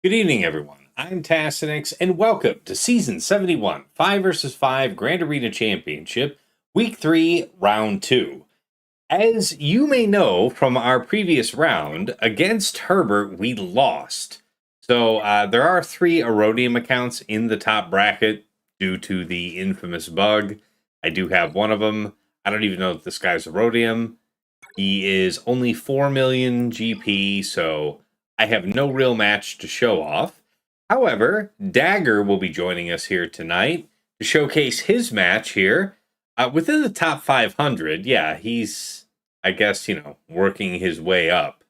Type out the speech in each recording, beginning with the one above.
Good evening, everyone. I'm Tassenix, and welcome to Season 71, 5 vs. 5 Grand Arena Championship, Week 3, Round 2. As you may know from our previous round, against Herbert, we lost. So there are 3 Aurodium accounts in the top bracket due to the infamous bug. I do have one of them. I don't even know if this guy's Aurodium. He is only 4 million GP, so I have no real match to show off. However, Dagger will be joining us here tonight to showcase his match here. Within the top 500, yeah, he's, I guess, working his way up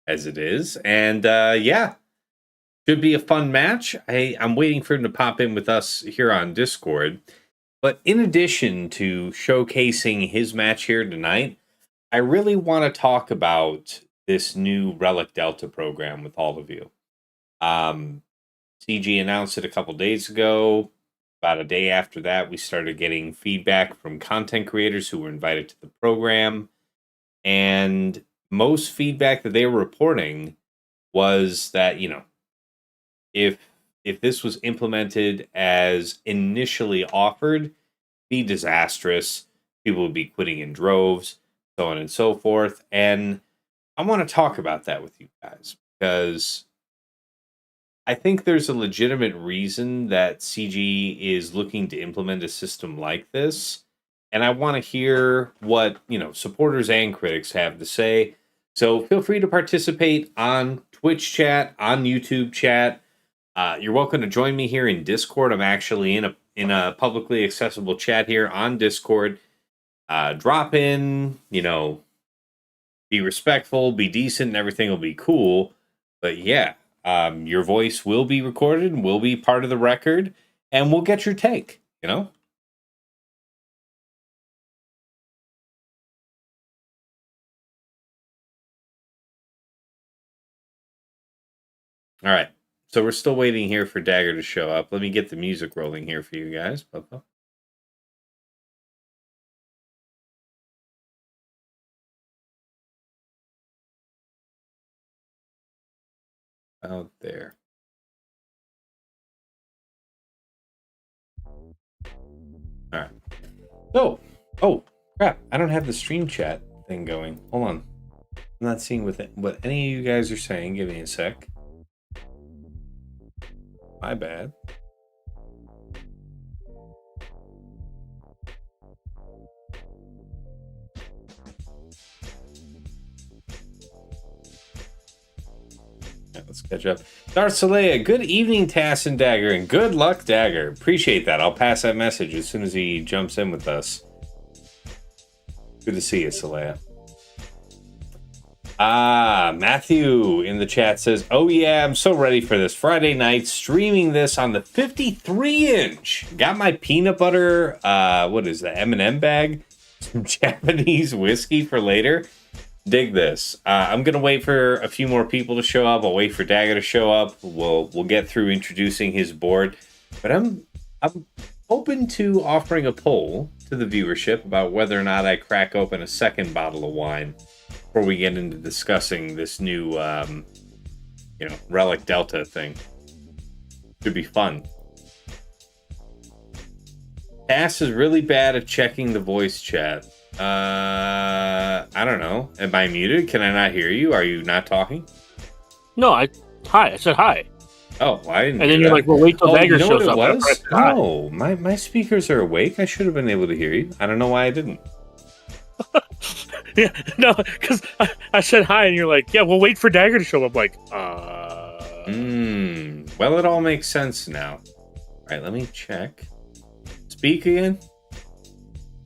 as it is. And yeah, should be a fun match. I'm waiting for him to pop in with us here on Discord. But in addition to showcasing his match here tonight, I really want to talk about this new Relic Delta program with all of you. CG announced it a couple days ago. About a day after that, we started getting feedback from content creators who were invited to the program. And most feedback that they were reporting was that, if this was implemented as initially offered, it'd be disastrous. People would be quitting in droves, so on and so forth. And I want to talk about that with you guys because I think there's a legitimate reason that CG is looking to implement a system like this. And I want to hear what, supporters and critics have to say. So feel free to participate on Twitch chat, on YouTube chat. You're welcome to join me here in Discord. I'm actually in a publicly accessible chat here on Discord. Drop in, be respectful, be decent, and everything will be cool. But yeah, your voice will be recorded and will be part of the record, and we'll get your take, All right. So we're still waiting here for Dagger to show up. Let me get the music rolling here for you guys. Out there. All right. Oh, crap. I don't have the stream chat thing going. Hold on. I'm not seeing what any of you guys are saying. Give me a sec. My bad. Let's catch up. Darth Soleil, good evening, Tass and Dagger, and good luck, Dagger. Appreciate that. I'll pass that message as soon as he jumps in with us. Good to see you, Soleil. Matthew in the chat says, oh yeah, I'm so ready for this Friday night, streaming this on the 53-inch. Got my peanut butter, what is that, M&M bag? Some Japanese whiskey for later. Dig this. I'm gonna wait for a few more people to show up. I'll wait for Dagger to show up. We'll get through introducing his board. But I'm open to offering a poll to the viewership about whether or not I crack open a second bottle of wine before we get into discussing this new Relic Delta thing. Should be fun. Cass is really bad at checking the voice chat. I don't know. Am I muted? Can I not hear you? Are you not talking? No, I said hi. Oh, well, I didn't. And then you're like, well, wait till Dagger shows up. No, my speakers are awake. I should have been able to hear you. I don't know why I didn't. Yeah, no, because I said hi, and you're like, yeah, we'll wait for Dagger to show up. Like, Well, it all makes sense now. All right, let me check. Speak again.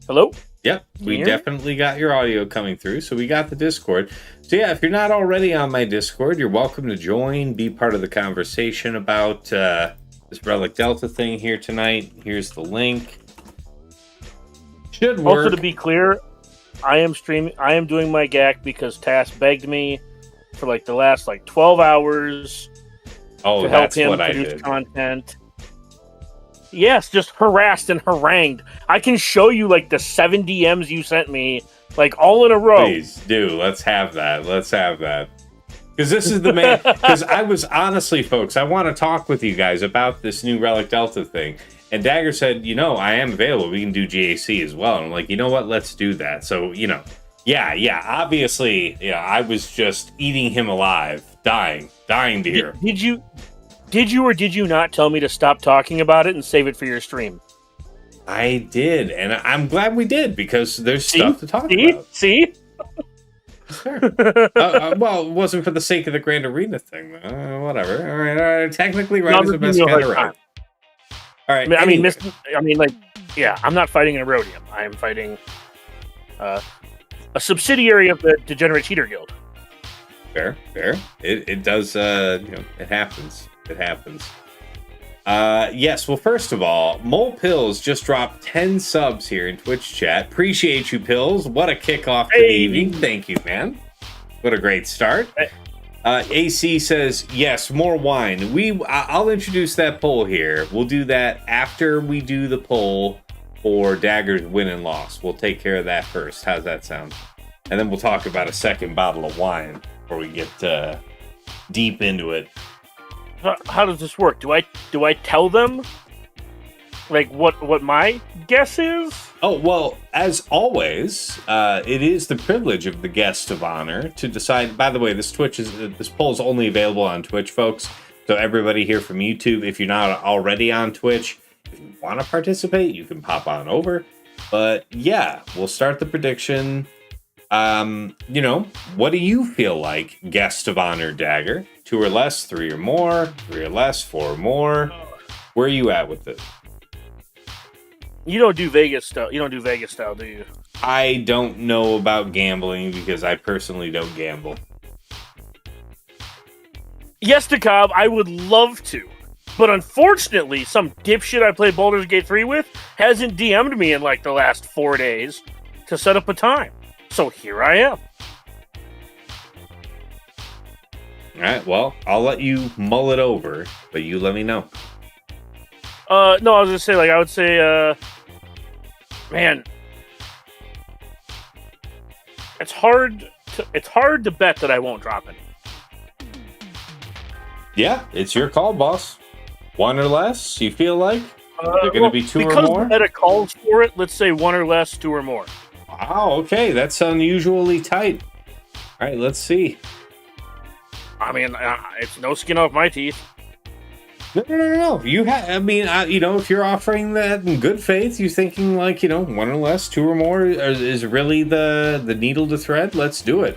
Hello? Yep, we definitely got your audio coming through, so we got the Discord. So yeah, if you're not already on my Discord, you're welcome to join, be part of the conversation about this Relic Delta thing here tonight. Here's the link. Should work. Also, to be clear, I am doing my GAC because Tass begged me for the last 12 hours to help him produce content. Yes, just harassed and harangued. I can show you the 7 DMs you sent me, all in a row. Please do. Let's have that. Because this is the man. Because I was honestly, folks, I want to talk with you guys about this new Relic Delta thing. And Dagger said, I am available. We can do GAC as well. And I'm like, you know what? Let's do that. So, yeah. Obviously, I was just eating him alive, dying to hear. Did you or did you not tell me to stop talking about it and save it for your stream? I did, and I'm glad we did because there's stuff to talk about. See? Sure. Well, it wasn't for the sake of the Grand Arena thing. Whatever. All right. Technically, right is the best kind of right. All right. I'm not fighting an Aurodium. I am fighting a subsidiary of the Degenerate Cheater Guild. Fair. It does. It happens. Yes. Well, first of all, Mole Pills just dropped 10 subs here in Twitch chat. Appreciate you, Pills. What a kickoff to the evening. Thank you, man. What a great start. AC says, yes, more wine. I'll introduce that poll here. We'll do that after we do the poll for Dagger's win and loss. We'll take care of that first. How's that sound? And then we'll talk about a second bottle of wine before we get deep into it. How does this work? Do I tell them like what my guess is? Oh, well, as always, it is the privilege of the guest of honor to decide. By the way, this poll is only available on Twitch, folks. So everybody here from YouTube, if you're not already on Twitch, if you want to participate, you can pop on over. But yeah, we'll start the prediction. What do you feel like, guest of honor, Dagger? 2 or less, 3 or more, 3 or less, 4 or more. Where are you at with it? You don't do Vegas style, do you? I don't know about gambling because I personally don't gamble. Yes, DeKob, I would love to. But unfortunately, some dipshit I played Baldur's Gate 3 with hasn't DM'd me in like the last 4 days to set up a time. So here I am. All right, well, I'll let you mull it over, but you let me know. No, I was just saying, I would say, man, it's hard to bet that I won't drop it. Yeah, it's your call, boss. 1 or less, you feel like? They're going to be 2 or more? Because the meta calls for it, let's say 1 or less, 2 or more. Wow, okay, that's unusually tight. All right, let's see. I mean, it's no skin off my teeth. No. If you're offering that in good faith, you're thinking 1 or less, 2 or more is really the needle to thread. Let's do it.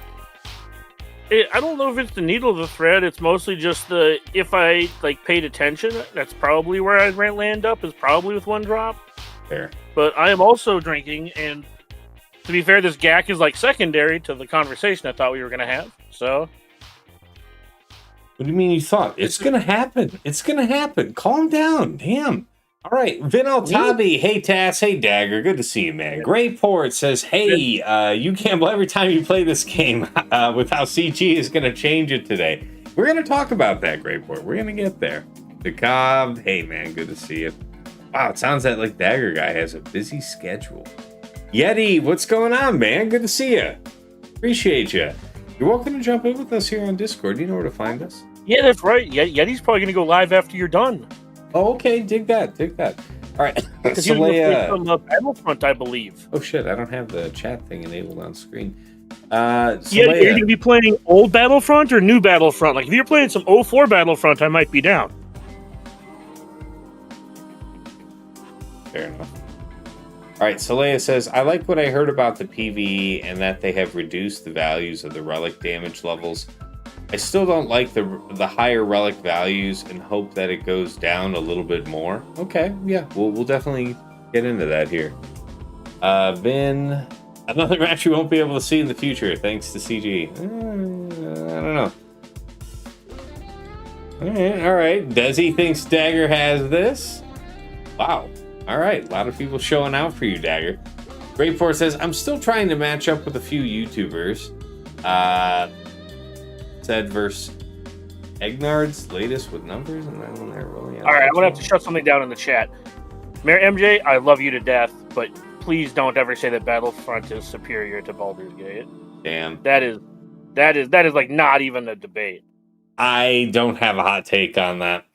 I don't know if it's the needle to thread. It's mostly just if I paid attention, that's probably where I'd land up. Is probably with 1 drop. Fair. But I am also drinking, and to be fair, this GAC is secondary to the conversation I thought we were going to have. So. What do you mean you thought? It's going to happen. It's going to happen. Calm down. Damn. All right. Vin Altabi. Hey, Tass. Hey, Dagger. Good to see you, man. Greyport says, hey, you gamble every time you play this game with how CG is going to change it today. We're going to talk about that, Greyport. We're going to get there. DeKob. Hey, man. Good to see you. Wow, it sounds like Dagger guy has a busy schedule. Yeti, what's going on, man? Good to see you. Appreciate you. You're welcome to jump in with us here on Discord. You know where to find us. Yeah, that's right. Yeti's probably going to go live after you're done. Oh, okay. Dig that. All right. Because you're going to play from Battlefront, I believe. Oh, shit. I don't have the chat thing enabled on screen. Are you going to be playing old Battlefront or new Battlefront? If you're playing some 04 Battlefront, I might be down. Fair enough. All right, Saleya says, I like what I heard about the PvE and that they have reduced the values of the relic damage levels. I still don't like the higher relic values and hope that it goes down a little bit more. Okay, yeah, we'll definitely get into that here. Vin, another match you won't be able to see in the future thanks to CG. I don't know. All right. Desi thinks Dagger has this. Wow. All right, a lot of people showing out for you, Dagger. Great4 says, I'm still trying to match up with a few YouTubers. Said versus Egnard's latest with numbers, and then they're really. All right, I'm gonna have to shut something down in the chat. Mary MJ, I love you to death, but please don't ever say that Battlefront is superior to Baldur's Gate. Damn. That is That is like not even a debate. I don't have a hot take on that.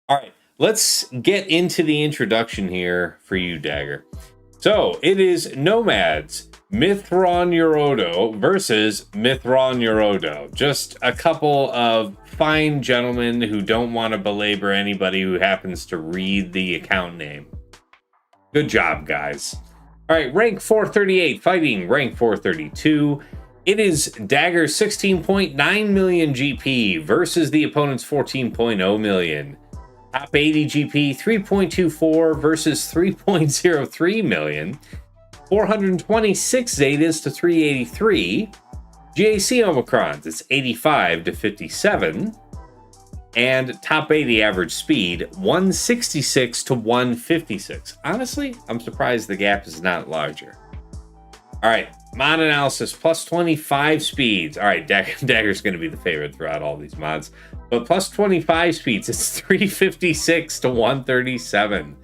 All right, let's get into the introduction here for you, Dagger. So it is Nomads, Mithron Eurodo versus Mithron Eurodo. Just a couple of fine gentlemen who don't want to belabor anybody who happens to read the account name. Good job, guys. All right, rank 438 fighting rank 432. It is Dagger 16.9 million GP versus the opponent's 14.0 million. Top 80 GP 3.24 versus 3.03 million. 426 Zetas to 383. GAC Omicrons, it's 85 to 57. And top 80 average speed 166 to 156. Honestly, I'm surprised the gap is not larger. All right, mod analysis plus 25 speeds. All right, Dagger's going to be the favorite throughout all these mods. But plus 25 speeds, it's 356 to 137.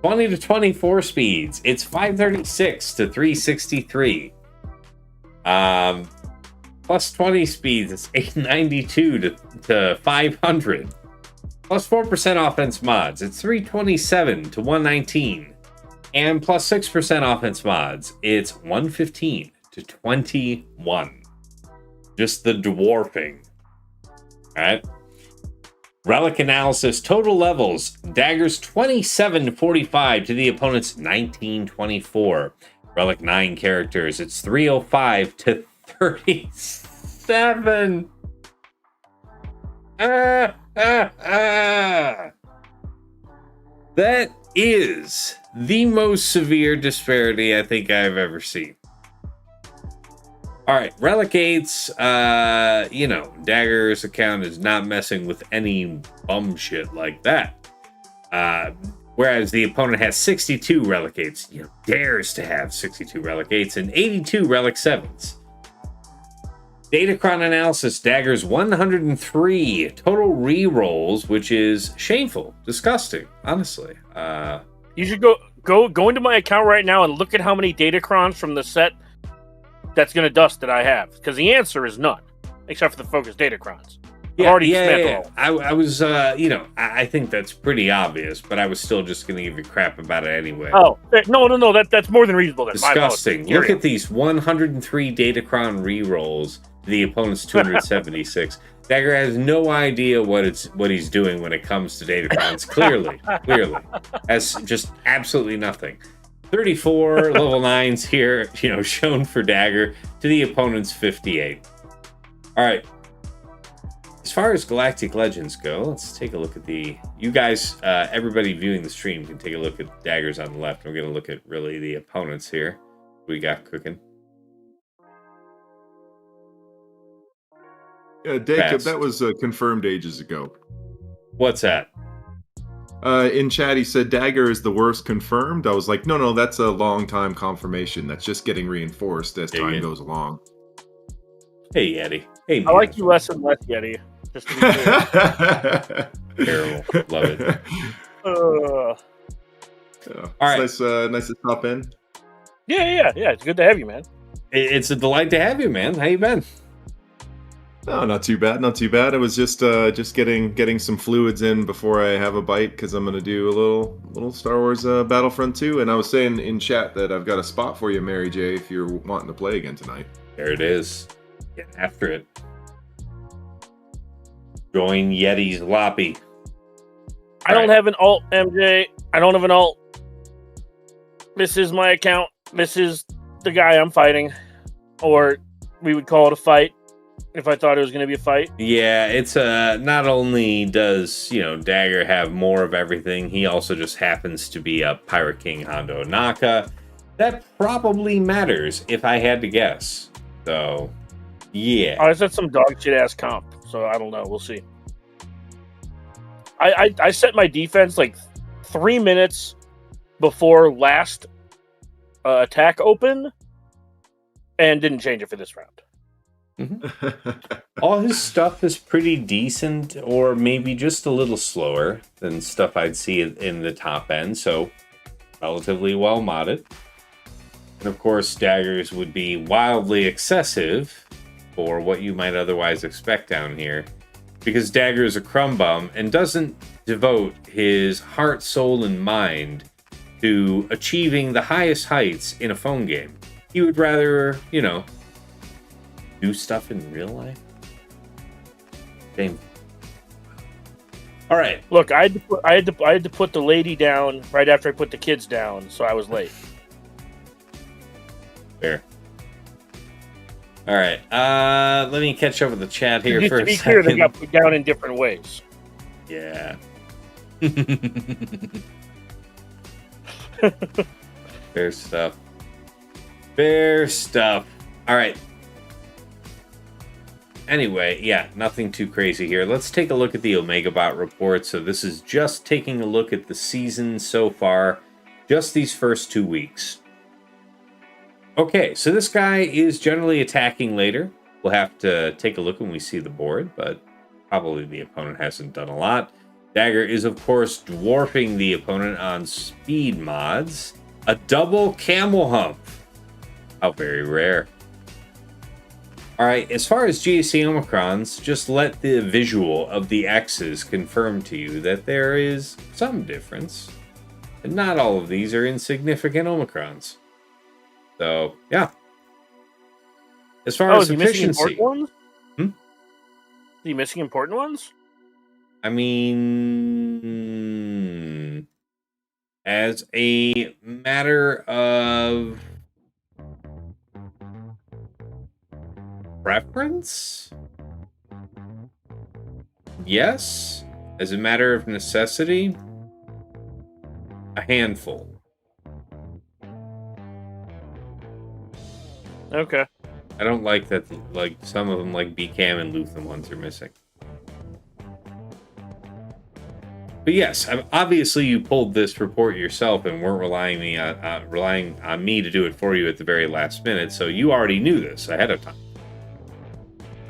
20 to 24 speeds, it's 536 to 363. Plus 20 speeds, it's 892 to 500. Plus 4% offense mods, it's 327 to 119. And plus 6% offense mods, it's 115 to 21. Just the dwarfing. All right. Relic analysis, total levels. Dagger's 2745 to the opponent's 1924. Relic 9 characters, it's 305 to 37. That is the most severe disparity I think I've ever seen. All right, Relic 8's, Dagger's account is not messing with any bum shit like that. Whereas the opponent has 62 Relic 8's, dares to have 62 Relic 8's and 82 Relic 7's. Datacron analysis, Dagger's 103 total rerolls, which is shameful, disgusting, honestly. You should go into my account right now and look at how many Datacrons from the set that's going to dust that I have, because the answer is none, except for the focus Datacrons. Yeah. I was, I think that's pretty obvious, but I was still just going to give you crap about it anyway. Oh, no, that's more than reasonable. Then. Disgusting. Look at these 103 Datacron rerolls to the opponent's 276. Dagger has no idea what he's doing when it comes to Datacrons. Clearly, has just absolutely nothing. 34 level 9s here, shown for Dagger to the opponent's 58. All right. As far as Galactic Legends go, let's take a look at you guys, everybody viewing the stream can take a look at Daggers on the left. We're going to look at really the opponents here. We got cooking. Yeah, Jacob, that was confirmed ages ago. What's that? In chat, he said Dagger is the worst confirmed. I was like, no, that's a long time confirmation. That's just getting reinforced as time goes along. Hey, Yeti. Hey, I like you less and less, Yeti. Just to be clear. Terrible. Love it. All right. Nice to stop in. Yeah. It's good to have you, man. It's a delight to have you, man. How you been? No, not too bad. I was just getting some fluids in before I have a bite, because I'm gonna do a little Star Wars Battlefront 2, and I was saying in chat that I've got a spot for you, Mary J, if you're wanting to play again tonight. There it is. Get after it. Join Yeti's Loppy. I don't have an alt, MJ. I don't have an alt. This is my account. This is the guy I'm fighting. Or we would call it a fight if I thought it was going to be a fight. Yeah, it's not only does, Dagger have more of everything, he also just happens to be a Pirate King Hondo Naka. That probably matters if I had to guess. So, yeah. I said some dog shit ass comp, so I don't know. We'll see. I set my defense like 3 minutes before last attack open and didn't change it for this round. Mm-hmm. All his stuff is pretty decent, or maybe just a little slower than stuff I'd see in the top end, so relatively well modded. And of course, Daggers would be wildly excessive for what you might otherwise expect down here, because Dagger is a crumb bum and doesn't devote his heart, soul, and mind to achieving the highest heights in a phone game. He would rather, do stuff in real life. Same. All right. Look, I had to put the lady down right after I put the kids down, so I was late. Fair. All right. Let me catch up with the chat here for a second. To be clear, they got put down in different ways. Yeah. Fair stuff. Fair stuff. All right. Anyway, yeah, nothing too crazy here. Let's take a look at the OmegaBot report. So this is just taking a look at the season so far, just these first 2 weeks. Okay, so this guy is generally attacking later. We'll have to take a look when we see the board, but probably the opponent hasn't done a lot. Dagger is, of course, dwarfing the opponent on speed mods. A double camel hump. How very rare. All right, as far as GAC Omicrons, just let the visual of the X's confirm to you that there is some difference. And not all of these are insignificant Omicrons. So, yeah. As far as efficiency... Is he missing important ones? I mean... As a matter of... preference? Yes. As a matter of necessity, a handful. Okay. I don't like that, like, some of them, like BCAM and Lutham ones are missing. But yes, obviously you pulled this report yourself and weren't relying on me to do it for you at the very last minute, so you already knew this ahead of time.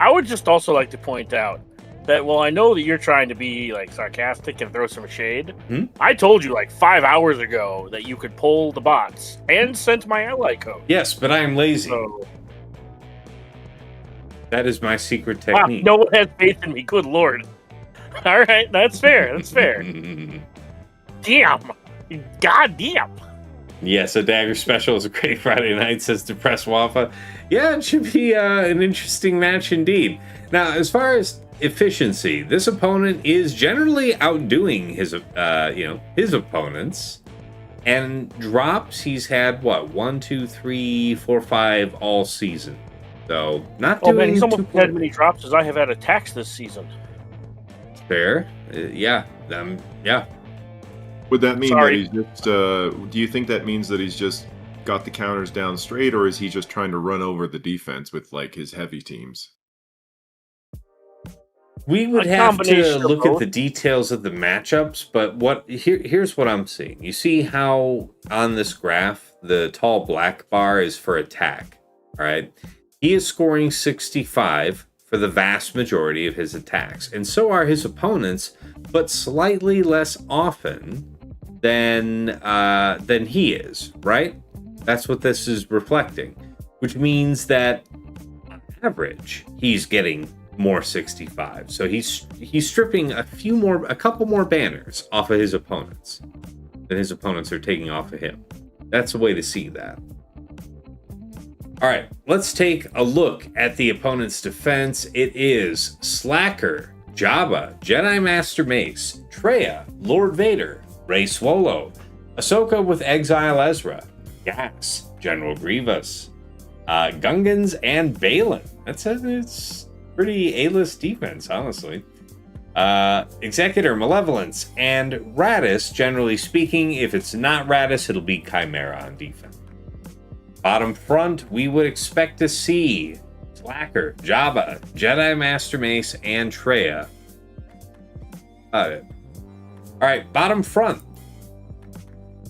I would just also like to point out that, well, I know that you're trying to be, like, sarcastic and throw some shade. I told you, like, 5 hours ago that you could pull the bots and sent my ally code. Yes, but I am lazy. So... that is my secret technique. Wow, no one has faith in me. Good lord. All right, that's fair. That's fair. Damn. God damn. Yes, a Dagger special is a great Friday night, says Depressed Wampa. Yeah, it should be an interesting match indeed. Now, as far as efficiency, this opponent is generally outdoing his opponents. And drops, he's had, 1, 2, 3, 4, 5 all season. So, not doing... Oh man, he's almost had as many drops as I have had attacks this season. Fair. Yeah. Would that mean that he's just... do you think that means that he's just got the counters down straight, or is he just trying to run over the defense with, like, his heavy teams? We would have to look at the details of the matchups, but here's what I'm seeing. You see how on this graph, the tall black bar is for attack, all right? He is scoring 65 for the vast majority of his attacks, and so are his opponents, but slightly less often than he is, right? That's what this is reflecting, which means that on average, he's getting more 65. So he's stripping a couple more banners off of his opponents than his opponents are taking off of him. That's a way to see that. All right, let's take a look at the opponent's defense. It is Slacker, Jabba, Jedi Master Mace, Traya, Lord Vader, Rey Swolo, Ahsoka with Exile Ezra, Gas, General Grievous, Gungans, and Balin. It's pretty A-list defense, honestly. Executor, Malevolence, and Radis, generally speaking. If it's not Radis, it'll be Chimera on defense. Bottom front, we would expect to see Slacker, Jabba, Jedi Master Mace, and Traya. Alright, bottom front.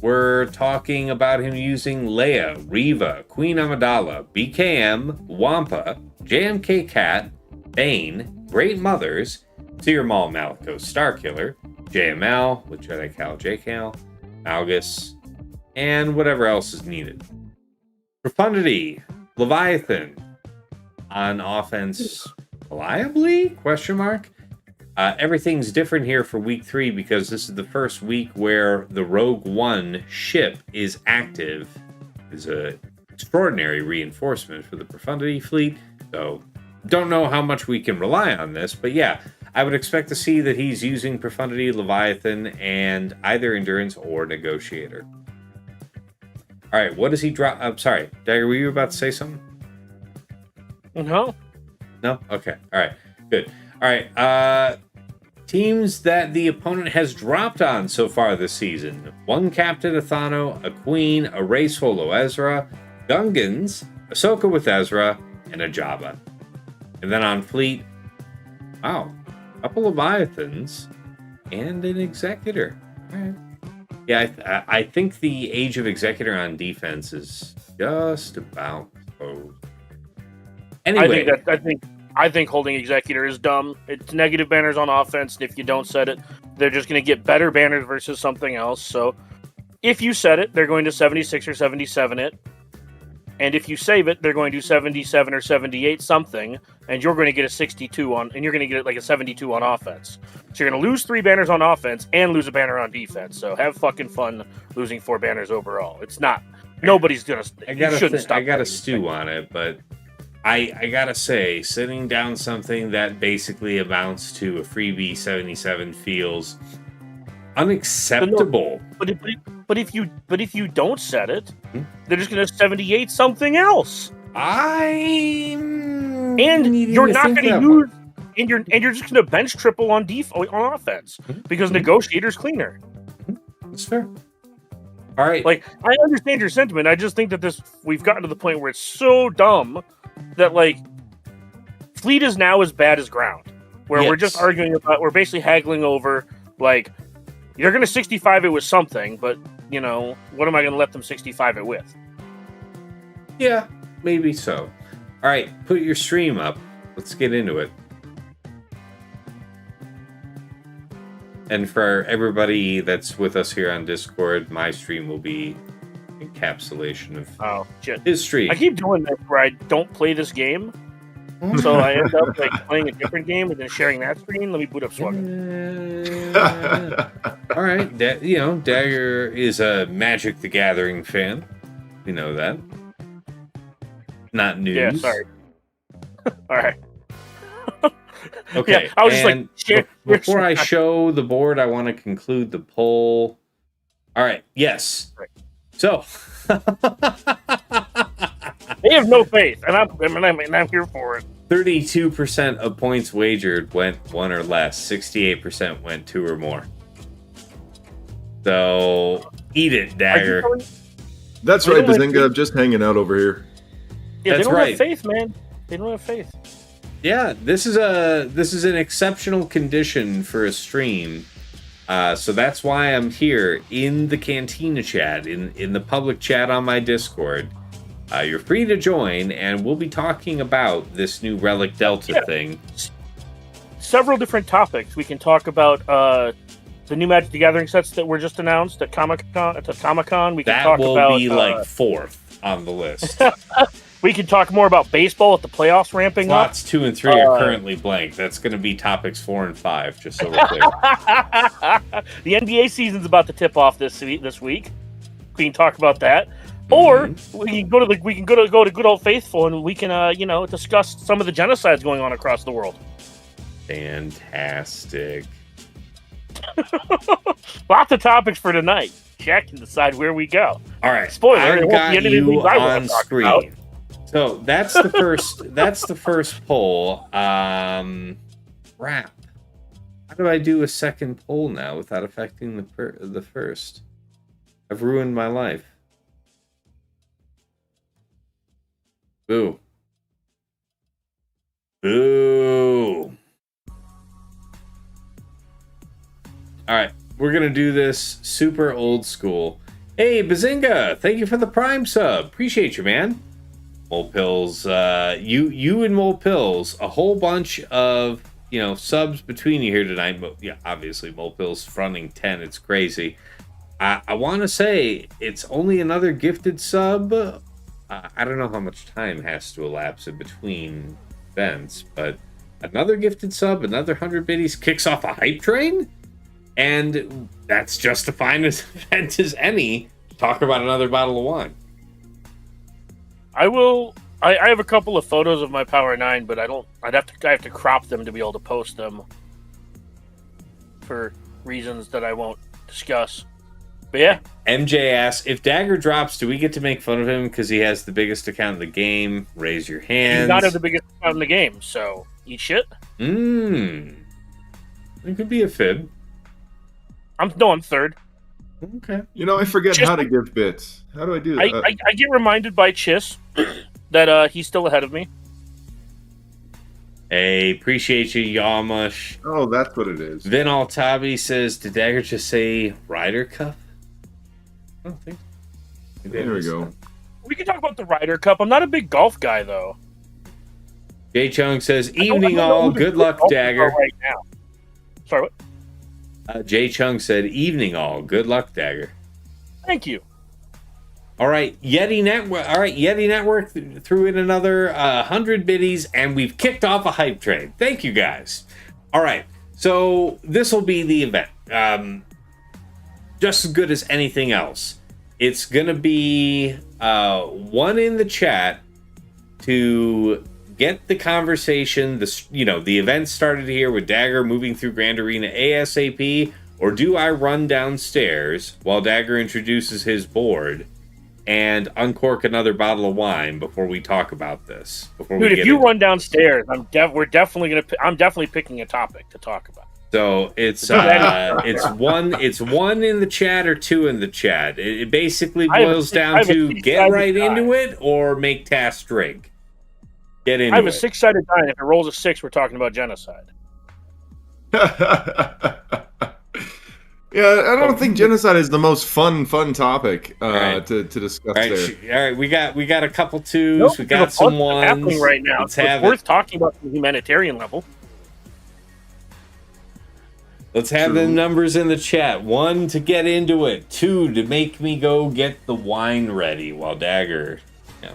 We're talking about him using Leia, Reva, Queen Amidala, BKM, Wampa, JMK Cat, Bane, Great Mothers, Seer Maul Malico Starkiller, JML with Jedi Cal JCal, Malgus, and whatever else is needed. Profundity, Leviathan, on offense reliably? Question mark. Everything's different here for week 3 because this is the first week where the Rogue One ship is active. Is a extraordinary reinforcement for the Profundity fleet. So don't know how much we can rely on this, but yeah, I would expect to see that he's using Profundity, Leviathan, and either Endurance or Negotiator. All right, what does he drop? I'm sorry, Dagger, were you about to say something? No. No? Okay. All right. Good. All right. Teams that the opponent has dropped on so far this season. 1 Captain Athano, a Queen, a Rey Solo Ezra, Gungans, Ahsoka with Ezra, and a Jabba. And then on fleet, wow, a couple Leviathans and an Executor. All right. Yeah, I think the age of Executor on defense is just about closed. Anyway, I think holding Executor is dumb. It's negative banners on offense, and if you don't set it, they're just going to get better banners versus something else. So if you set it, they're going to 76 or 77 it. And if you save it, they're going to 77 or 78 something, and you're going to get a 62 on, and you're going to get like a 72 on offense. So you're going to lose 3 banners on offense and lose a banner on defense. So have fucking fun losing 4 banners overall. It's not. Nobody's going to. I got to stew on it, but I gotta say, sitting down something that basically amounts to a freebie 77 feels unacceptable. But if you don't set it, they're just gonna 78 something else. And you're not gonna use, and you're just gonna bench triple on offense because Negotiator's cleaner. That's fair. All right. Like, I understand your sentiment. I just think that we've gotten to the point where it's so dumb that, like, fleet is now as bad as ground, where we're just arguing about, we're basically haggling over, like, you're going to 65 it with something, but, you know, what am I going to let them 65 it with? Yeah, maybe so. All right, put your stream up. Let's get into it. And for everybody that's with us here on Discord, my stream will be encapsulation of his stream. I keep doing this where I don't play this game, so I end up like playing a different game and then sharing that screen. Let me boot up Slugger. All right, Dagger is a Magic the Gathering fan. We know that. Not news. Yeah, sorry. All right. Okay, yeah, I was just like, before I show the board, I want to conclude the poll. All right, yes. Right. So they have no faith, and I'm here for it. 32% of points wagered went 1 or less. 68% went 2 or more. So eat it, Dagger. That's right, Bazinga. I'm just hanging out over here. Yeah, that's they don't right. have faith, man. They don't have faith. Yeah, this is an exceptional condition for a stream. So that's why I'm here in the Cantina chat, in the public chat on my Discord. You're free to join, and we'll be talking about this new Relic Delta thing. Several different topics. We can talk about the new Magic the Gathering sets that were just announced at Comic-Con. We can talk about... That will be like 4th on the list. We can talk more about baseball with the playoffs ramping up. Slots 2 and 3 are currently blank. That's going to be topics 4 and 5, just so we're clear. The NBA season's about to tip off this week. We can talk about that, or we can go to Good Old Faithful, and we can discuss some of the genocides going on across the world. Fantastic. Lots of topics for tonight. Check and decide where we go. All right, spoiler. I've got you on screen. About. So that's the first. That's the first poll. Crap. How do I do a second poll now without affecting the first? I've ruined my life. Boo. Boo. All right, we're gonna do this super old school. Hey, Bazinga! Thank you for the Prime sub. Appreciate you, man. Mole Pills, you and Mole Pills, a whole bunch of subs between you here tonight. But yeah, obviously Mole Pills fronting 10. It's crazy. I want to say it's only another gifted sub I don't know how much time has to elapse in between events, but another gifted sub, another 100 biddies kicks off a hype train, and that's just a fine event as any. Talk about another bottle of wine. I will. I have a couple of photos of my Power 9, but I have to crop them to be able to post them for reasons that I won't discuss. But yeah. MJ asks, if Dagger drops, do we get to make fun of him because he has the biggest account in the game? Raise your hands. He's not have the biggest account in the game, so eat shit. It could be a fib. I'm third. Okay. You know, I forget how to give bits. How do I do that? I get reminded by Chiss that he's still ahead of me. Hey, appreciate you, Yamash. Oh, that's what it is. Vin Altabi says, did Dagger just say Ryder Cup? I don't think so. There we go. We can talk about the Ryder Cup. I'm not a big golf guy, though. Jay Chung says, evening all. Good luck, Dagger. Right now. Sorry, what? Jay Chung said, evening all. Good luck, Dagger. Thank you. All right, Yeti Network threw in another 100 biddies, and we've kicked off a hype train. Thank you, guys. All right, so this will be the event. Just as good as anything else. It's going to be one in the chat to get the conversation, the event started here with Dagger moving through Grand Arena ASAP, or do I run downstairs while Dagger introduces his board and uncork another bottle of wine before we talk about this? Dude, if you run downstairs, I'm definitely picking a topic to talk about. So it's one in the chat or two in the chat. It basically boils down to get right into it or make Tass drink. Get into it. I have a 6-sided die, and if it rolls a 6, we're talking about genocide. Yeah, I don't think genocide is the most fun topic to discuss there. All right, we got a couple twos. We got some ones happening right now. It's worth talking about the humanitarian level. Let's have the numbers in the chat. 1 to get into it. 2 to make me go get the wine ready while Dagger. Yeah.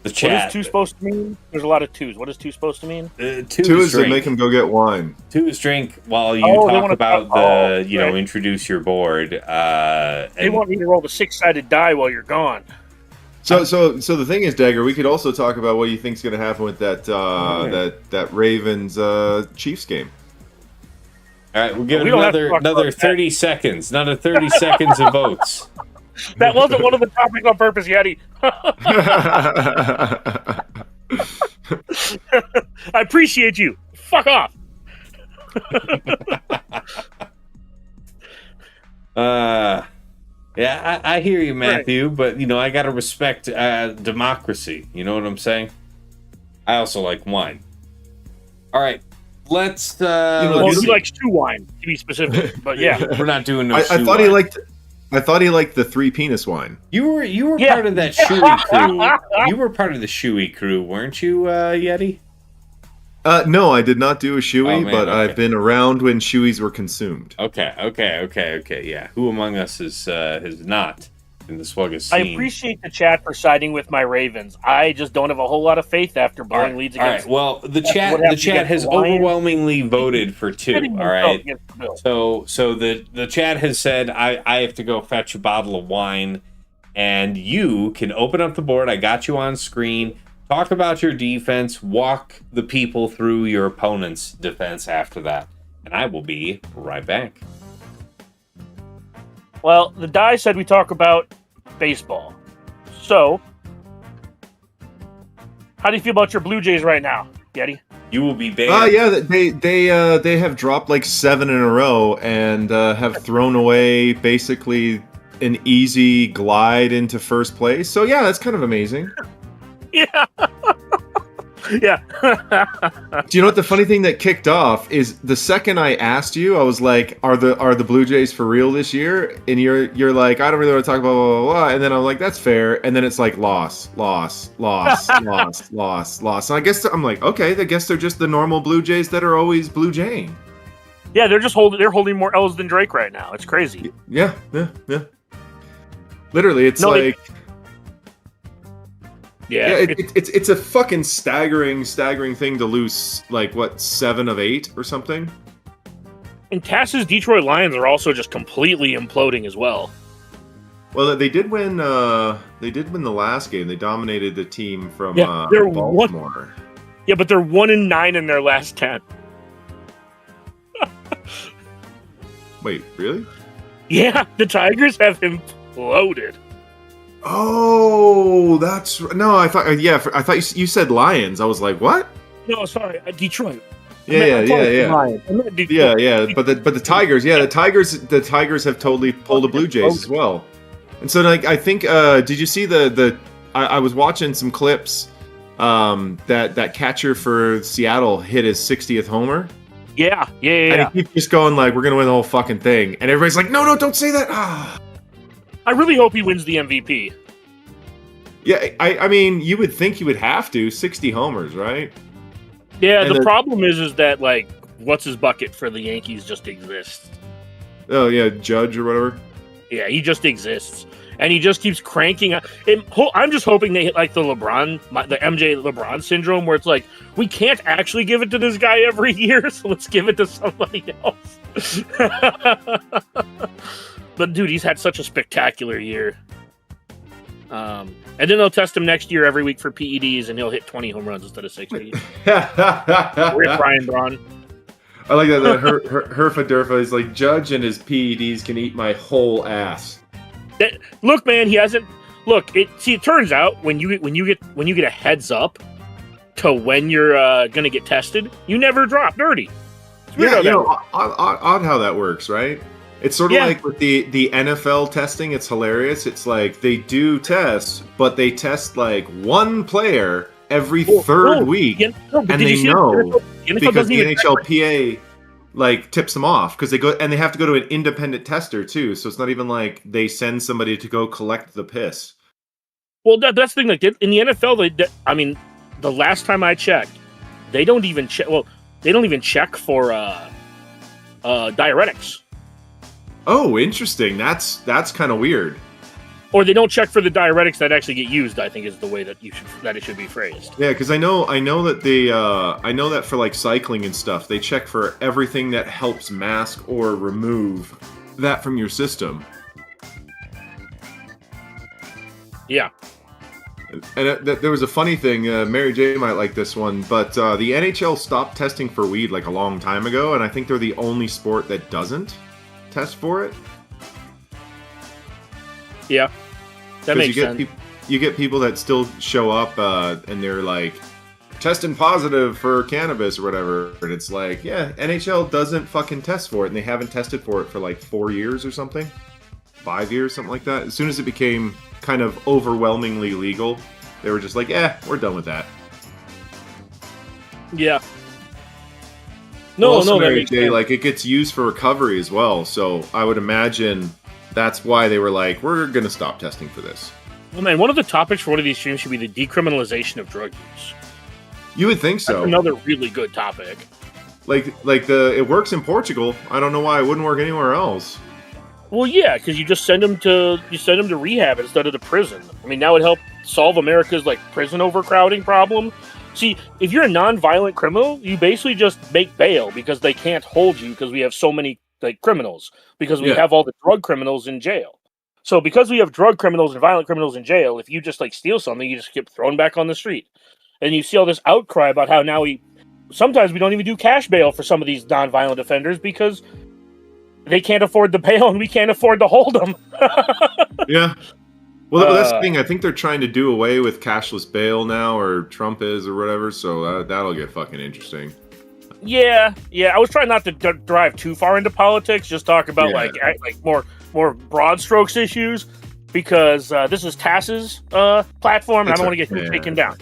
The chat. What is 2 supposed to mean? There's a lot of 2s. What is 2 supposed to mean? 2 is to make him go get wine. 2 is drink while you talk about introduce your board. They want me to roll the 6-sided die while you're gone. So the thing is, Dagger, we could also talk about what you think's going to happen with that that Ravens Chiefs game. All right, we'll give another 30 seconds. Another 30 seconds of votes. That wasn't one of the topics on purpose, Yeti. I appreciate you. Fuck off. Yeah, I hear you, Matthew, right. But I gotta respect democracy. You know what I'm saying? I also like wine. All right, let's. He likes shoe wine, to be specific. But yeah, we're not doing no. I thought wine. I thought he liked the 3 penis wine. You were part of that shoey crew. You were part of the shoey crew, weren't you, Yeti? No, I did not do a shoey, but okay. I've been around when shoeys were consumed. Okay. Yeah, who among us has not in the Swugga scene? I appreciate the chat for siding with my Ravens. I just don't have a whole lot of faith after blowing leads against. All right. Well, the chat has overwhelmingly voted for 2. All right. So the chat has said I have to go fetch a bottle of wine, and you can open up the board. I got you on screen. Talk about your defense. Walk the people through your opponent's defense after that, and I will be right back. Well, the die said we talk about baseball. So, how do you feel about your Blue Jays right now, Yeti? You will be banned. Yeah, they have dropped like 7 in a row and have thrown away basically an easy glide into first place. So yeah, that's kind of amazing. Yeah. Yeah. Do you know what the funny thing that kicked off is? The second I asked you, I was like, "Are the Blue Jays for real this year?" And you're like, "I don't really want to talk about blah, blah, blah." And then I'm like, "That's fair." And then it's like loss. And I guess I'm like, okay, I guess they're just the normal Blue Jays that are always Blue Jaying. Yeah, they're holding more L's than Drake right now. It's crazy. Yeah. Literally, it's like. Yeah, it's a fucking staggering thing to lose, like, what, 7 of 8 or something? And Tass's Detroit Lions are also just completely imploding as well. Well, they did win the last game. They dominated the team from Baltimore. Yeah, but they're 1-9 in their last 10. Wait, really? Yeah, the Tigers have imploded. Oh, that's no. I thought you said Lions. I was like, what? No, sorry, Detroit. Yeah. Detroit. But the Tigers, the Tigers have totally pulled the Blue Jays as well. And so, like, I think, did you see I was watching some clips. That catcher for Seattle hit his 60th homer. Yeah. And he keeps just going like, we're gonna win the whole fucking thing, and everybody's like, no, don't say that. I really hope he wins the MVP. Yeah, I mean, you would think he would have to 60 homers, right? Yeah, and the problem is that, like, what's his bucket for the Yankees just exists. Oh yeah, Judge or whatever. Yeah, he just exists, and he just keeps cranking out. I'm just hoping they hit like the MJ LeBron syndrome, where it's like, we can't actually give it to this guy every year, so let's give it to somebody else. But dude, he's had such a spectacular year. And then they'll test him next year every week for PEDs, and he'll hit 20 home runs instead of 60. Rip Brian Braun. I like that. Herfa Durfa is like, Judge and his PEDs can eat my whole ass. Look, man, he hasn't. Look, it turns out when you get a heads up to when you're gonna get tested, you never drop dirty. Yeah, odd how that works, right? It's sort of like with the NFL testing. It's hilarious. It's like they do tests, but they test like one player every third week, and they know because the NHLPA like tips them off because they go and they have to go to an independent tester too. So it's not even like they send somebody to go collect the piss. Well, that's the thing. Like in the NFL, the last time I checked, they don't even check. Well, they don't even check for diuretics. Oh, interesting. That's kind of weird. Or they don't check for the diuretics that actually get used, I think is the way that it should be phrased. Yeah, because I know that I know that for like cycling and stuff, they check for everything that helps mask or remove that from your system. Yeah. And there was a funny thing, Mary J might like this one, but the NHL stopped testing for weed like a long time ago, and I think they're the only sport that doesn't test for it. Yeah, that makes sense. You get people that still show up and they're like testing positive for cannabis or whatever, and it's like, yeah, NHL doesn't fucking test for it, and they haven't tested for it for like 4 years or something, 5 years, something like that. As soon as it became kind of overwhelmingly legal, they were just like, we're done with that. Yeah. No, Mary J, like, it gets used for recovery as well, so I would imagine that's why they were like, we're going to stop testing for this. Well, man, one of the topics for one of these streams should be the decriminalization of drug use. You would think so. That's another really good topic. It works in Portugal. I don't know why it wouldn't work anywhere else. Well, yeah, because you just send them to rehab instead of to prison. I mean, that would help solve America's like prison overcrowding problem. See, if you're a non-violent criminal, you basically just make bail because they can't hold you because we have so many like criminals because we have all the drug criminals in jail. So because we have drug criminals and violent criminals in jail, if you just like steal something, you just get thrown back on the street. And you see all this outcry about how now sometimes we don't even do cash bail for some of these non-violent offenders because they can't afford the bail and we can't afford to hold them. Yeah. Well, that's the thing. I think they're trying to do away with cashless bail now, or Trump is, or whatever. So that'll get fucking interesting. Yeah. I was trying not to drive too far into politics. Just talk about like more broad strokes issues. because this is Tass's platform, and I don't want to get taken down.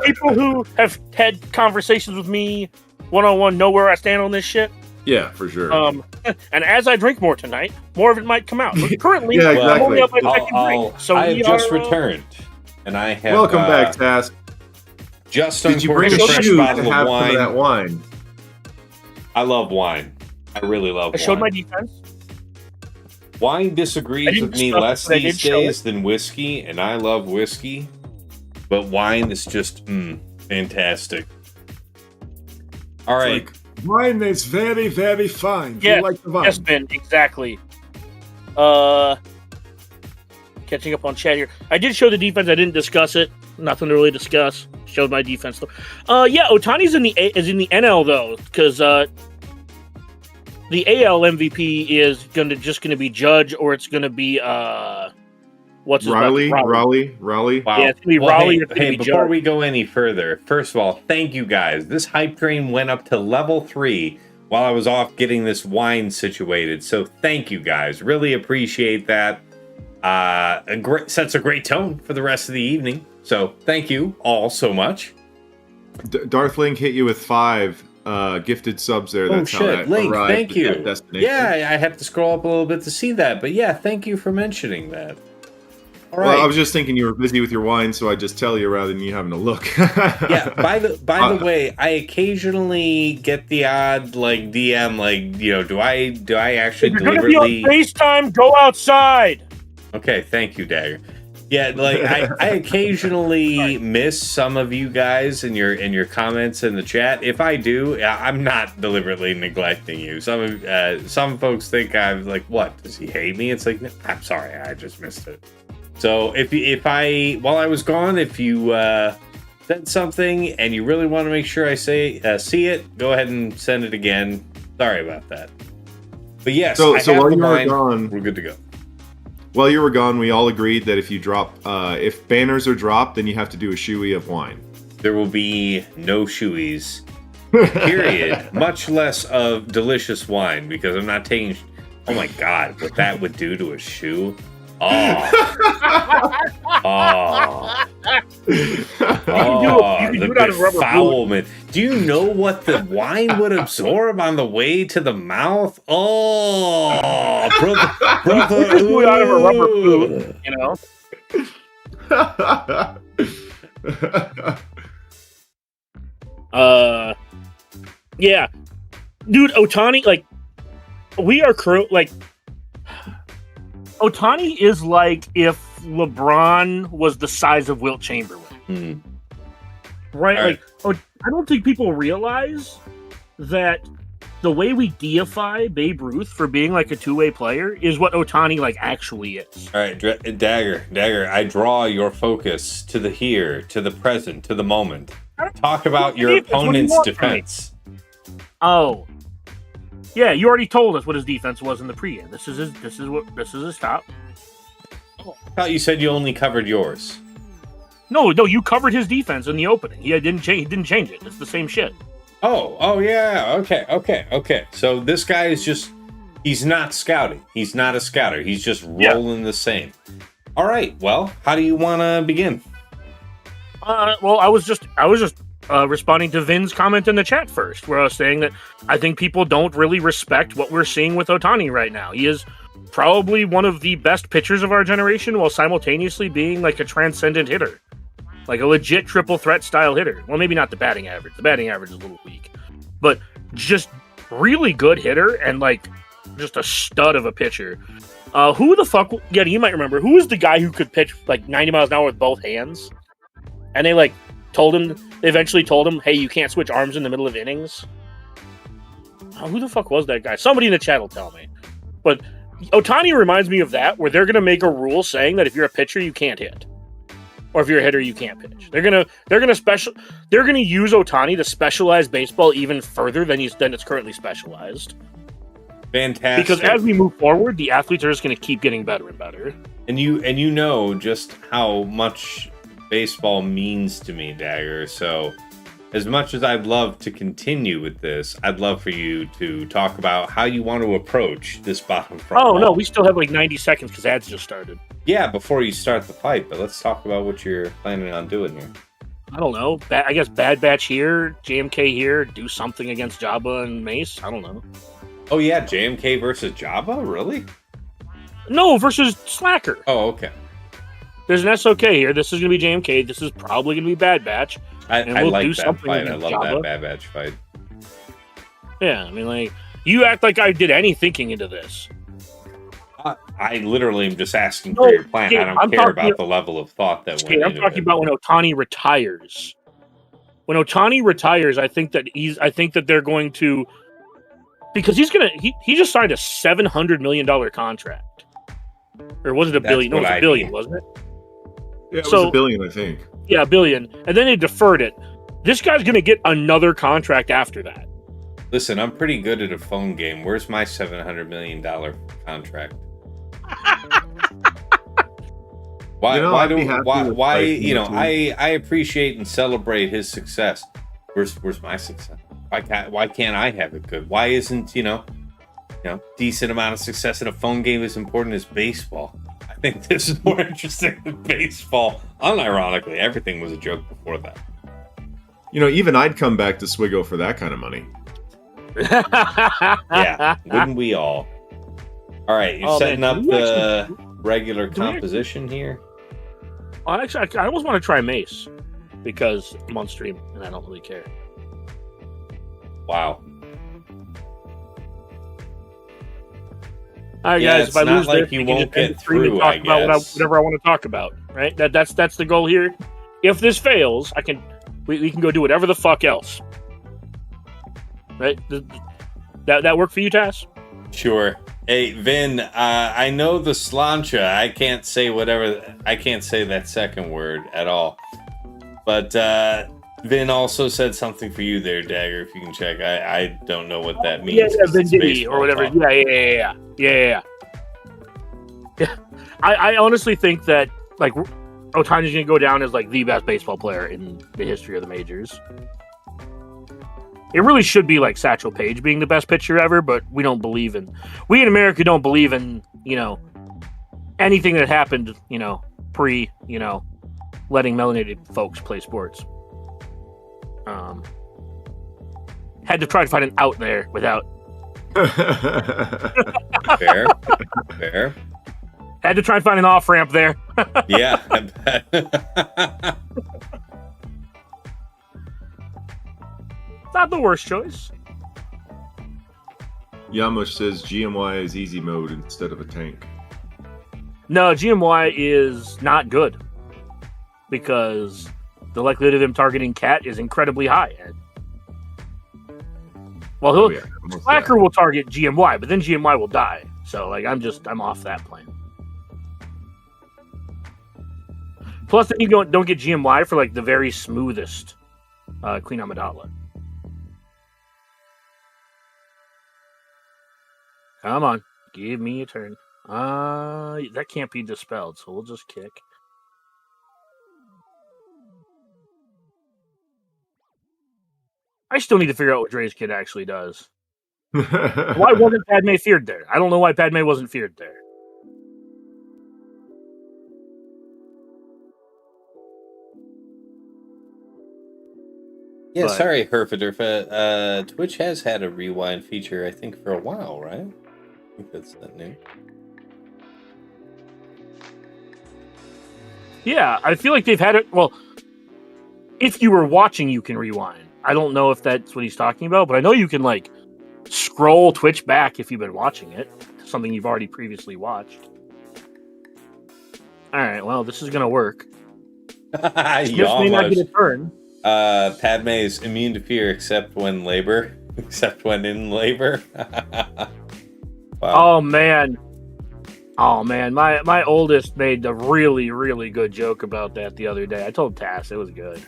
People who have had conversations with me one-on-one know where I stand on this shit. Yeah, for sure. And as I drink more tonight, more of it might come out. But currently, Yeah, exactly. I'm only up my second drink. So I have just returned, and I have welcome back, Tass. Just did you bring a fresh shoe to bottle have of some of that wine? I love wine. I really love wine. I showed my defense. Wine disagrees with me less these days than whiskey, and I love whiskey. But wine is just fantastic. All right. Like, wine is very, very fine. Yeah, you like the wine. Yes, Ben, exactly. Catching up on chat here. I did show the defense. I didn't discuss it. Nothing to really discuss. Showed my defense though. Yeah, Ohtani's in the NL though, because the AL MVP is just gonna be Judge, or it's gonna be what's his Raleigh. Wow. Yeah, it's gonna be Raleigh. Hey, before we go any further, first of all, thank you guys. This hype train went up to level 3 while I was off getting this wine situated. So thank you guys. Really appreciate that. Sets a great tone for the rest of the evening. So thank you all so much. Darth Link hit you with 5 gifted subs there. That's how that Link, arrived thank at you. that destination. Yeah, I have to scroll up a little bit to see that. But yeah, thank you for mentioning that. All right. Well, I was just thinking you were busy with your wine, so I just tell you rather than you having to look. Yeah. By the way, I occasionally get the odd DM, do I actually if you're deliberately gonna be on FaceTime, go outside. Okay, thank you, Dagger. Yeah, I occasionally miss some of you guys in your comments in the chat. If I do, I'm not deliberately neglecting you. Some folks think I'm like, what? Does he hate me? It's like, no, I'm sorry, I just missed it. So while I was gone, if you said something and you really want to make sure I see it, go ahead and send it again. Sorry about that. But yes, so while you were gone, we're good to go. While you were gone, we all agreed that if you drop, if banners are dropped, then you have to do a shoey of wine. There will be no shoeys, period. Much less of delicious wine, because I'm not taking. Oh my god, what that would do to a shoe! Oh, you can do it out of rubber befoulment. Do you know what the wine would absorb on the way to the mouth? Oh, brother, just do it out of a rubber boot, you know. Yeah, dude, Ohtani, we are Ohtani is like if LeBron was the size of Wilt Chamberlain. Mm-hmm. Right? I don't think people realize that the way we deify Babe Ruth for being like a two-way player is what Ohtani actually is. All right, Dagger, I draw your focus to the here, to the present, to the moment. Talk about your opponent's defense. Oh. Yeah, you already told us what his defense was in the pregame. This is his top. Oh, I thought you said you only covered yours. No, you covered his defense in the opening. He didn't change it. It's the same shit. Oh yeah. Okay. So this guy is he's not scouting. He's not a scouter. He's just rolling the same. All right. Well, how do you want to begin? Well, I was just responding to Vin's comment in the chat first, where I was saying that I think people don't really respect what we're seeing with Ohtani right now. He is probably one of the best pitchers of our generation, while simultaneously being a transcendent hitter, like a legit triple threat style hitter. Well, maybe not the batting average. The batting average is a little weak, but just really good hitter and just a stud of a pitcher. Who the fuck? Yeah, you might remember who was the guy who could pitch 90 miles an hour with both hands, and they eventually told him, hey, you can't switch arms in the middle of innings. Who the fuck was that guy? Somebody in the chat will tell me. But Ohtani reminds me of that, where they're going to make a rule saying that if you're a pitcher, you can't hit. Or if you're a hitter, you can't pitch. They're going to use Ohtani to specialize baseball even further than it's currently specialized. Fantastic. Because as we move forward, the athletes are just going to keep getting better and better. And you know just how much baseball means to me, Dagger. So as much as I'd love to continue with this, I'd love for you to talk about how you want to approach this bottom front. Oh, no, we still have like 90 seconds because ads just started. Yeah, before you start the fight, but let's talk about what you're planning on doing here. I don't know. I guess Bad Batch here, JMK here, do something against Jabba and Mace. I don't know. Oh, yeah, JMK versus Jabba? Really? No, versus Slacker. Oh, okay. There's an SOK here. This is going to be JMK. This is probably going to be Bad Batch. I like that fight. I love Jabba. that Bad Batch fight. Yeah, I mean, like, you act like I did any thinking into this. I literally am just asking for your plan. I don't care about the level of thought that went into it. I'm talking about when Otani retires. When Otani retires, I think that they're going to, because he just signed a $700 million contract. Or was it a billion? No, it was a billion, wasn't it? Yeah, it was a billion, I think. Yeah, a billion. And then they deferred it. This guy's going to get another contract after that. Listen, I'm pretty good at a phone game. Where's my $700 million contract? Why I appreciate and celebrate his success. Where's my success? Why can't I have it good? Why isn't, decent amount of success in a phone game as important as baseball? I think this is more interesting than baseball. Unironically, everything was a joke before that. Even I'd come back to Swiggo for that kind of money. Yeah, wouldn't we all? All right, you're setting up the regular composition here. Well, actually, I almost want to try Mace because I'm on stream and I don't really care. Wow. All right, guys. If I lose like you won't get through, talk about whatever I want to talk about. Right? That's the goal here. If this fails, we can go do whatever the fuck else. Right? That work for you, Tass? Sure. Hey, Vin, I know the slancha. I can't say that second word at all. But Vin also said something for you there, Dagger, if you can check. I don't know what that means. Yeah, Vin or whatever. Talk. Yeah. I honestly think that, like, Otani's going to go down as, like, the best baseball player in the history of the majors. It really should be like Satchel Paige being the best pitcher ever, but we in America don't believe in, anything that happened, pre, letting melanated folks play sports. Had to try to find an out there without. Fair. Had to try and find an off ramp there. Yeah, I bet. Not the worst choice. Yamush says GMY is easy mode instead of a tank. No, GMY is not good because the likelihood of him targeting Cat is incredibly high. Well, Slacker will target GMY, but then GMY will die. So, like, I'm off that plan. Plus, then you don't get GMY for, like, the very smoothest Queen Amidala. Come on, give me a turn. That can't be dispelled, so we'll just kick. I still need to figure out what Dre's kid actually does. Why wasn't Padme feared there? I don't know why Padme wasn't feared there. Yeah, sorry, Herfeder. Twitch has had a rewind feature, I think, for a while, right? I think that's that new. Yeah, I feel like they've had it. Well, if you were watching, you can rewind. I don't know if that's what he's talking about, but I know you can, like, scroll Twitch back if you've been watching it. Something you've already previously watched. All right, well, this is going to work. This may not get a turn. Padme is immune to fear except when in labor. Wow. Oh man, my oldest made a really, really good joke about that the other day. I told Tass it was good.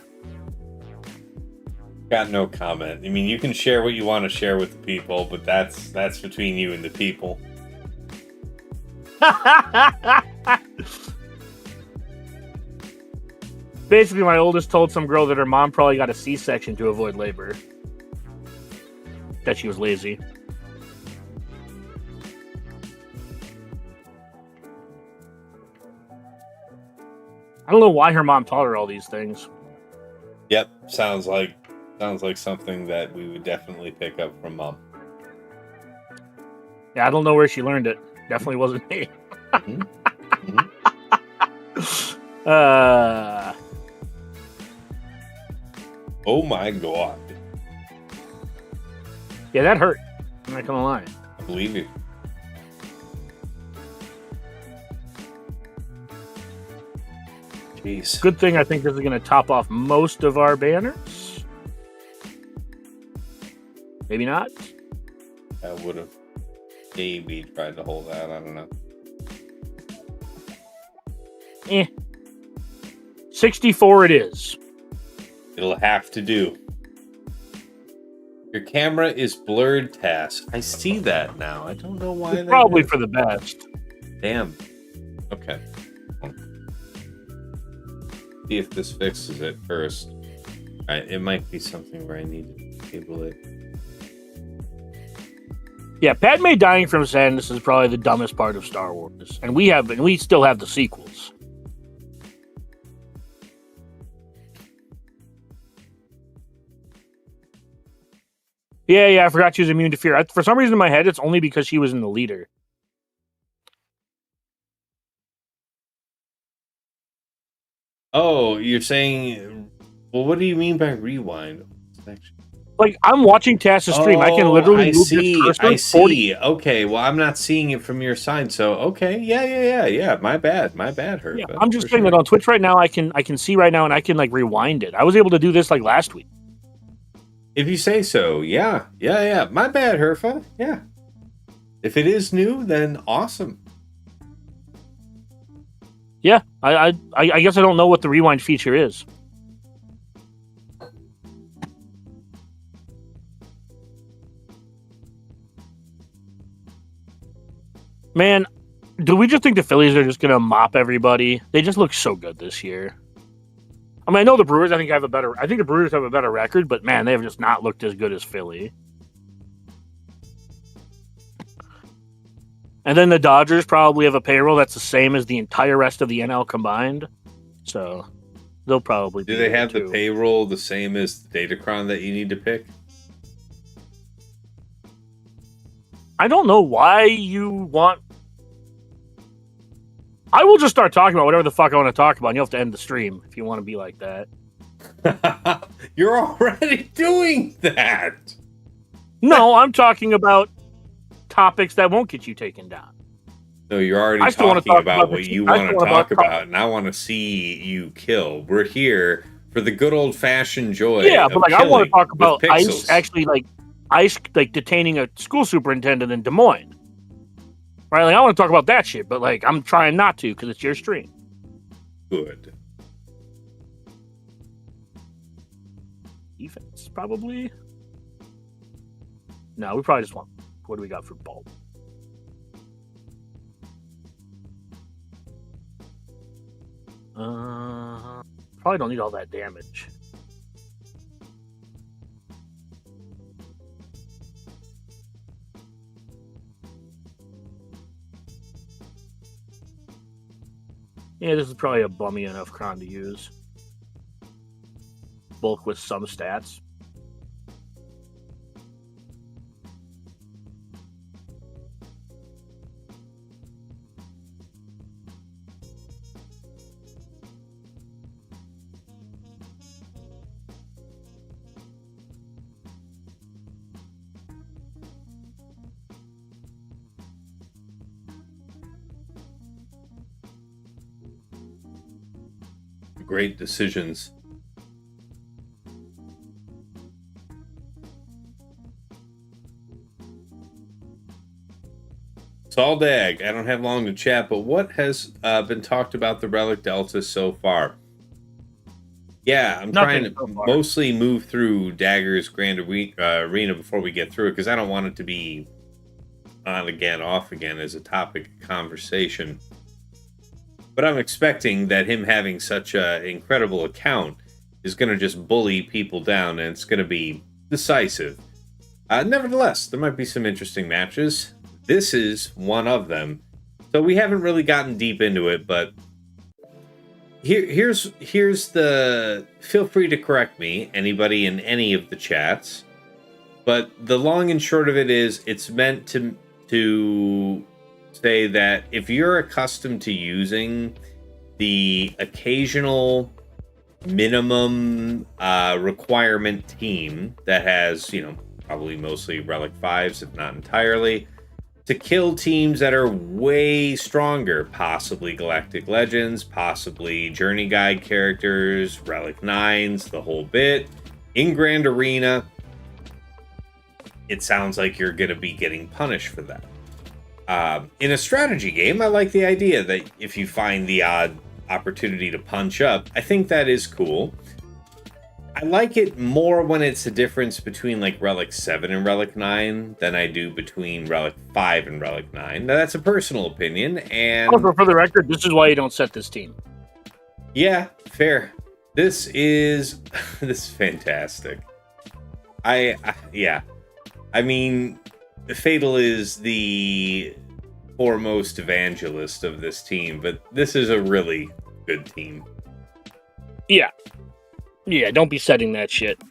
Got no comment. I mean, you can share what you want to share with the people, but that's between you and the people. Basically, my oldest told some girl that her mom probably got a C-section to avoid labor. That she was lazy. I don't know why her mom taught her all these things. Yep, sounds like something that we would definitely pick up from mom. Yeah, I don't know where she learned it. Definitely wasn't me. Mm-hmm. Oh my god. Yeah, that hurt. I'm not gonna lie. I believe you. Jeez. Good thing I think this is going to top off most of our banners. Maybe not. I would have maybe tried to hold that. I don't know. 64 it is. It'll have to do. Your camera is blurred, Tass. I see that now. I don't know why. It's probably for the best. Damn. Okay. See if this fixes it first. Alright, it might be something where I need to table it. Yeah, Padme dying from sadness is probably the dumbest part of Star Wars, and we still have the sequels. Yeah, I forgot she was immune to fear. For some reason in my head, it's only because she was in the leader. Oh, you're saying... Well, what do you mean by rewind? Like, I'm watching Tass's stream. I can literally move this cursor. I see. 40. Okay, well, I'm not seeing it from your side, so okay. Yeah. My bad, her. Yeah, I'm just saying that on Twitch right now, I can see right now, and I can, like, rewind it. I was able to do this, like, last week. If you say so, yeah. My bad, Herfa. Yeah. If it is new, then awesome. Yeah, I guess I don't know what the rewind feature is. Man, do we just think the Phillies are just going to mop everybody? They just look so good this year. I mean, I know the Brewers, I think the Brewers have a better record, but man, they have just not looked as good as Philly. And then the Dodgers probably have a payroll that's the same as the entire rest of the NL combined. So they'll probably be. Do they have the payroll the same as the Datacron that you need to pick? I don't know why you want. I will just start talking about whatever the fuck I want to talk about, and you'll have to end the stream if you want to be like that. You're already doing that. No, I'm talking about topics that won't get you taken down. No, you're already talking about what you want to talk about, and I want to see you kill. We're here for the good old-fashioned joy. Yeah, but like I want to talk about ICE actually ICE detaining a school superintendent in Des Moines. Right? Like I want to talk about that shit, but like I'm trying not to because it's your stream. Good. Defense, probably. No, we probably just want. What do we got for bulb? Probably don't need all that damage. Yeah, this is probably a bummy enough cron to use. Bulk with some stats. Great decisions. Saldag, I don't have long to chat, but what has been talked about the Relic Delta so far? Yeah, I'm trying to mostly move through Dagger's Grand Arena before we get through it, because I don't want it to be on again, off again as a topic of conversation. but I'm expecting that him having such an incredible account is going to just bully people down, and it's going to be decisive. Nevertheless, there might be some interesting matches. This is one of them. So we haven't really gotten deep into it, but here's the... Feel free to correct me, anybody in any of the chats. But the long and short of it is, it's meant to say that if you're accustomed to using the occasional minimum requirement team that has, probably mostly Relic 5s, if not entirely, to kill teams that are way stronger, possibly Galactic Legends, possibly Journey Guide characters, Relic 9s, the whole bit, in Grand Arena, it sounds like you're going to be getting punished for that. In a strategy game, I like the idea that if you find the odd opportunity to punch up, I think that is cool. I like it more when it's a difference between like Relic 7 and Relic 9 than I do between Relic 5 and Relic 9. Now, that's a personal opinion, and... Also, for the record, this is why you don't set this team. Yeah, fair. This is fantastic. Yeah. I mean, Fatal is the foremost evangelist of this team, but this is a really good team. Yeah. Yeah, don't be setting that shit.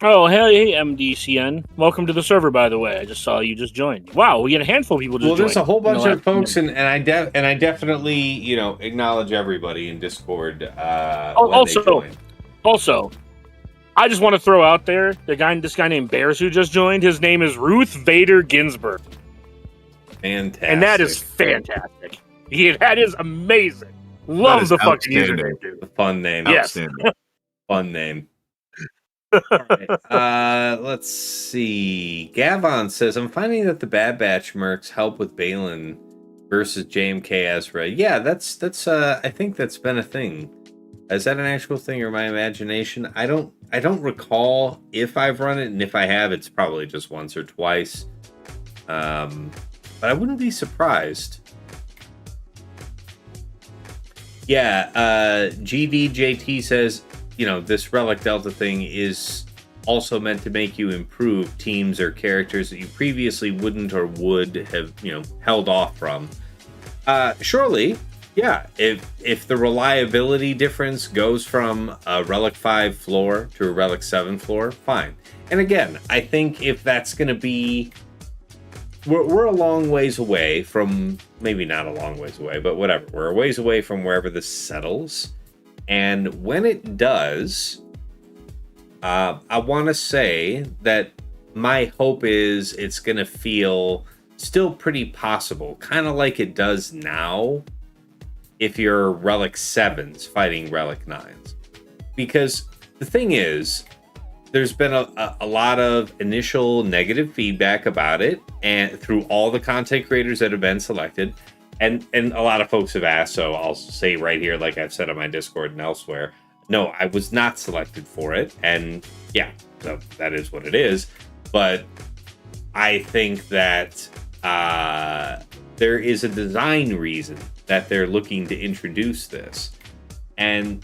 Oh, hey, MDCN. Welcome to the server, by the way. I just saw you just joined. Wow, we get a handful of people just joined. Well, there's a whole bunch of folks, and I definitely, acknowledge everybody in Discord when they join. Also, I just want to throw out there, this guy named Bears who just joined, his name is Ruth Vader Ginsburg. Fantastic. And that is fantastic. That is amazing. Love the fucking username, dude. A fun name. Yes. Fun name. All right. Let's see. Gavon says, I'm finding that the Bad Batch mercs help with Balin versus JMK Ezra. Yeah, that's I think that's been a thing. Is that an actual thing or my imagination? I don't recall if I've run it, and if I have, it's probably just once or twice. But I wouldn't be surprised. Yeah, GDJT says, this Relic Delta thing is also meant to make you improve teams or characters that you previously wouldn't or would have, held off from. Surely, yeah, if the reliability difference goes from a Relic 5 floor to a Relic 7 floor, fine. And again, I think if that's going to be... We're a long ways away from, maybe not a long ways away, but whatever. We're a ways away from wherever this settles. And when it does, I want to say that my hope is it's going to feel still pretty possible, kind of like it does now if you're Relic 7s fighting Relic 9s. Because the thing is, there's been a lot of initial negative feedback about it, and through all the content creators that have been selected, and a lot of folks have asked, so I'll say right here, like I've said on my Discord and elsewhere, no, I was not selected for it, and yeah, so that is what it is. But I think that there is a design reason that they're looking to introduce this, and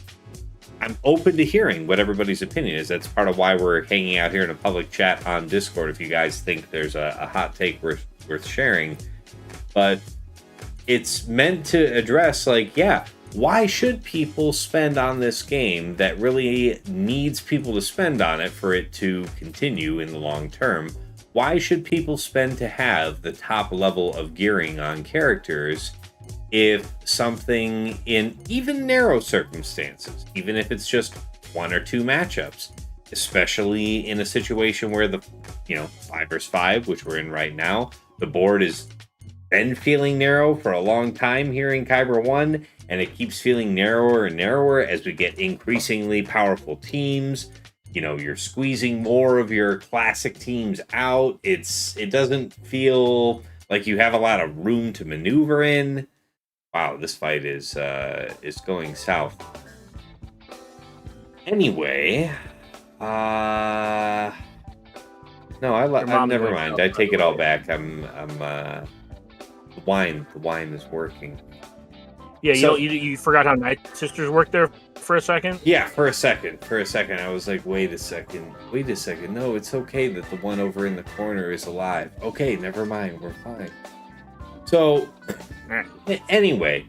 I'm open to hearing what everybody's opinion is. That's part of why we're hanging out here in a public chat on Discord, if you guys think there's a hot take worth sharing. But it's meant to address, why should people spend on this game that really needs people to spend on it for it to continue in the long term? Why should people spend to have the top level of gearing on characters if something in even narrow circumstances, even if it's just one or two matchups, especially in a situation where the 5 versus 5, which we're in right now, the board is been feeling narrow for a long time here in Kyber 1, and it keeps feeling narrower and narrower as we get increasingly powerful teams. You're squeezing more of your classic teams out. It doesn't feel like you have a lot of room to maneuver in. Wow, this fight is going south. Anyway, No, never mind. I take it all back. The wine is working. Yeah, you forgot how Night Sisters worked there for a second? Yeah, for a second. I was like, wait a second. No, it's okay that the one over in the corner is alive. Okay, never mind. We're fine. So, anyway,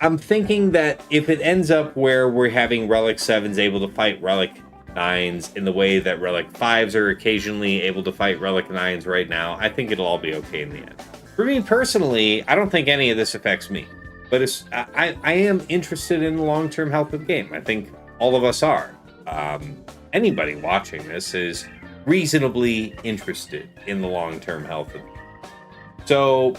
I'm thinking that if it ends up where we're having Relic 7s able to fight Relic 9s in the way that Relic 5s are occasionally able to fight Relic 9s right now, I think it'll all be okay in the end. For me personally, I don't think any of this affects me, but I am interested in the long-term health of the game. I think all of us are. Anybody watching this is reasonably interested in the long-term health of the game. So,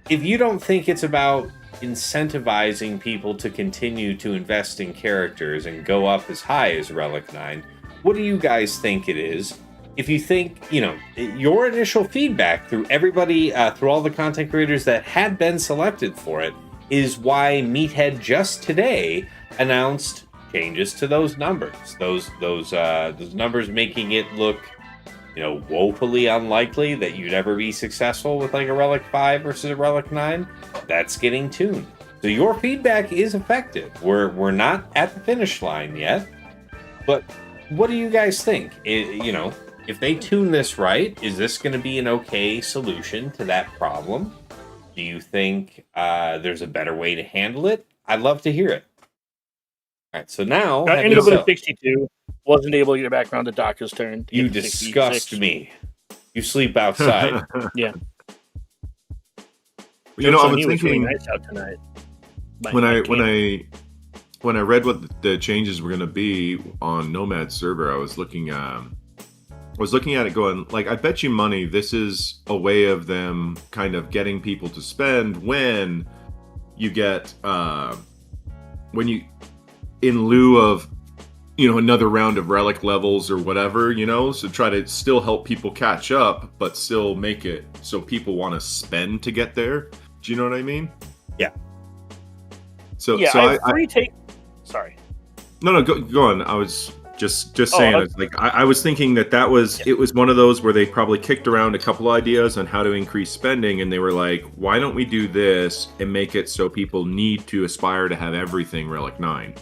if you don't think it's about incentivizing people to continue to invest in characters and go up as high as Relic 9, what do you guys think it is? If you think, your initial feedback through everybody, through all the content creators that had been selected for it, is why Meathead just today announced changes to those numbers. Those numbers making it look, woefully unlikely that you'd ever be successful with like a Relic 5 versus a Relic 9. That's getting tuned. So your feedback is effective. We're not at the finish line yet, but what do you guys think? If they tune this right, is this going to be an okay solution to that problem? Do you think there's a better way to handle it? I'd love to hear it. All right, so now... I ended up with a 62. Wasn't able to get back around to Doctor's turn. You disgust me. You sleep outside. Yeah. I was thinking... Really nice out tonight. When I read what the changes were going to be on Nomad server, I was looking at it going, like, I bet you money this is a way of them kind of getting people to spend when you get, in lieu of, another round of Relic levels or whatever, so try to still help people catch up, but still make it so people want to spend to get there. Do you know what I mean? Yeah. I have three Sorry. No, go on. I was... Just saying, it's like I was thinking it was one of those where they probably kicked around a couple ideas on how to increase spending, and they were like, why don't we do this and make it so people need to aspire to have everything Relic 9?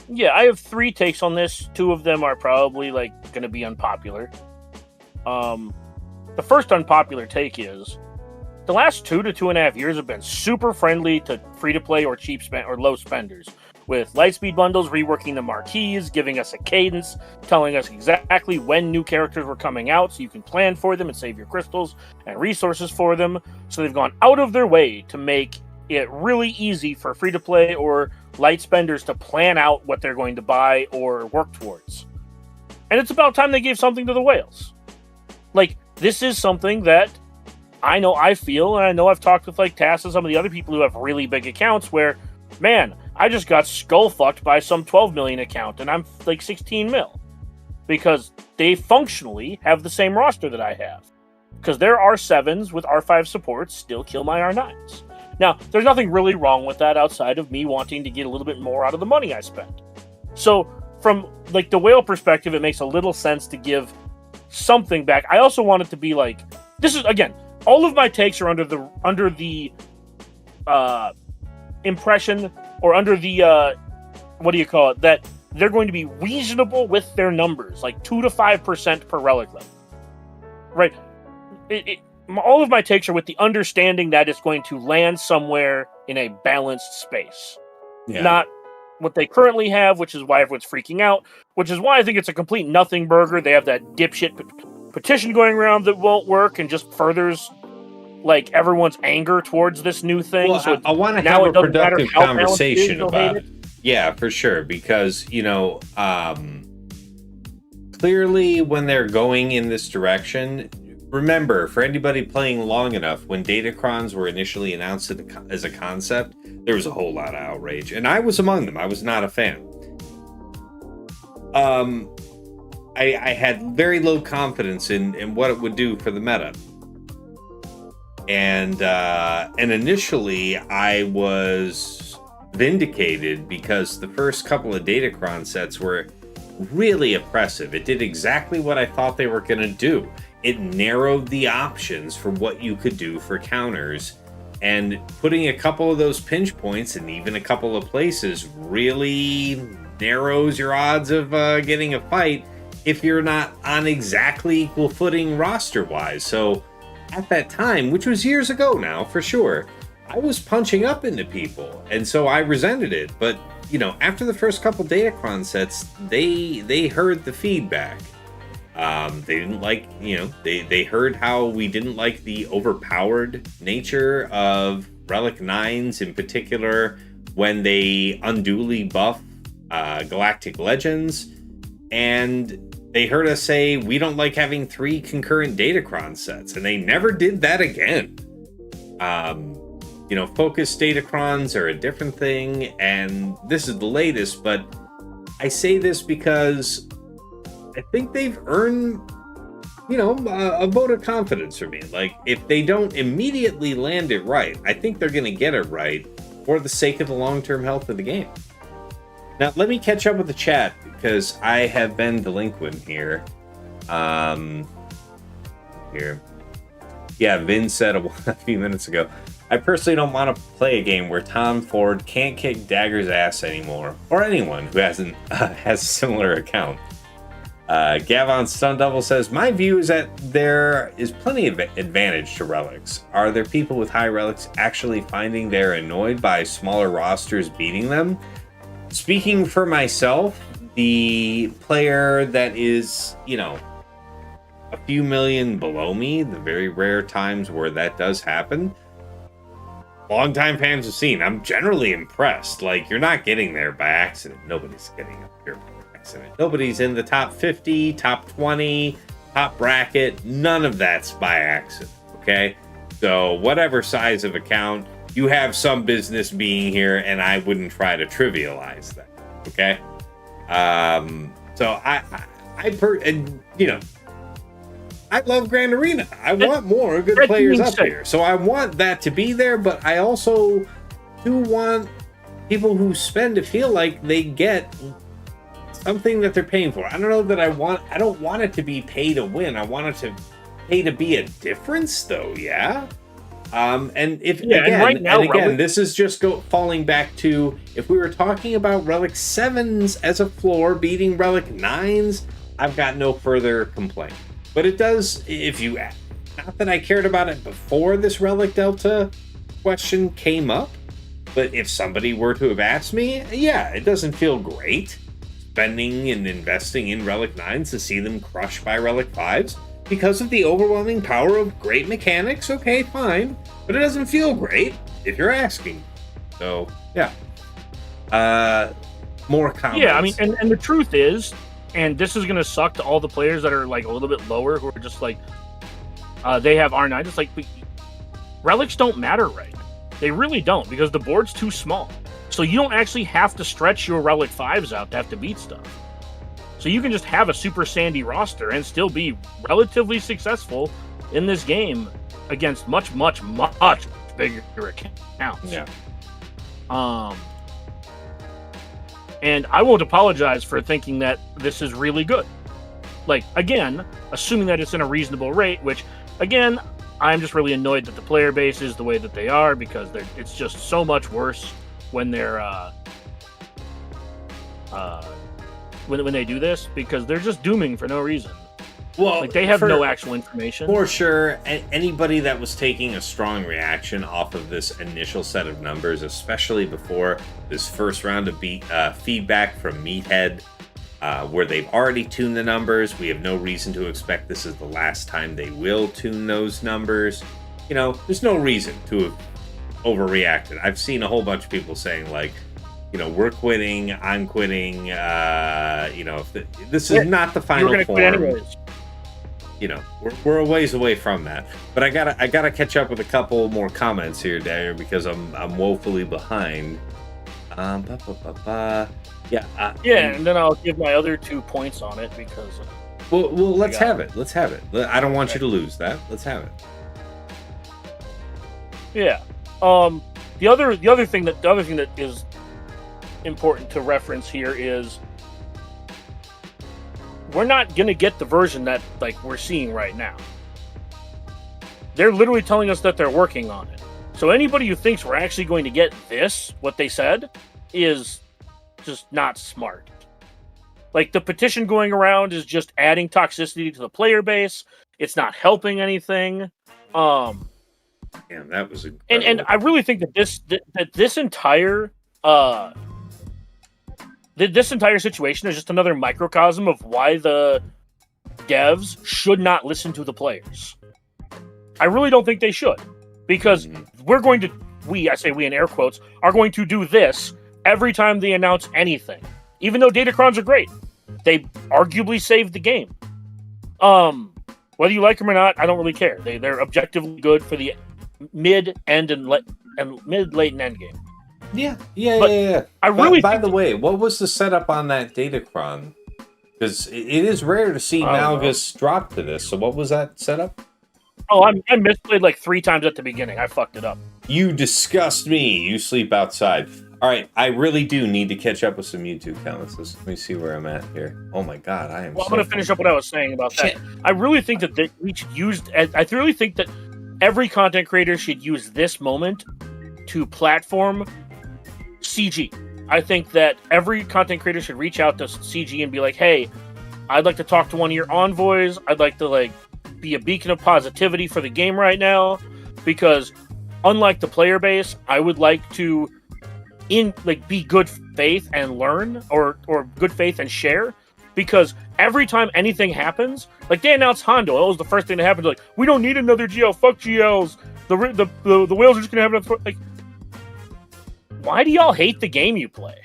Yeah, I have 3 takes on this. 2 of them are probably going to be unpopular. The first unpopular take is the last 2 to 2.5 years have been super friendly to free-to-play or cheap spend or low spenders. With Lightspeed bundles reworking the marquees, giving us a cadence, telling us exactly when new characters were coming out so you can plan for them and save your crystals and resources for them. So they've gone out of their way to make it really easy for free-to-play or light spenders to plan out what they're going to buy or work towards. And it's about time they gave something to the whales. This is something that I know I feel, and I know I've talked with Tass and some of the other people who have really big accounts where, man, I just got skull fucked by some 12 million account, and I'm 16 mil. Because they functionally have the same roster that I have. Because their R7s with R5 supports still kill my R9s. Now, there's nothing really wrong with that outside of me wanting to get a little bit more out of the money I spend. So, from the whale perspective, it makes a little sense to give something back. I also want it to be this is, again, all of my takes are under the impression, or under the, that they're going to be reasonable with their numbers, 2 to 5% per relic level. Right? All of my takes are with the understanding that it's going to land somewhere in a balanced space. Yeah. Not what they currently have, which is why everyone's freaking out, which is why I think it's a complete nothing burger. They have that dipshit petition going around that won't work and just furthers everyone's anger towards this new thing. Well, so I want to have a productive conversation about it. Yeah, for sure. Because, clearly when they're going in this direction, remember, for anybody playing long enough, when Datacrons were initially announced as a concept, there was a whole lot of outrage. And I was among them. I was not a fan. I had very low confidence in what it would do for the meta. And initially I was vindicated because the first couple of Datacron sets were really oppressive. It did exactly what I thought they were going to do. It narrowed the options for what you could do for counters, and putting a couple of those pinch points in even a couple of places really narrows your odds of getting a fight if you're not on exactly equal footing roster-wise. So at that time, which was years ago now for sure, I was punching up into people, and so I resented it. But after the first couple Datacron sets, they heard the feedback. They didn't like, they heard how we didn't like the overpowered nature of Relic 9s, in particular when they unduly buff Galactic Legends, and they heard us say we don't like having 3 concurrent Datacron sets, and they never did that again. Focus Datacrons are a different thing, and this is the latest, but I say this because I think they've earned, a vote of confidence from me. Like, if they don't immediately land it right, I think they're going to get it right for the sake of the long-term health of the game. Now, let me catch up with the chat, because I have been delinquent here. Yeah, Vin said a few minutes ago, I personally don't want to play a game where Tom Ford can't kick Dagger's ass anymore, or anyone who has a similar account. Gavon Stun Double says, my view is that there is plenty of advantage to relics. Are there people with high relics actually finding they're annoyed by smaller rosters beating them? Speaking for myself, the player that is, a few million below me, the very rare times where that does happen, longtime fans have seen, I'm generally impressed. Like, you're not getting there by accident. Nobody's getting up here by accident. Nobody's in the top 50, top 20, top bracket. None of that's by accident, okay? So whatever size of account, you have some business being here, and I wouldn't try to trivialize that, okay? So I love Grand Arena. I want more good players up here. So I want that to be there, but I also do want people who spend to feel like they get something that they're paying for. I don't know that I don't want it to be pay to win. I want it to pay to be a difference, though, yeah? This is just falling back to, if we were talking about Relic 7s as a floor beating Relic 9s, I've got no further complaint. But it does, not that I cared about it before this Relic Delta question came up, but if somebody were to have asked me, yeah, it doesn't feel great spending and investing in Relic 9s to see them crushed by Relic 5s because of the overwhelming power of great mechanics. Okay, fine, but it doesn't feel great if you're asking. So, yeah. More comments. Yeah, I mean, and the truth is, and this is going to suck to all the players that are like a little bit lower, who are just like, they have R9. It's like, relics don't matter right now. They really don't, because the board's too small. So you don't actually have to stretch your Relic 5s out to have to beat stuff. So you can just have a super sandy roster and still be relatively successful in this game against much, much, much bigger accounts. Yeah. And I won't apologize for thinking that this is really good. Like, again, assuming that it's in a reasonable rate, which, again, I'm just really annoyed that the player base is the way that they are, because it's just so much worse when they're when they do this, because they're just dooming for no reason. Well, like, they have no actual information. For sure, anybody that was taking a strong reaction off of this initial set of numbers, especially before this first round of feedback from Meathead, where they've already tuned the numbers, we have no reason to expect this is the last time they will tune those numbers. There's no reason to have overreacted. I've seen a whole bunch of people saying, like, we're quitting, I'm quitting, this is not the final form. Quit anyways. We're a ways away from that, but I gotta catch up with a couple more comments here, Dagger, because I'm woefully behind. And then I'll give my other 2 points on it, because. Well, let's have it. Let's have it. I don't want you to lose that. Let's have it. Yeah. The other thing that is important to reference here is we're not going to get the version that like we're seeing right now. They're literally telling us that they're working on it. So anybody who thinks we're actually going to get this, what they said, is just not smart. Like, the petition going around is just adding toxicity to the player base. It's not helping anything. Damn, that was and I really think that this entire situation is just another microcosm of why the devs should not listen to the players. I really don't think they should, because we're going to, I say we in air quotes, are going to do this every time they announce anything. Even though Datacrons are great, they arguably saved the game. Whether you like them or not, I don't really care. They're objectively good for the mid, end, and mid, late, and end game. Yeah. I really. By the way, what was the setup on that Datacron? Because it is rare to see Malgus drop to this. So what was that setup? Oh, I misplayed like 3 times at the beginning. I fucked it up. You disgust me. You sleep outside. All right, I really do need to catch up with some YouTube comments. Let me see where I'm at here. Oh my god, I am. Well, I'm going to finish up what I was saying about that. I really think that we should use. I really think that every content creator should use this moment to platform CG. I think that every content creator should reach out to CG and be like, "Hey, I'd like to talk to one of your envoys. I'd like to be a beacon of positivity for the game right now, because unlike the player base, I would like to be good faith and learn, or good faith and share, because every time anything happens, like they announced Hondo, that was the first thing that happened. Like, we don't need another GL. Fuck GLs. The whales are just gonna have another. Like, why do y'all hate the game you play?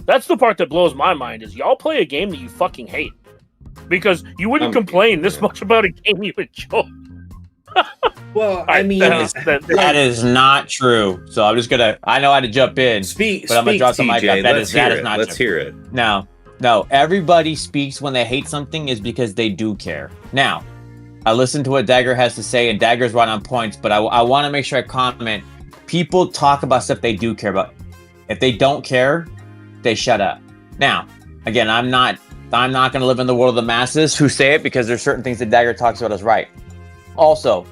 That's the part that blows my mind. Is y'all play a game that you fucking hate, because you wouldn't complain this much about a game you enjoy. Well, I mean, that is not true. So I'm just gonna. I know how to jump in, but I'm gonna drop the mic up. That is not true. Let's hear it. No. Everybody speaks when they hate something is because they do care. Now, I listen to what Dagger has to say, and Dagger's right on points. But I want to make sure I comment. People talk about stuff they do care about. If they don't care, they shut up. Now, again, I'm not going to live in the world of the masses who say it, because there's certain things that Dagger talks about as right. Also,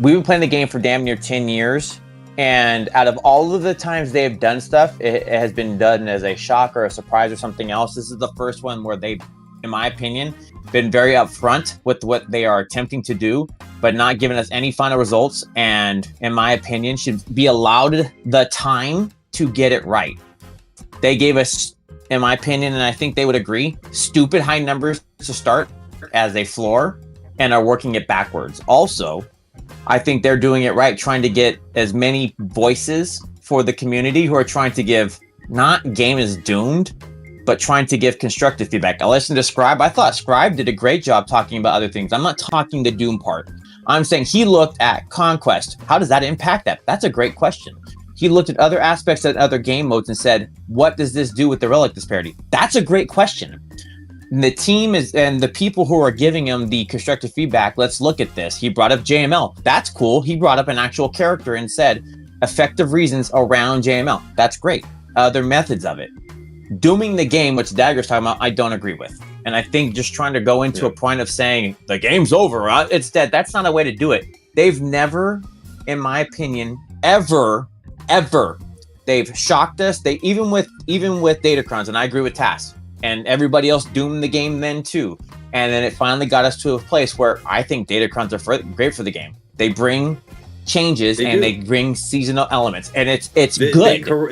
we've been playing the game for damn near 10 years, and out of all of the times they have done stuff, it has been done as a shock or a surprise or something else. This is the first one where they've, in my opinion, been very upfront with what they are attempting to do, but not giving us any final results, and in my opinion, should be allowed the time to get it right. They gave us, in my opinion, and I think they would agree, stupid high numbers to start as a floor, and are working it backwards. Also, I think they're doing it right, trying to get as many voices for the community who are trying to give, not game is doomed, but trying to give constructive feedback. I listened to Scribe. I thought Scribe did a great job talking about other things. I'm not talking the Doom part. I'm saying he looked at Conquest. How does that impact that? That's a great question. He looked at other aspects of other game modes and said, what does this do with the Relic disparity? That's a great question. And the team and the people who are giving him the constructive feedback, let's look at this. He brought up JML. That's cool. He brought up an actual character and said effective reasons around JML. That's great. Other methods of it. Dooming the game, which Dagger's talking about, I don't agree with. And I think just trying to go into a point of saying the game's over, it's dead. That's not a way to do it. They've never, in my opinion, ever, they've shocked us. They even with Datacrons, and I agree with Tass. And everybody else doomed the game then too. And then it finally got us to a place where I think Datacrons are great for the game. They bring changes they bring seasonal elements, and it's good.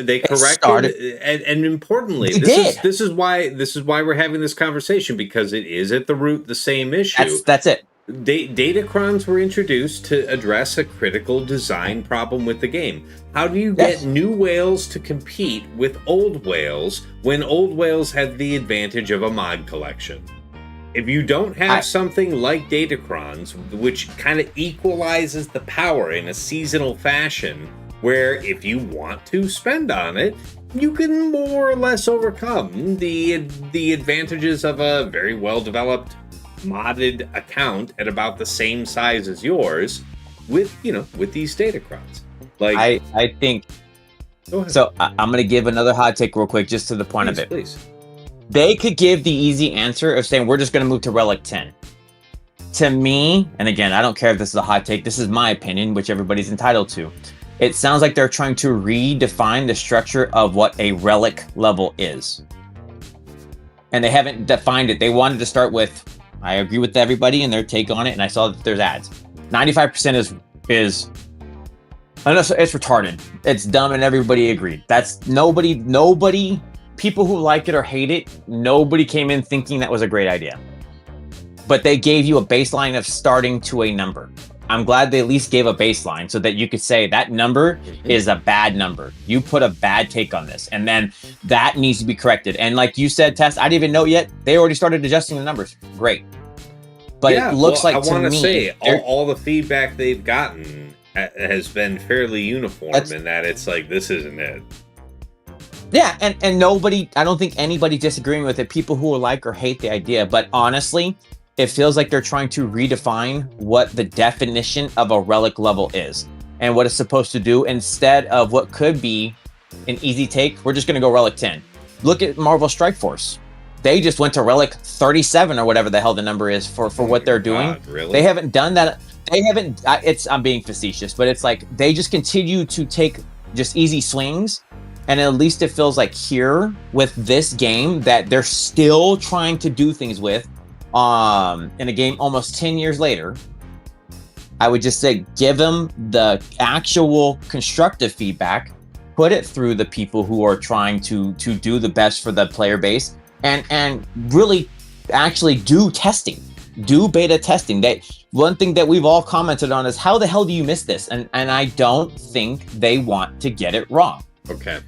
They corrected, and importantly, this is why we're having this conversation, because it is at the root the same issue. That's it. Datacrons were introduced to address a critical design problem with the game. How do you get new whales to compete with old whales when old whales had the advantage of a mod collection? If you don't have something like Datacrons, which kind of equalizes the power in a seasonal fashion, where if you want to spend on it, you can more or less overcome the advantages of a very well-developed modded account at about the same size as yours with these Datacrons. Like, I think so. I'm going to give another hot take real quick, just to the point of it. Please. They could give the easy answer of saying, we're just going to move to Relic 10. To me, and again, I don't care if this is a hot take, this is my opinion, which everybody's entitled to. It sounds like they're trying to redefine the structure of what a Relic level is. And they haven't defined it. They wanted to start with, I agree with everybody and their take on it, and I saw that there's ads. 95% is I know it's retarded. It's dumb, and everybody agreed. That's nobody, people who like it or hate it, nobody came in thinking that was a great idea. But they gave you a baseline of starting to a number. I'm glad they at least gave a baseline so that you could say that number is a bad number. You put a bad take on this, and then that needs to be corrected. And like you said, Tess, I didn't even know yet. They already started adjusting the numbers. Great. But it looks like, I want to say, me, all the feedback they've gotten has been fairly uniform in that it's like, this isn't it. Yeah, and nobody, I don't think anybody's disagreeing with it. People who like or hate the idea, but honestly, it feels like they're trying to redefine what the definition of a Relic level is and what it's supposed to do instead of what could be an easy take. We're just going to go Relic 10. Look at Marvel Strike Force. They just went to Relic 37 or whatever the hell the number is for what they're doing. God, really? They haven't done that. They haven't, I'm being facetious, but it's like they just continue to take just easy swings. And at least it feels like here with this game that they're still trying to do things with. In a game almost 10 years later, I would just say give them the actual constructive feedback, put it through the people who are trying to do the best for the player base, and really actually do testing, do beta testing. That one thing that we've all commented on is how the hell do you miss this? And I don't think they want to get it wrong. Okay.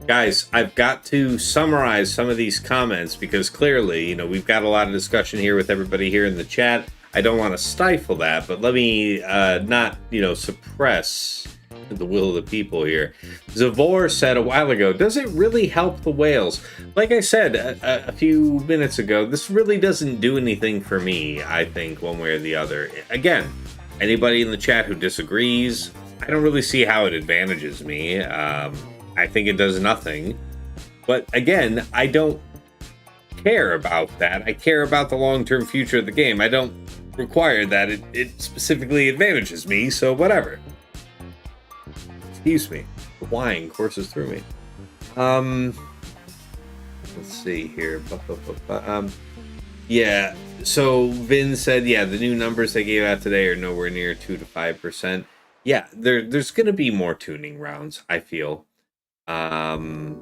Guys, I've got to summarize some of these comments because clearly, we've got a lot of discussion here with everybody here in the chat. I don't want to stifle that, but let me not, suppress the will of the people here. Zavor said a while ago, does it really help the whales? Like I said a few minutes ago, this really doesn't do anything for me, I think, one way or the other. Again, anybody in the chat who disagrees, I don't really see how it advantages me. I think it does nothing. But again, I don't care about that. I care about the long-term future of the game. I don't require that it specifically advantages me, so whatever. Excuse me. The wine courses through me. Let's see here. Yeah, so Vin said, the new numbers they gave out today are nowhere near 2 to 5%. Yeah, there's going to be more tuning rounds, I feel. For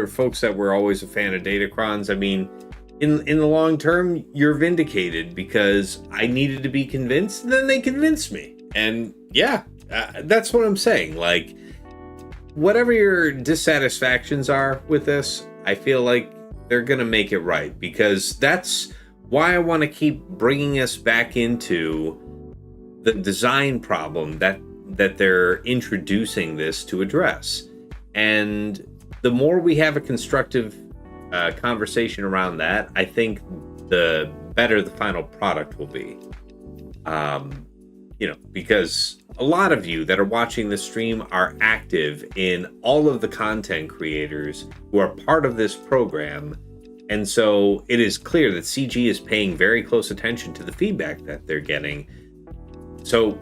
folks that were always a fan of Datacrons, I mean, in the long term, you're vindicated because I needed to be convinced, and then they convinced me. And that's what I'm saying. Like, whatever your dissatisfactions are with this, I feel like they're gonna make it right, because that's why I want to keep bringing us back into the design problem that they're introducing this to address. And the more we have a constructive conversation around that, I think the better the final product will be. Because a lot of you that are watching this stream are active in all of the content creators who are part of this program. And so it is clear that CG is paying very close attention to the feedback that they're getting. So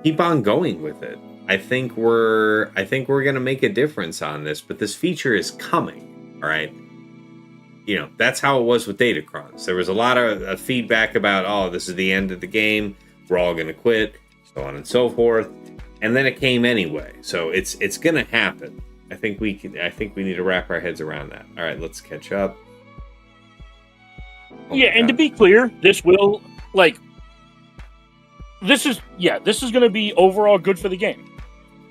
keep on going with it. I think we're going to make a difference on this, but this feature is coming. All right. That's how it was with Datacrons. There was a lot of feedback about, this is the end of the game. We're all going to quit, so on and so forth. And then it came anyway. So it's going to happen. I think we need to wrap our heads around that. All right, let's catch up. And to be clear, this will this is going to be overall good for the game,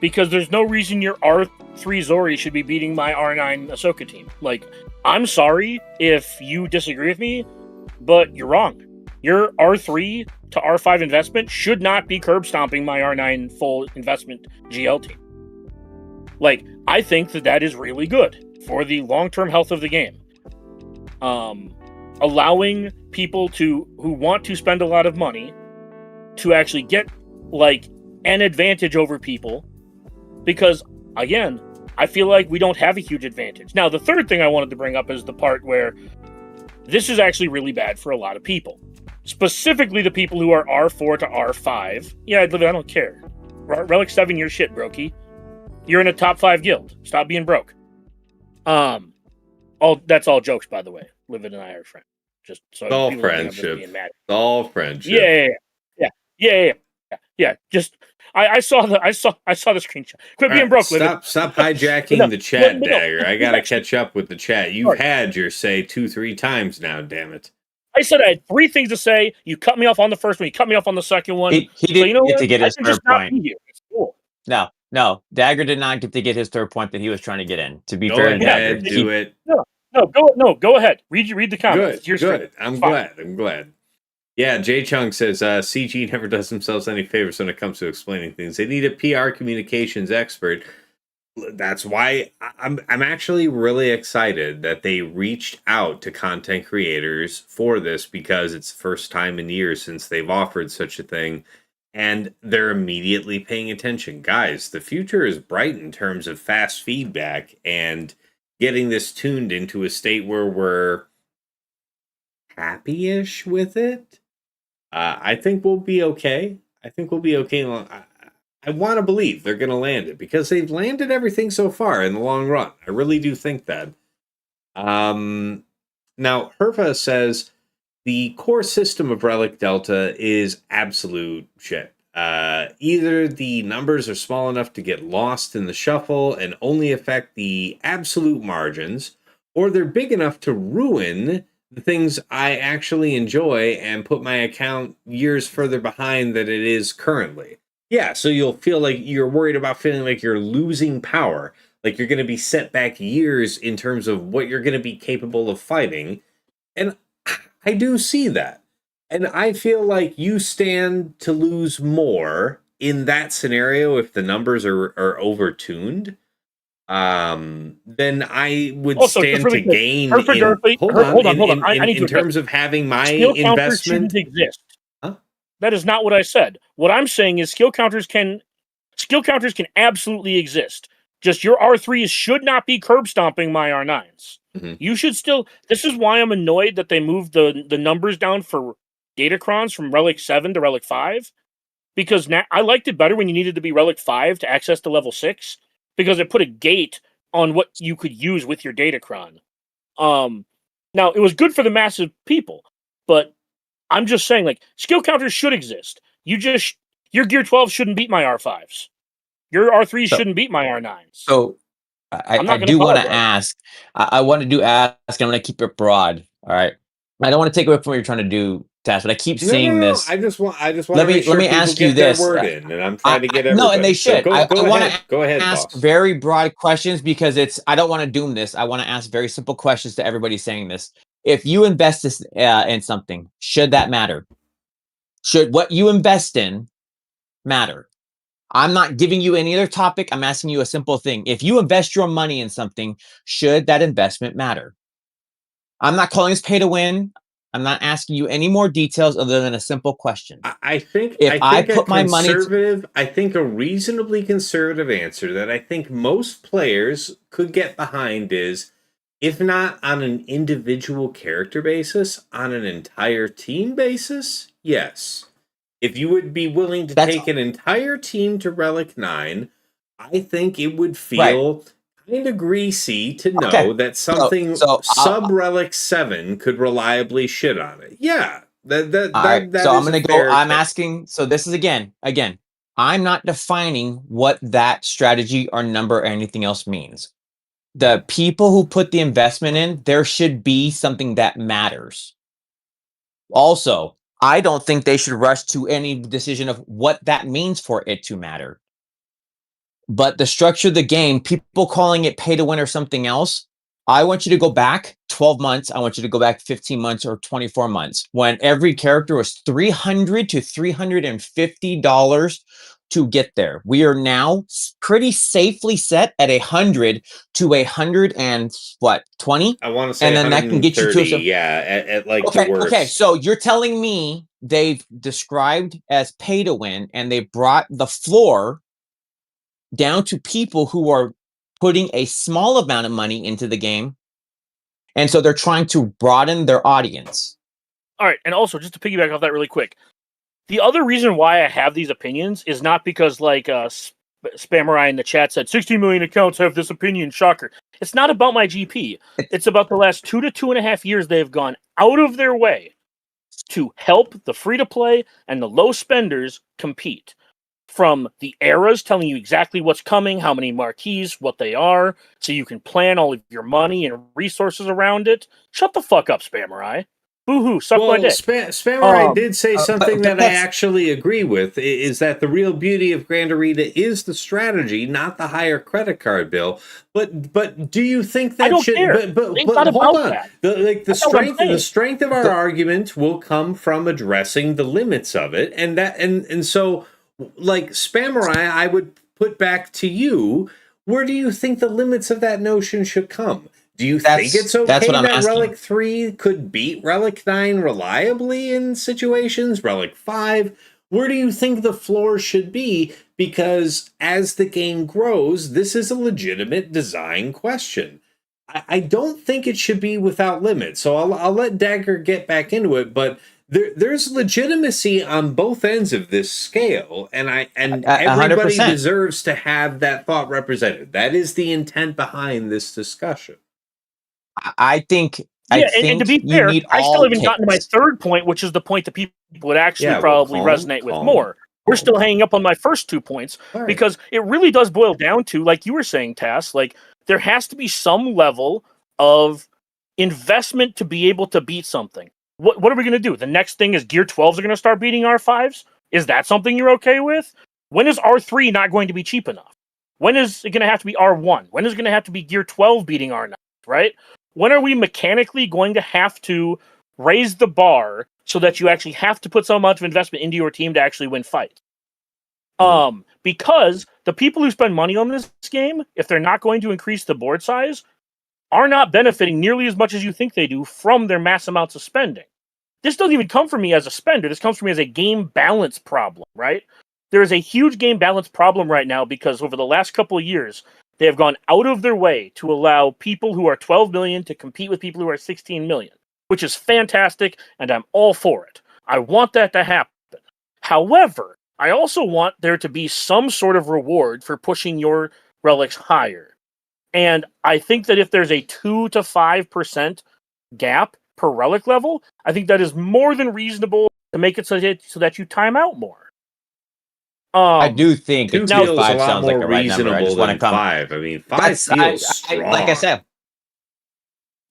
because there's no reason your R3 Zori should be beating my R9 Ahsoka team. I'm sorry if you disagree with me, but you're wrong. Your R3 to R5 investment should not be curb stomping my R9 full investment GL team. I think that is really good for the long-term health of the game. Allowing people who want to spend a lot of money to actually get an advantage over people, because again, I feel like we don't have a huge advantage. Now, the third thing I wanted to bring up is the part where this is actually really bad for a lot of people. Specifically the people who are R4 to R5. Yeah, I don't care. Relic 7, you're shit, brokey. You're in a top 5 guild. Stop being broke. That's all jokes, by the way. Livid and I are friends. Just so it's all friendship. It's all friendship. Yeah. Just I saw the screenshot. Quit being broke. Stop hijacking the chat, Dagger. I gotta catch up with the chat. You've had your say 2-3 times now. Damn it. I said I had 3 things to say. You cut me off on the first one. You cut me off on the second one. He didn't get to get his third point. It's cool. No. Dagger did not get to get his third point that he was trying to get in. To be go fair, ahead, Dagger, do it. Go ahead. Read the comments. Good. I'm glad. Yeah, Jay Chung says CG never does themselves any favors when it comes to explaining things. They need a PR communications expert. That's why I'm actually really excited that they reached out to content creators for this, because it's the first time in years since they've offered such a thing, and they're immediately paying attention. Guys, the future is bright in terms of fast feedback and getting this tuned into a state where we're happy-ish with it. I think we'll be okay. I want to believe they're going to land it, because they've landed everything so far in the long run. I really do think that. Now, Herfa says the core system of Relic Delta is absolute shit. Either the numbers are small enough to get lost in the shuffle and only affect the absolute margins, or they're big enough to ruin the things I actually enjoy and put my account years further behind than it is currently. Yeah, so you'll feel like you're worried about feeling like you're losing power, like you're going to be set back years in terms of what you're going to be capable of fighting. And I do see that. And I feel like you stand to lose more in that scenario if the numbers are overtuned. Then I would also, stand really to gain. Hold on. I need in terms of having my skill investment exist. Huh? That is not what I said. What I'm saying is skill counters can absolutely exist. Just your R3s should not be curb stomping my R9s. Mm-hmm. You should still. This is why I'm annoyed that they moved the numbers down for Datacrons from Relic 7 to Relic 5, because now I liked it better when you needed to be Relic 5 to access to level 6, because it put a gate on what you could use with your Datacron. Now, it was good for the massive people, but I'm just saying, like, skill counters should exist. Your Gear 12 shouldn't beat my R5s. Your R3s shouldn't beat my R9s. So I do want to ask. I want to ask. I'm going to keep it broad. All right. I don't want to take away from what you're trying to do, Tash, but I keep seeing this. I just want to make sure people ask you this. Word in, and I'm trying to get everybody. No, and they should. So I want to go ahead, ask boss. very broad questions, because I don't want to doom this. I want to ask very simple questions to everybody saying this. If you invest this in something, should that matter? Should what you invest in matter? I'm not giving you any other topic. I'm asking you a simple thing. If you invest your money in something, should that investment matter? I'm not calling this pay to win. I'm not asking you any more details other than a simple question. I think I put my money I think a reasonably conservative answer that I think most players could get behind is, if not on an individual character basis, on an entire team basis, yes. If you would be willing to take an entire team to Relic 9, I think it would feel kind of greasy to know that something sub-Relic 7 could reliably shit on it. Yeah. That so I'm going to go, I'm asking, so this is again, I'm not defining what that strategy or number or anything else means. The people who put the investment in, there should be something that matters. Also, I don't think they should rush to any decision of what that means for it to matter. But the structure of the game, people calling it pay to win or something else, I want you to go back 12 months. I want you to go back 15 months or 24 months when every character was $300 to $350 to get there. We are now pretty safely set at 100 to 120. I want to say, and then that can get you to at like the worst. Okay, so you're telling me they've described as pay to win, and they brought the floor down to people who are putting a small amount of money into the game. And so they're trying to broaden their audience. All right, and also, just to piggyback off that really quick, the other reason why I have these opinions is not because, like, Spamerai in the chat said, 16 million accounts have this opinion, shocker. It's not about my GP. It's about the last 2 to 2.5 years they've gone out of their way to help the free-to-play and the low spenders compete. From the eras telling you exactly what's coming, how many marquees, what they are, so you can plan all of your money and resources around it. Shut the fuck up, Spamerai. Boo-hoo, suck my dick. Spamerai did say something that I actually agree with, is that the real beauty of Grand Arena is the strategy, not the higher credit card bill. But do you think that I don't care. But It's not hold about on. that. The strength of our argument will come from addressing the limits of it, and so, like, Spamerai, I would put back to you, where do you think the limits of that notion should come? Do you think it's okay that Relic 3 could beat Relic 9 reliably in situations? Relic 5? Where do you think the floor should be? Because as the game grows, this is a legitimate design question. I don't think it should be without limits. So I'll let Dagger get back into it, but there's legitimacy on both ends of this scale, and everybody 100%. deserves to have that thought represented. That is the intent behind this discussion. I think. And to be fair, I still haven't gotten to my third point, which is the point that people would actually probably resonate with more. We're still hanging up on my first 2 points because it really does boil down to, like you were saying, Tass, like there has to be some level of investment to be able to beat something. What are we going to do? The next thing is Gear 12s are going to start beating R5s? Is that something you're okay with? When is R3 not going to be cheap enough? When is it going to have to be R1? When is it going to have to be Gear 12 beating R9, right? When are we mechanically going to have to raise the bar so that you actually have to put some amount of investment into your team to actually win fights? Because the people who spend money on this game, if they're not going to increase the board size, are not benefiting nearly as much as you think they do from their mass amounts of spending. This doesn't even come from me as a spender. This comes from me as a game balance problem, right? There is a huge game balance problem right now because over the last couple of years, they have gone out of their way to allow people who are 12 million to compete with people who are 16 million, which is fantastic, and I'm all for it. I want that to happen. However, I also want there to be some sort of reward for pushing your relics higher. And I think that if there's a 2 to 5% gap per relic level, I think that is more than reasonable to make it so that you time out more. I do think 2 feels 5 a lot more reasonable than 5. I mean, 5 feels strong. Like I said,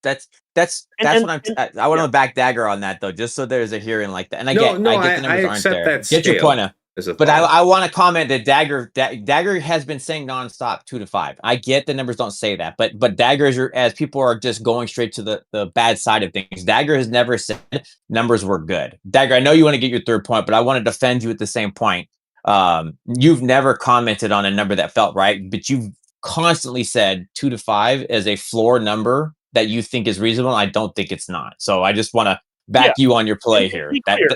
that's what I want to back Dagger on that though, just so there's a hearing like that. And I get the numbers aren't there. That get your point of. But I want to comment that Dagger has been saying nonstop 2 to 5. I get the numbers don't say that, but Dagger, as people are just going straight to the bad side of things, Dagger has never said numbers were good. Dagger, I know you want to get your third point, but I want to defend you at the same point. You've never commented on a number that felt right, but you've constantly said 2 to 5 as a floor number that you think is reasonable. I don't think it's not. So I just want to back you on your play here.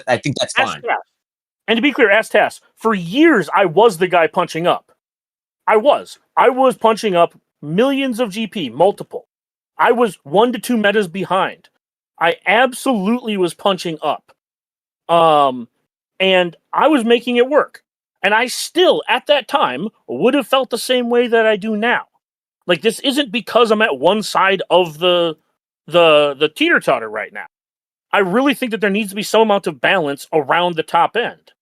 I think that's fine. And to be clear, ask Tass, for years I was the guy punching up. I was punching up millions of GP, multiple. I was 1 to 2 metas behind. I absolutely was punching up. And I was making it work. And I still, at that time, would have felt the same way that I do now. Like, this isn't because I'm at one side of the teeter-totter right now. I really think that there needs to be some amount of balance around the top end.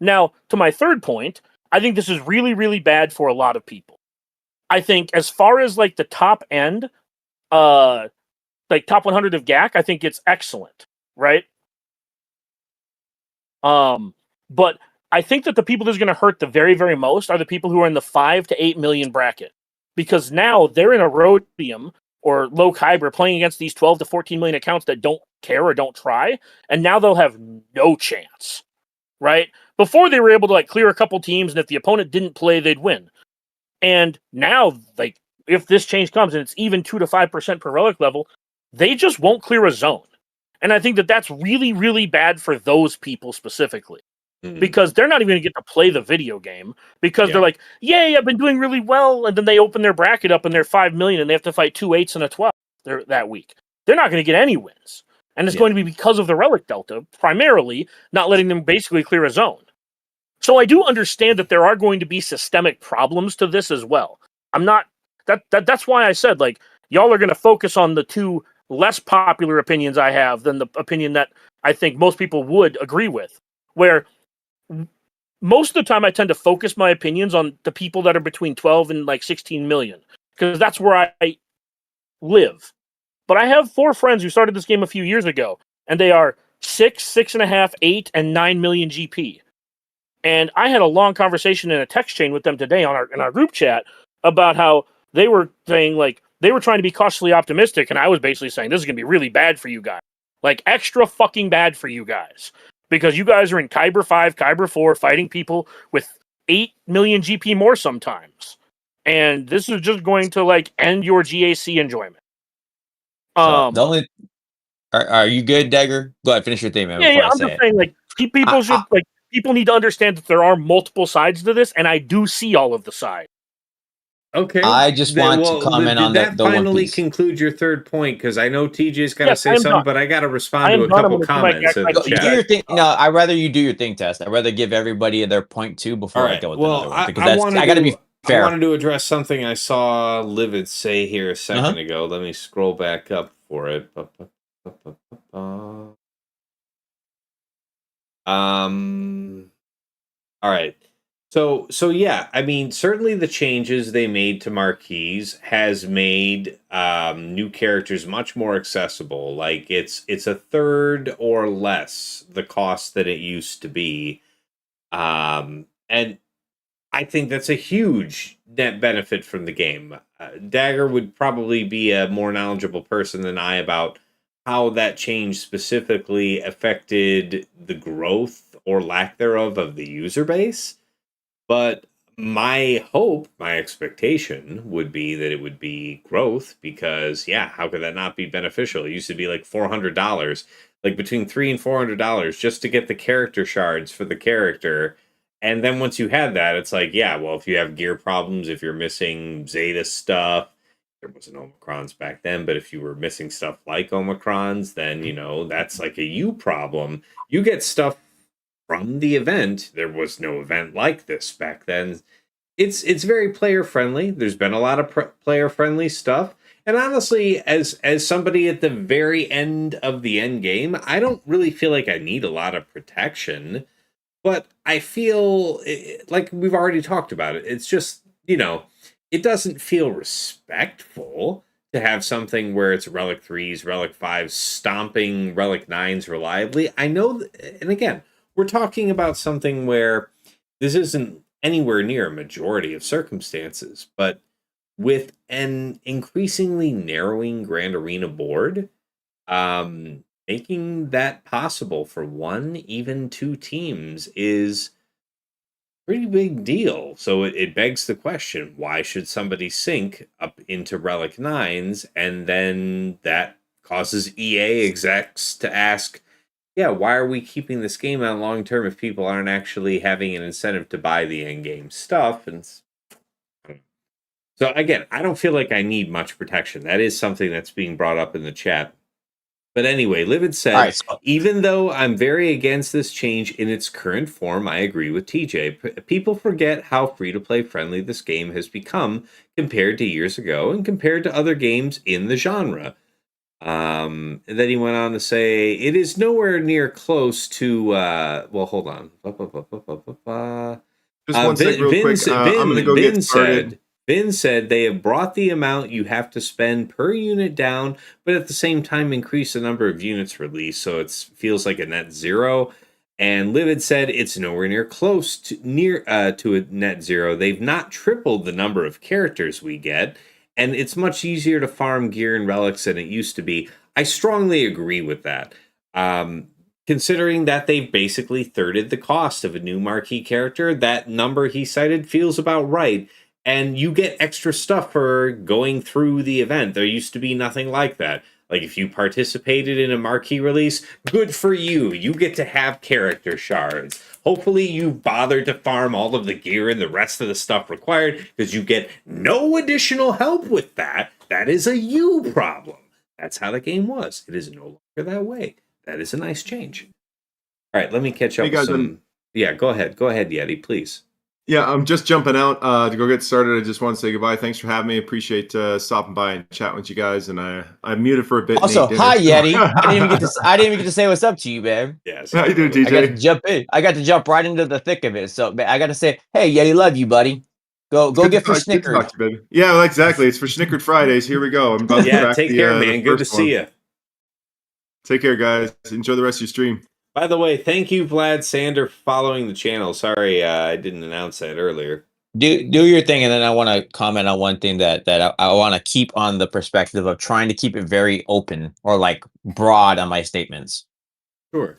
Now, to my third point, I think this is really, really bad for a lot of people. I think as far as, like, the top end, like, top 100 of GAC, I think it's excellent, right? But I think that the people that's going to hurt the very, very most are the people who are in the 5 to 8 million bracket. Because now they're in Aurodium or low kyber playing against these 12 to 14 million accounts that don't care or don't try, and now they'll have no chance, right? Before they were able to, like, clear a couple teams, and if the opponent didn't play, they'd win. And now, like, if this change comes and it's even 2 to 5% per relic level, they just won't clear a zone. And I think that that's really, really bad for those people specifically. because they're not even going to get to play the video game because they're like, yay, I've been doing really well. And then they open their bracket up and they're 5 million and they have to fight 2 8s and a 12 that week. They're not going to get any wins. And it's going to be because of the Relic Delta, primarily not letting them basically clear a zone. So I do understand that there are going to be systemic problems to this as well. I'm not, that's why I said, like, y'all are going to focus on the 2 less popular opinions I have than the opinion that I think most people would agree with, where most of the time I tend to focus my opinions on the people that are between 12 and like 16 million, because that's where I live. But I have 4 friends who started this game a few years ago, and they are 6, 6.5, 8, and 9 million GP. And I had a long conversation in a text chain with them today in our group chat about how they were saying, like, they were trying to be cautiously optimistic, and I was basically saying, this is going to be really bad for you guys. Like, extra fucking bad for you guys. Because you guys are in Kyber 5, Kyber 4, fighting people with 8 million GP more sometimes. And this is just going to, like, end your GAC enjoyment. So the only... Are you good, Dagger? Go ahead, finish your thing, man. Yeah, I'm just saying, like, people should, like, people need to understand that there are multiple sides to this, and I do see all of the sides. Okay. I just want to comment on that. The finally conclude your third point, because I know TJ's got to say something, but I got to respond to a couple comments. Do your thing. No, I'd rather you do your thing, Test. I'd rather give everybody their point too before I go with another one, because I got to be fair. I wanted to address something I saw Livid say here a second ago. Let me scroll back up for it. All right. So yeah, I mean, certainly the changes they made to marquees has made new characters much more accessible. Like it's a third or less the cost that it used to be, and I think that's a huge net benefit from the game. Dagger would probably be a more knowledgeable person than I about how that change specifically affected the growth or lack thereof of the user base. But my hope, my expectation would be that it would be growth because, yeah, how could that not be beneficial? It used to be like $400, like between $300 and $400 just to get the character shards for the character. And then once you had that, it's like, yeah, well, if you have gear problems, if you're missing Zeta stuff, there wasn't Omicrons back then, but if you were missing stuff like Omicrons, then, you know, that's like a you problem. You get stuff from the event. There was no event like this back then. It's very player friendly. There's been a lot of player friendly stuff. And honestly, as somebody at the very end of the end game, I don't really feel like I need a lot of protection. But I feel like we've already talked about it. It's just, you know, it doesn't feel respectful to have something where it's Relic 3s, Relic 5s, stomping Relic 9s reliably. I know, and again, we're talking about something where this isn't anywhere near a majority of circumstances, but with an increasingly narrowing Grand Arena board, making that possible for 1, even 2 teams is a pretty big deal. So it begs the question, why should somebody sink up into Relic 9s? And then that causes EA execs to ask, yeah, why are we keeping this game out long term if people aren't actually having an incentive to buy the end-game stuff? And so, again, I don't feel like I need much protection. That is something that's being brought up in the chat. But anyway, Livid said, even though I'm very against this change in its current form, I agree with TJ. People forget how free-to-play friendly this game has become compared to years ago and compared to other games in the genre. And then he went on to say, it is nowhere near close to, well, hold on. Just one sec real quick. I'm going to go get started. Vin said they have brought the amount you have to spend per unit down, but at the same time increase the number of units released, so it feels like a net zero. And Livid said it's nowhere near close to a net zero. They've not tripled the number of characters we get, and it's much easier to farm gear and relics than it used to be. I strongly agree with that. Considering that they've basically thirded the cost of a new marquee character, that number he cited feels about right. And you get extra stuff for going through the event. There used to be nothing like that. Like if you participated in a marquee release, good for you. You get to have character shards. Hopefully you bothered to farm all of the gear and the rest of the stuff required, because you get no additional help with that. That is a you problem. That's how the game was. It is no longer that way. That is a nice change. All right, let me catch up with some... Yeah, go ahead. Go ahead, Yeti, please. Yeah, I'm just jumping out to go get started. I just want to say goodbye. Thanks for having me. Appreciate stopping by and chatting with you guys. And I'm muted for a bit. Also, hi Yeti. I didn't even get to say what's up to you, man. Yes. How you doing, TJ? I got to jump in. I got to jump right into the thick of it. So man, I got to say, hey Yeti, love you, buddy. Go get for Snickered. Yeah, well, exactly. It's for Snickered Fridays. Here we go. I'm about to crack take care, man. Good to see you. Take care, guys. Enjoy the rest of your stream. By the way, thank you, Vlad Sander, for following the channel. Sorry, I didn't announce that earlier. Do your thing, and then I want to comment on one thing that I want to keep on the perspective of trying to keep it very open or like broad on my statements. Sure.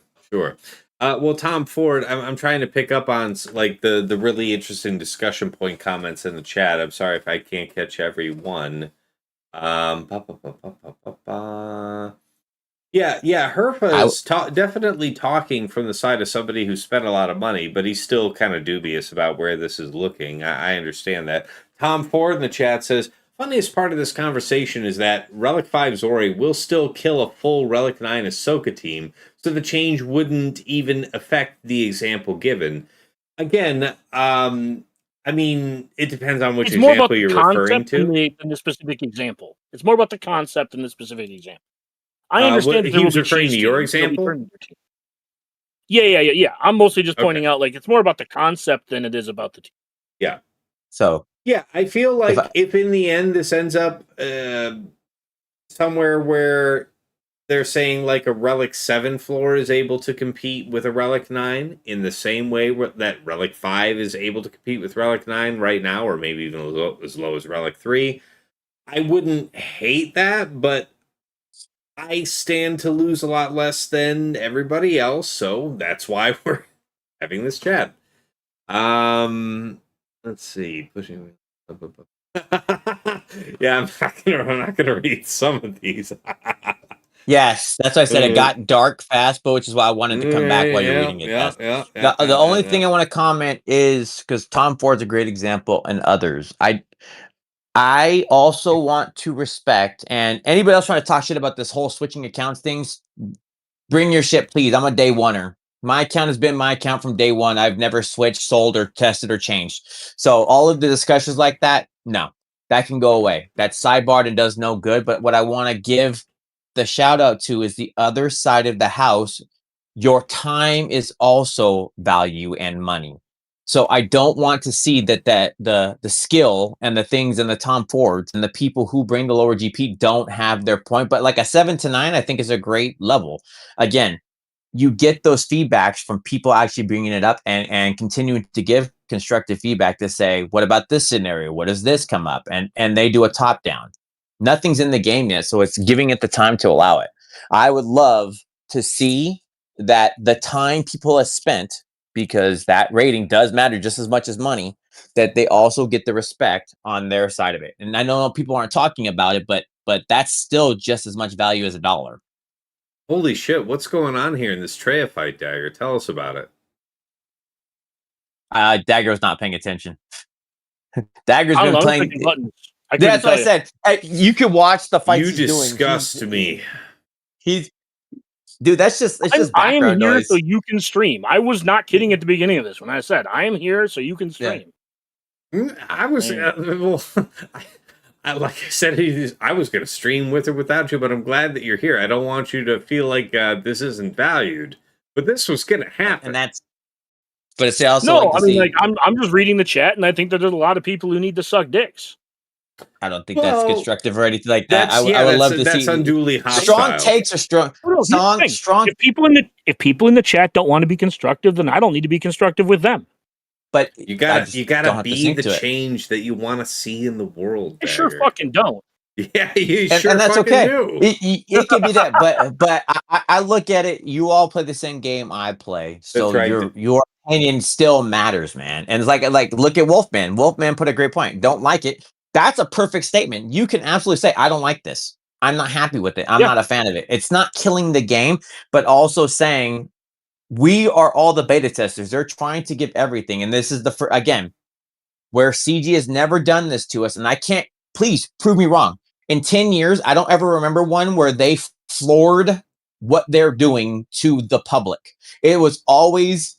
Well, Tom Ford, I'm trying to pick up on like the really interesting discussion point comments in the chat. I'm sorry if I can't catch every one. Yeah, Herfa is definitely talking from the side of somebody who spent a lot of money, but he's still kind of dubious about where this is looking. I understand that. Tom Ford in the chat says, funniest part of this conversation is that Relic 5 Zori will still kill a full Relic 9 Ahsoka team, so the change wouldn't even affect the example given. Again, I mean, it depends on which example you're referring to. Than the specific example. It's more about the concept than the specific example. I understand he was referring to your example. Yeah. I'm mostly just pointing out, like, it's more about the concept than it is about the team. Yeah. So yeah, I feel like if in the end this ends up somewhere where they're saying like a Relic 7 floor is able to compete with a Relic 9 in the same way that Relic 5 is able to compete with Relic 9 right now, or maybe even as low as Relic 3, I wouldn't hate that, but I stand to lose a lot less than everybody else, so that's why we're having this chat. Let's see. Pushing. Yeah, I'm not gonna read some of these. yes, that's why I said it got dark fast, but which is why I wanted to come back while you're reading it. The only thing I want to comment is because Tom Ford's a great example, and others. I also want to respect, and anybody else trying to talk shit about this whole switching accounts things, bring your shit, please. I'm a day oneer. My account has been my account from day one. I've never switched, sold, or tested, or changed. So all of the discussions like that, no, that can go away. That's sidebarred and does no good. But what I want to give the shout out to is the other side of the house. Your time is also value and money. So I don't want to see that the skill and the things and the Tom Fords and the people who bring the lower GP don't have their point. But like a 7 to 9, I think is a great level. Again, you get those feedbacks from people actually bringing it up and continuing to give constructive feedback to say, what about this scenario? What does this come up? And they do a top down. Nothing's in the game yet, so it's giving it the time to allow it. I would love to see that the time people have spent, because that rating does matter just as much as money, that they also get the respect on their side of it. And I know people aren't talking about it, but that's still just as much value as $1. Holy shit, what's going on here in this Treya fight, Dagger? Tell us about it. Dagger's not paying attention. Dagger's been playing buttons. That's what I said. You could watch the fights. You disgust me. Dude, that's just background I am here noise. so you can stream. I was not kidding at the beginning of this when I said I am here so you can stream. Yeah. I was like I said, I was going to stream with or without you, but I'm glad that you're here. I don't want you to feel like this isn't valued, but this was going to happen. And that's. But it's also no. I mean, like I'm just reading the chat, and I think that there's a lot of people who need to suck dicks. I don't think that's constructive or anything like that. I would love to see. That's unduly hostile. Strong takes are strong. Strong. If people in the chat don't want to be constructive, then I don't need to be constructive with them. But you gotta be the change that you want to see in the world. I sure fucking don't. Yeah, you sure and that's fucking okay. do. It could be that, but I look at it. You all play the same game I play, so right. your opinion still matters, man. And it's like look at Wolfman. Wolfman put a great point. Don't like it. That's a perfect statement. You can absolutely say, I don't like this. I'm not happy with it. I'm not a fan of it. It's not killing the game, but also saying we are all the beta testers. They're trying to give everything, and this is again where CG has never done this to us, and I can't. Please prove me wrong. In 10 years, I don't ever remember one where they floored what they're doing to the public. It was always,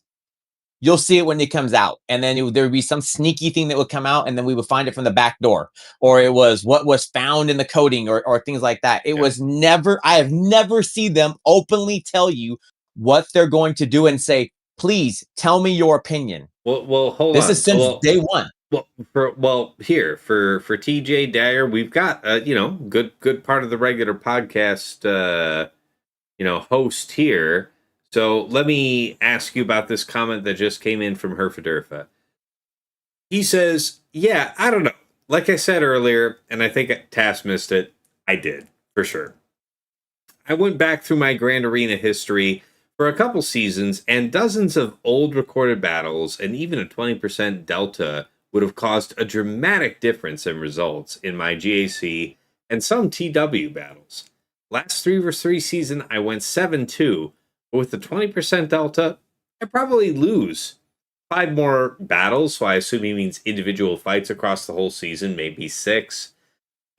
you'll see it when it comes out, and then there would be some sneaky thing that would come out, and then we would find it from the back door, or it was what was found in the coding, or things like that. It was never, I have never seen them openly tell you what they're going to do and say, please tell me your opinion. Well, hold on. This is since day one. Here for TJ Dagger, we've got good part of the regular podcast host here. So let me ask you about this comment that just came in from Herfadurfa. He says, "Yeah, I don't know. Like I said earlier, and I think Tass missed it. I did for sure. I went back through my Grand Arena history for a couple seasons, and dozens of old recorded battles, and even a 20% delta would have caused a dramatic difference in results in my GAC and some TW battles. Last 3v3 season, I went 7-2, but with the 20% delta, I probably lose 5 more battles, so I assume he means individual fights across the whole season, maybe 6.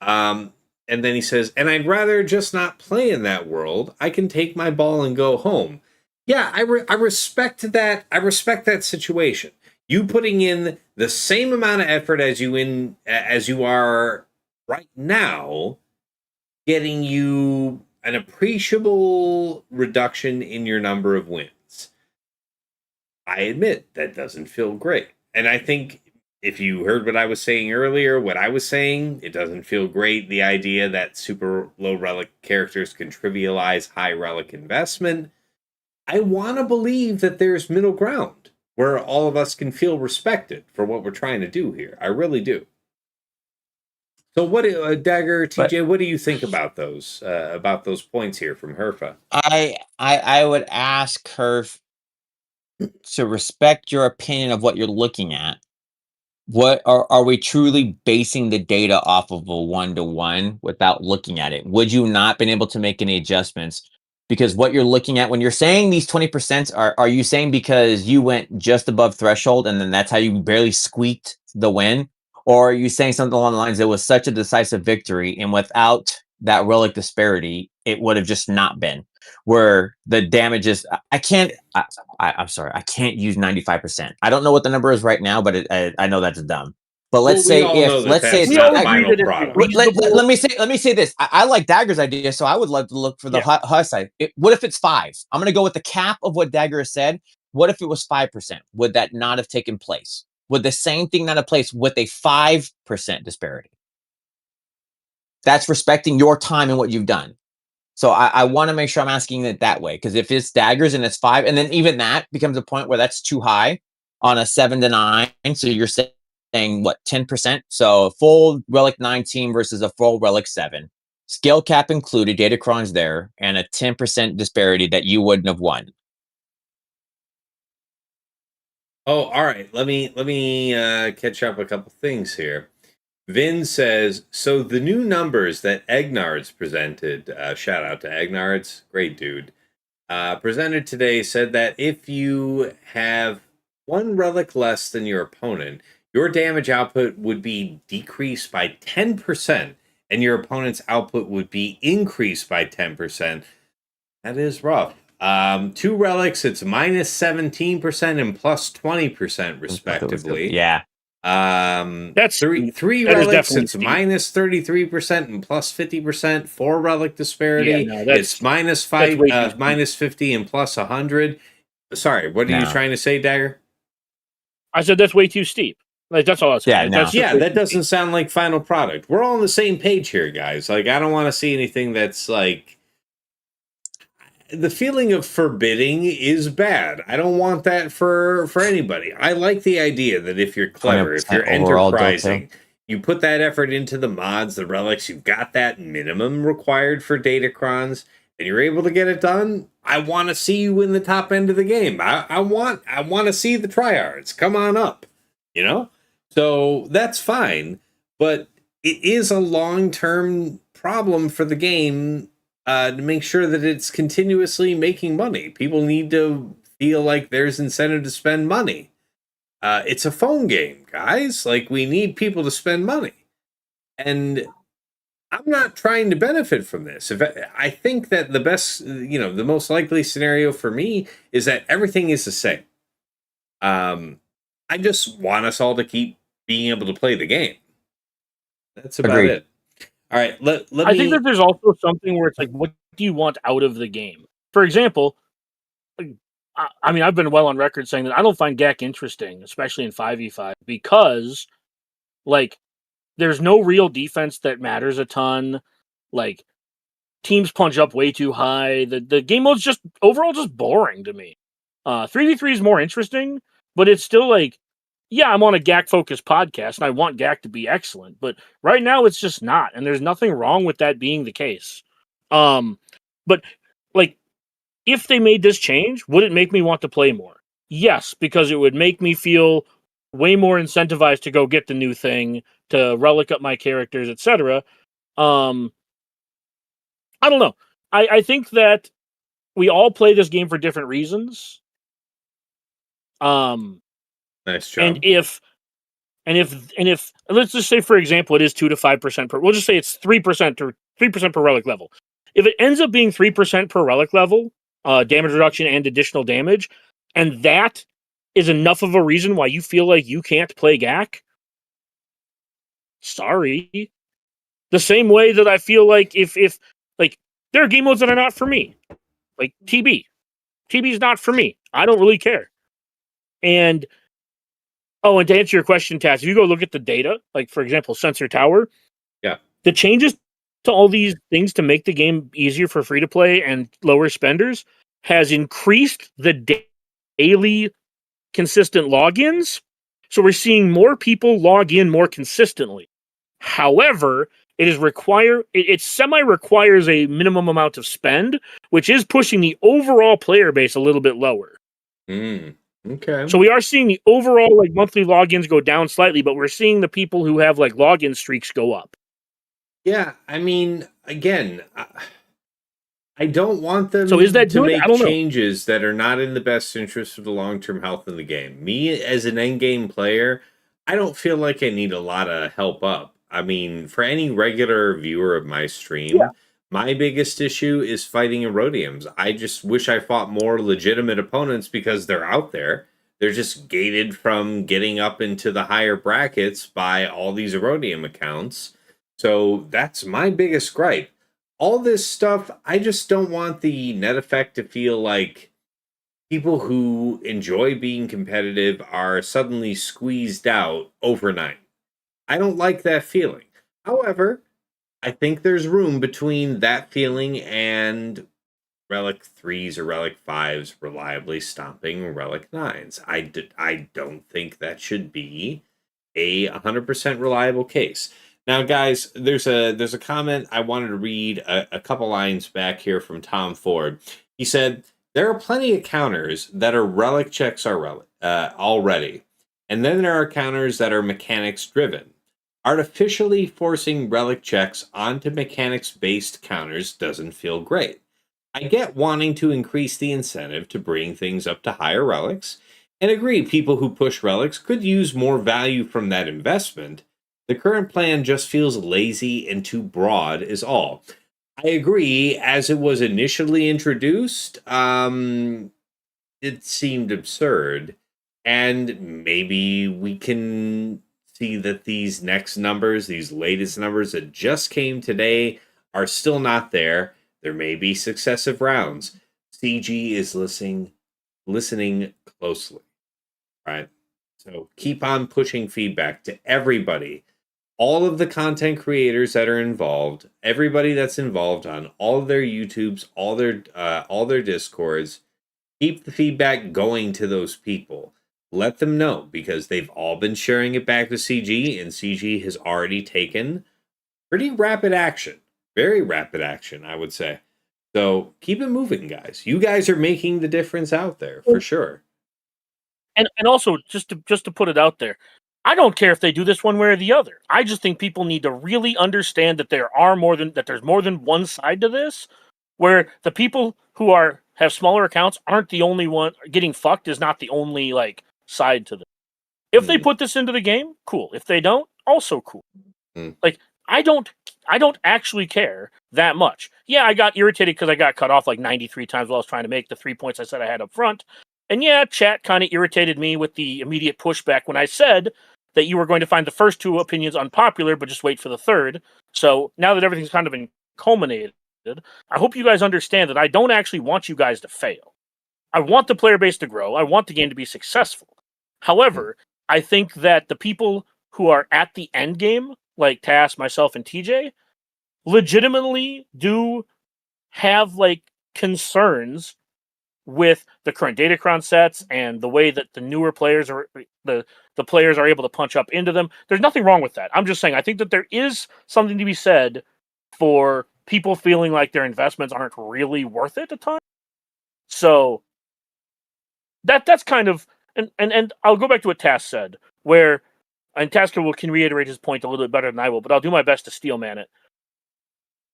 And then he says, and I'd rather just not play in that world. I can take my ball and go home. Yeah, I respect that. I respect that situation. You putting in the same amount of effort as you are right now, getting you an appreciable reduction in your number of wins. I admit that doesn't feel great. And I think if you heard what I was saying earlier, it doesn't feel great. The idea that super low relic characters can trivialize high relic investment. I want to believe that there's middle ground where all of us can feel respected for what we're trying to do here. I really do. So what, Dagger, TJ, what do you think about those points here from Herfa? I would ask Herf to respect your opinion of what you're looking at. What are we truly basing the data off of a 1-to-1 without looking at it? Would you not been able to make any adjustments? Because what you're looking at when you're saying these 20%, are you saying because you went just above threshold and then that's how you barely squeaked the win? Or are you saying something along the lines, it was such a decisive victory and without that relic disparity, it would have just not been? Where the damage is, I'm sorry, I can't use 95%. I don't know what the number is right now, but I know that's dumb. But let's say it's not the final product. Let me say this. I like Dagger's idea, so I would love to look for the high side. What if it's 5? I'm going to go with the cap of what Dagger has said. What if it was 5%? Would that not have taken place? Would the same thing not have place with a 5% disparity? That's respecting your time and what you've done. So I want to make sure I'm asking it that way, because if it's Daggers and it's 5, and then even that becomes a point where that's too high on a 7-9. So you're saying what, 10%? So a full Relic 9 team versus a full Relic 7. Scale cap included, Datacron's there, and a 10% disparity that you wouldn't have won. Oh, all right. Let me catch up a couple things here. Vin says, so the new numbers that Egnards presented, shout out to Egnards, great dude, presented today said that if you have 1 relic less than your opponent, your damage output would be decreased by 10%, and your opponent's output would be increased by 10%. That is rough. 2 relics, it's minus 17% and plus 20%, respectively. Yeah. That's three relics, it's minus 33% and plus 50%. 4 relic disparity, it's minus 5, minus 50 and plus 100. Sorry, what are you trying to say, Dagger? I said that's way too steep. Like, that's all I was saying. That doesn't sound like final product. We're all on the same page here, guys. Like, I don't want to see anything that's like, the feeling of forbidding is bad. I don't want that for anybody. I like the idea that if you're clever, if you're enterprising, you put that effort into the mods, the relics, you've got that minimum required for Datacrons, and you're able to get it done. I want to see you in the top end of the game. I want to see the tryhards. Come on up, you know? So that's fine, but it is a long-term problem for the game to make sure that it's continuously making money. People need to feel like there's incentive to spend money. It's a phone game, guys. Like, we need people to spend money. And I'm not trying to benefit from this. I think that the most likely scenario for me is that everything is the same. I just want us all to keep being able to play the game. That's about it. All right, I think that there's also something where it's like, what do you want out of the game? For example, I mean, I've been well on record saying that I don't find GAC interesting, especially in 5v5, because, like, there's no real defense that matters a ton. Like, teams punch up way too high. The game mode's just overall just boring to me. 3v3 is more interesting, but it's still like, yeah, I'm on a GAC-focused podcast, and I want GAC to be excellent, but right now it's just not, and there's nothing wrong with that being the case. But, like, if they made this change, would it make me want to play more? Yes, because it would make me feel way more incentivized to go get the new thing, to relic up my characters, etc. I don't know. I think that we all play this game for different reasons. Nice job. And if let's just say, for example, it is 2 to 5% per. We'll just say it's 3% per relic level. If it ends up being 3% per relic level, damage reduction and additional damage, and that is enough of a reason why you feel like you can't play GAC, sorry. The same way that I feel like if like, there are game modes that are not for me, like TB. TB is not for me. I don't really care. And and to answer your question, Taz, if you go look at the data, like, for example, Sensor Tower, yeah, the changes to all these things to make the game easier for free to play and lower spenders has increased the daily consistent logins. So we're seeing more people log in more consistently. However, it semi-requires a minimum amount of spend, which is pushing the overall player base a little bit lower. Okay. So we are seeing the overall, like, monthly logins go down slightly, but we're seeing the people who have, like, login streaks go up. Yeah, I mean, again, I don't want them so is that to good? make I don't changes that are not in the best interest of the long-term health of the game. Me, as an endgame player, I don't feel like I need a lot of help up. I mean, for any regular viewer of my stream, my biggest issue is fighting Aurodiums. I just wish I fought more legitimate opponents because they're out there. They're just gated from getting up into the higher brackets by all these Aurodium accounts. So that's my biggest gripe. All this stuff, I just don't want the net effect to feel like people who enjoy being competitive are suddenly squeezed out overnight. I don't like that feeling. However, I think there's room between that feeling and Relic 3s or Relic 5s reliably stomping Relic 9s. I don't think that should be a 100% reliable case. Now, guys, there's a comment I wanted to read a couple lines back here from Tom Ford. He said, there are plenty of counters that are relic checks already, and then there are counters that are mechanics driven. Artificially forcing relic checks onto mechanics-based counters doesn't feel great. I get wanting to increase the incentive to bring things up to higher relics, and agree people who push relics could use more value from that investment. The current plan just feels lazy and too broad is all. I agree, as it was initially introduced, it seemed absurd, and maybe we can see that these next numbers, these latest numbers that just came today, are still not there. There may be successive rounds. CG is listening closely, right? So keep on pushing feedback to everybody, all of the content creators that are involved, everybody that's involved on all of their YouTubes, all their Discords. Keep the feedback going to those people. Let them know, because they've all been sharing it back to CG, and CG has already taken pretty rapid action. Very rapid action, I would say. So keep it moving, guys. You guys are making the difference out there, for sure. And also, just to put it out there, I don't care if they do this one way or the other. I just think people need to really understand that there's more than one side to this, where the people who have smaller accounts aren't the only one. Getting fucked is not the only like side to this. If they put this into the game, cool. If they don't, also cool. Like I don't actually care that much. Yeah, I got irritated because I got cut off like 93 times while I was trying to make the 3 points I said I had up front. And yeah, chat kind of irritated me with the immediate pushback when I said that you were going to find the first two opinions unpopular, but just wait for the third. So now that everything's kind of been culminated, I hope you guys understand that I don't actually want you guys to fail. I want the player base to grow. I want the game to be successful. However, I think that the people who are at the end game, like Tass, myself, and TJ, legitimately do have like concerns with the current Datacron sets and the way that the newer players are the players are able to punch up into them. There's nothing wrong with that. I'm just saying I think that there is something to be said for people feeling like their investments aren't really worth it at times. So that's kind of and I'll go back to what Tass said, where and Tass can reiterate his point a little bit better than I will, but I'll do my best to steelman it.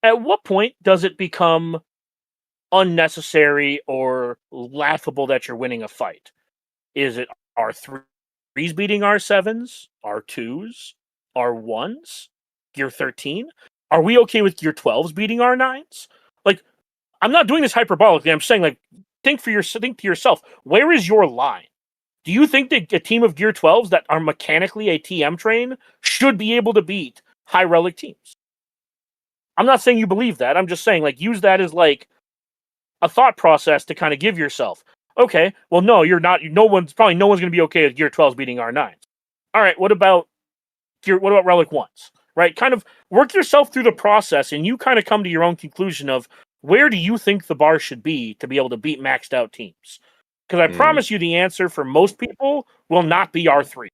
At what point does it become unnecessary or laughable that you're winning a fight? Is it R3s beating R7s, R2s, R1s, Gear 13? Are we okay with Gear 12s beating R9s? Like, I'm not doing this hyperbolically. I'm saying, like, think to yourself, where is your line? Do you think that a team of Gear 12s that are mechanically a TM train should be able to beat high relic teams? I'm not saying you believe that. I'm just saying, like, use that as, like, a thought process to kind of give yourself, okay, well, no, you're not. No one's going to be okay with Gear 12s beating R9s. All right, what about Relic 1s? Right? Kind of work yourself through the process and you kind of come to your own conclusion of where do you think the bar should be to be able to beat maxed out teams? Because I promise you the answer for most people will not be R3.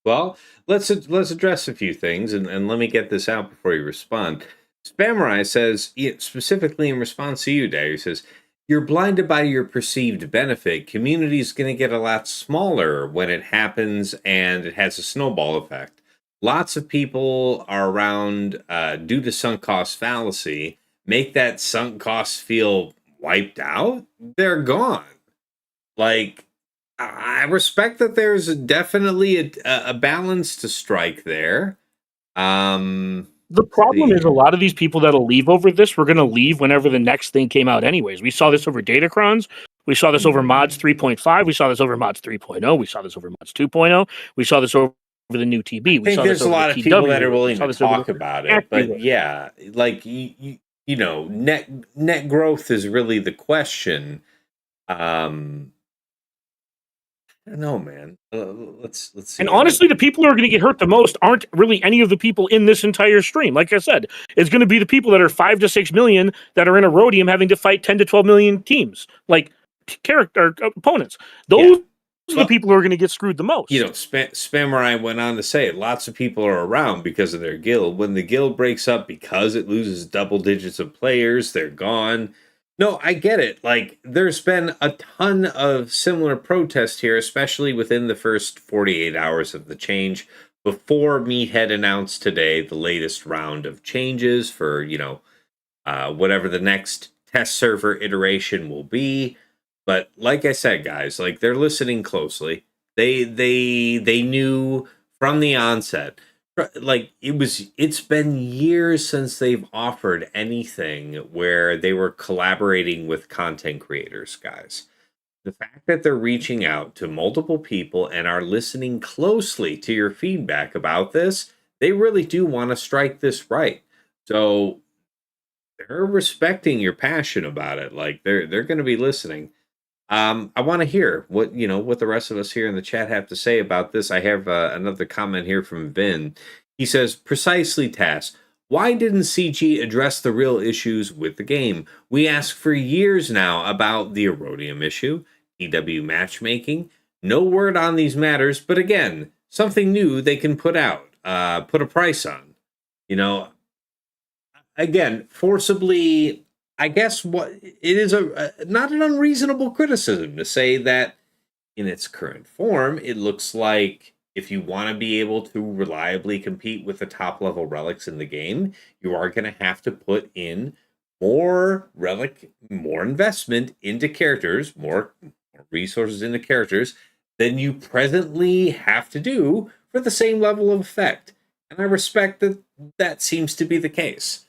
Well, let's address a few things and let me get this out before you respond. Spamurai says, specifically in response to you, Dagger, says, you're blinded by your perceived benefit. Community's going to get a lot smaller when it happens, and it has a snowball effect. Lots of people are around due to sunk cost fallacy. Make that sunk cost feel wiped out. They're gone. Like, I respect that there's definitely a balance to strike there. The problem is a lot of these people that'll leave over this were going to leave whenever the next thing came out anyways. We saw this over Datacrons. We saw this over mods 3.5. We saw this over mods 3.0. We saw this over mods 2.0. We saw this over the new TB. I think there's a lot of people that are willing to talk about it. But yeah, like, you know, net growth is really the question. I don't know, man. Let's see. And honestly, the people who are going to get hurt the most aren't really any of the people in this entire stream. Like I said, it's going to be the people that are 5 to 6 million that are in Aurodium having to fight 10 to 12 million teams, like character opponents. Those are the people who are going to get screwed the most. You know, Spamurai went on to say lots of people are around because of their guild. When the guild breaks up because it loses double digits of players, they're gone. No, I get it. Like, there's been a ton of similar protests here, especially within the first 48 hours of the change, before Meathead announced today the latest round of changes for, you know, whatever the next test server iteration will be. But like I said, guys, like, they're listening closely. They knew from the onset. Like, it's been years since they've offered anything where they were collaborating with content creators, guys. The fact that they're reaching out to multiple people and are listening closely to your feedback about this, they really do want to strike this right. So they're respecting your passion about it. Like, they're going to be listening. I want to hear what the rest of us here in the chat have to say about this. I have another comment here from Vin. He says, precisely, Tass. Why didn't CG address the real issues with the game? We ask for years now about the Aurodium issue, EW matchmaking. No word on these matters, but again, something new they can put out, put a price on. You know, again, forcibly, I guess what it is not an unreasonable criticism to say that in its current form, it looks like if you want to be able to reliably compete with the top level relics in the game, you are going to have to put in more Relic, more investment into characters, more resources into characters than you presently have to do for the same level of effect. And I respect that that seems to be the case.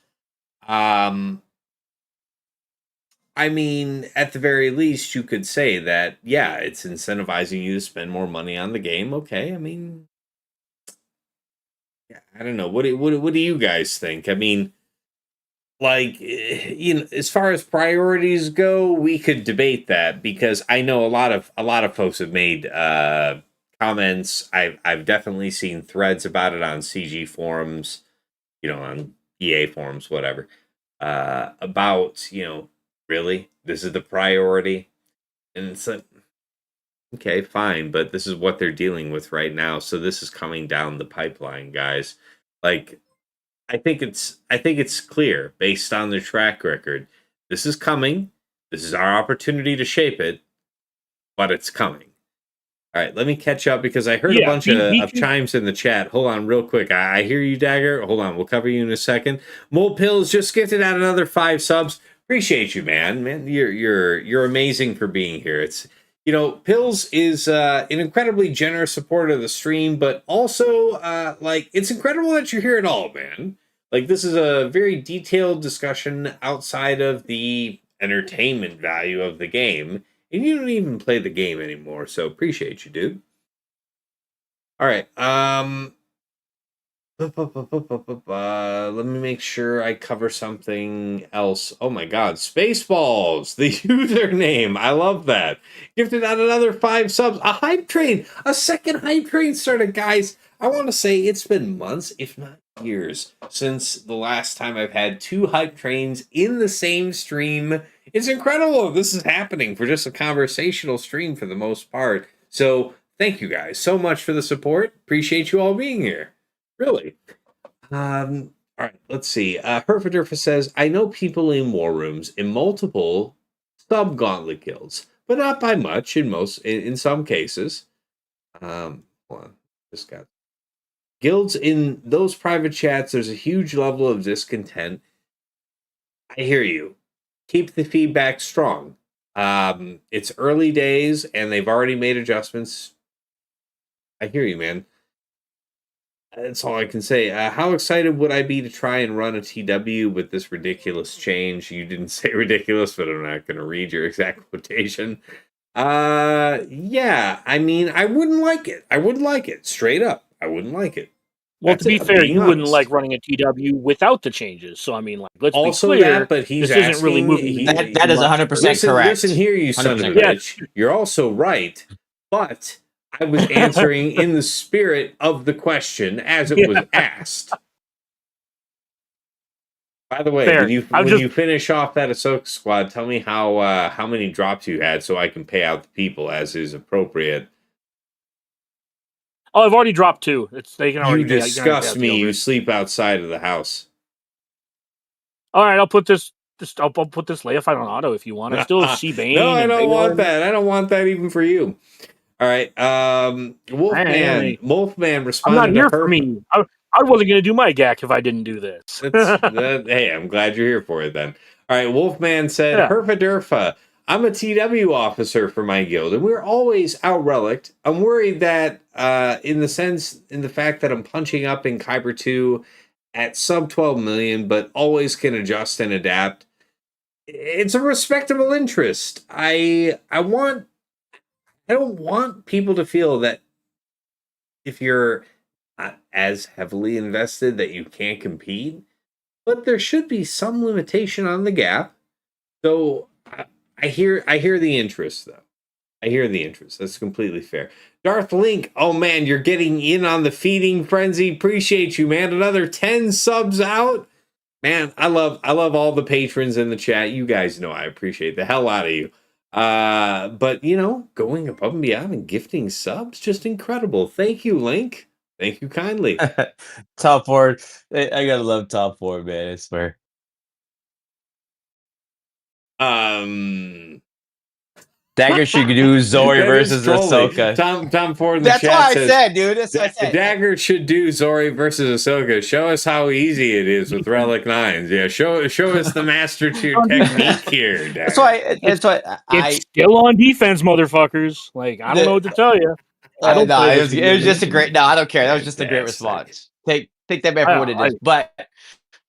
I mean, at the very least, you could say that, yeah, it's incentivizing you to spend more money on the game. Okay, I mean, yeah, I don't know. What do you guys think? I mean, like, as far as priorities go, we could debate that because I know a lot of folks have made comments. I've definitely seen threads about it on CG forums, on EA forums, whatever, about, really, this is the priority. And it's like, okay, fine, but this is what they're dealing with right now. So this is coming down the pipeline, guys. Like, I think it's clear based on their track record. This is coming. This is our opportunity to shape it, but it's coming. All right, let me catch up because I heard a bunch of chimes in the chat. Hold on real quick. I hear you, Dagger. Hold on, we'll cover you in a second. Mole Pills just gifted out another 5 subs. Appreciate you, man. Man, you're amazing for being here. It's Pills is an incredibly generous supporter of the stream, but also it's incredible that you're here at all, man. Like, this is a very detailed discussion outside of the entertainment value of the game. And you don't even play the game anymore, so appreciate you, dude. All right. Let me make sure I cover something else. Oh my god, Spaceballs, the username. I love that. Gifted out another 5 subs. A hype train. A second hype train started, guys. I want to say it's been months, if not years, since the last time I've had 2 hype trains in the same stream. It's incredible this is happening for just a conversational stream for the most part. So thank you guys so much for the support. Appreciate you all being here. Really. All right, let's see. Herfadurfa says, I know people in war rooms in multiple sub-gauntlet guilds, but not by much in some cases. Hold on. Just got guilds in those private chats, there's a huge level of discontent. I hear you. Keep the feedback strong. It's early days and they've already made adjustments. I hear you, man. That's all I can say. How excited would I be to try and run a TW with this ridiculous change? You didn't say ridiculous, but I'm not going to read your exact quotation. Yeah, I mean, I wouldn't like it. I wouldn't like it. Straight up, I wouldn't like it. Well, to be fair, you wouldn't like running a TW without the changes. So, I mean, let's also be clear. That, but he's this isn't really moving. That is 100% correct. Listen here, you son of a bitch. You're also right, but I was answering in the spirit of the question as it was asked. By the way, when you finish off that Ahsoka squad, tell me how many drops you had so I can pay out the people as is appropriate. Oh, I've already dropped 2. They can already. You disgust me. You sleep outside of the house. All right, I'll put this. I'll put this Leia on auto if you want. I still see Bane. No, I don't want that. I don't want that even for you. All right, Wolfman responded. I'm not here for me. I wasn't going to do my GAC if I didn't do this. Hey, I'm glad you're here for it then. All right, Wolfman said, Herfadurfa, I'm a TW officer for my guild, and we're always out-relicked. I'm worried that, in the fact that I'm punching up in Kyber 2 at sub 12 million, but always can adjust and adapt. It's a respectable interest. I don't want people to feel that if you're not as heavily invested that you can't compete, but there should be some limitation on the gap. So I hear the interest, though. I hear the interest. That's completely fair. Darth Link, oh man, you're getting in on the feeding frenzy. Appreciate you, man. Another 10 subs out. Man, I love all the patrons in the chat. You guys know I appreciate the hell out of you. But going above and beyond and gifting subs, just incredible. Thank you, Link. Thank you kindly. Top 4. I gotta love top 4, man. I swear. Dagger should do Zori That is versus trolling. Ahsoka. Tom Ford in the That's chat what I says, said, dude. That's what I said. Dagger should do Zori versus Ahsoka. Show us how easy it is with Relic 9s. Yeah, show us the master tier technique here, Dagger. That's why it's still on defense, motherfuckers. Like, I don't know what to tell you. I don't play it was just a great. No, I don't care. That was just a great Fantastic. response. Take that back for what it is.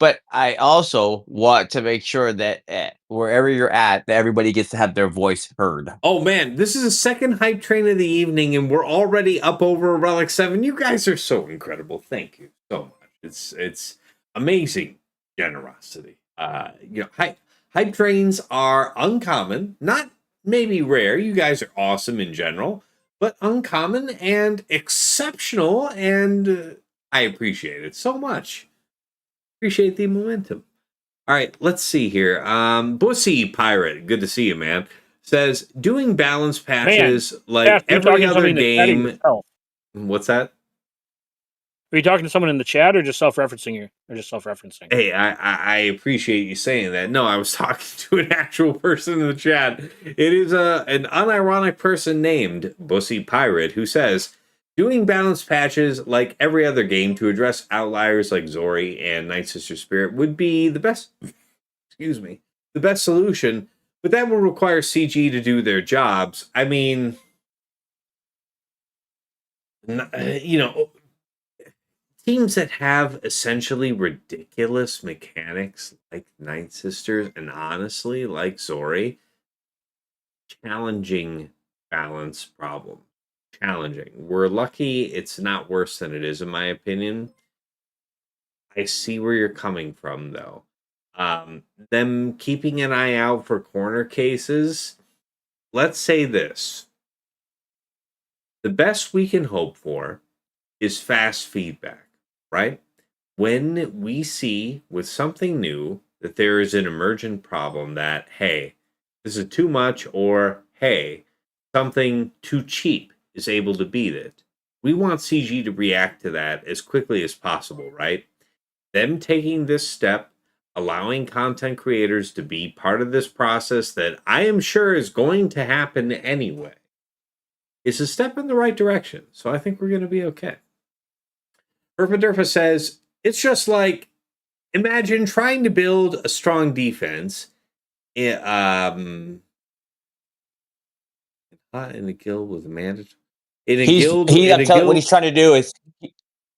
But I also want to make sure that wherever you're at, that everybody gets to have their voice heard. Oh man, this is the second hype train of the evening, and we're already up over Relic 7. You guys are so incredible. Thank you so much. It's amazing generosity. Hype trains are uncommon, not maybe rare. You guys are awesome in general, but uncommon and exceptional, and I appreciate it so much. Appreciate the momentum. All right, let's see here. Bussy Pirate, good to see you, man. Says doing balance patches like every other game. What's that? Are you talking to someone in the chat or just self-referencing here? Or just self-referencing? Hey, I appreciate you saying that. No, I was talking to an actual person in the chat. It is an unironic person named Bussy Pirate who says, doing balance patches like every other game to address outliers like Zori and Night Sister Spirit would be the best, the best solution, but that will require CG to do their jobs. I mean, teams that have essentially ridiculous mechanics like Night Sisters and honestly like Zori, challenging balance problem. Challenging. We're lucky it's not worse than it is, in my opinion. I see where you're coming from, though. Them keeping an eye out for corner cases. Let's say this. The best we can hope for is fast feedback, right? When we see with something new that there is an emergent problem that, hey, this is too much, or hey, something too cheap is able to beat it. We want CG to react to that as quickly as possible, right? Them taking this step, allowing content creators to be part of this process that I am sure is going to happen anyway, is a step in the right direction. So I think we're going to be okay. Urpadurfa says, it's just like, imagine trying to build a strong defense in a guild with a mandatory. What he's trying to do is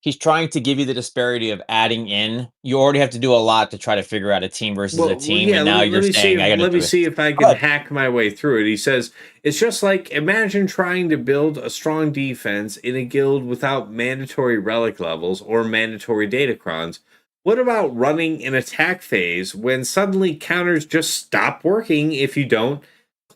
he's trying to give you the disparity of adding in. You already have to do a lot to try to figure out a team versus a team, and now you're saying, let me see if I can hack my way through it. He says, it's just like, imagine trying to build a strong defense in a guild without mandatory relic levels or mandatory datacrons. What about running an attack phase when suddenly counters just stop working if you don't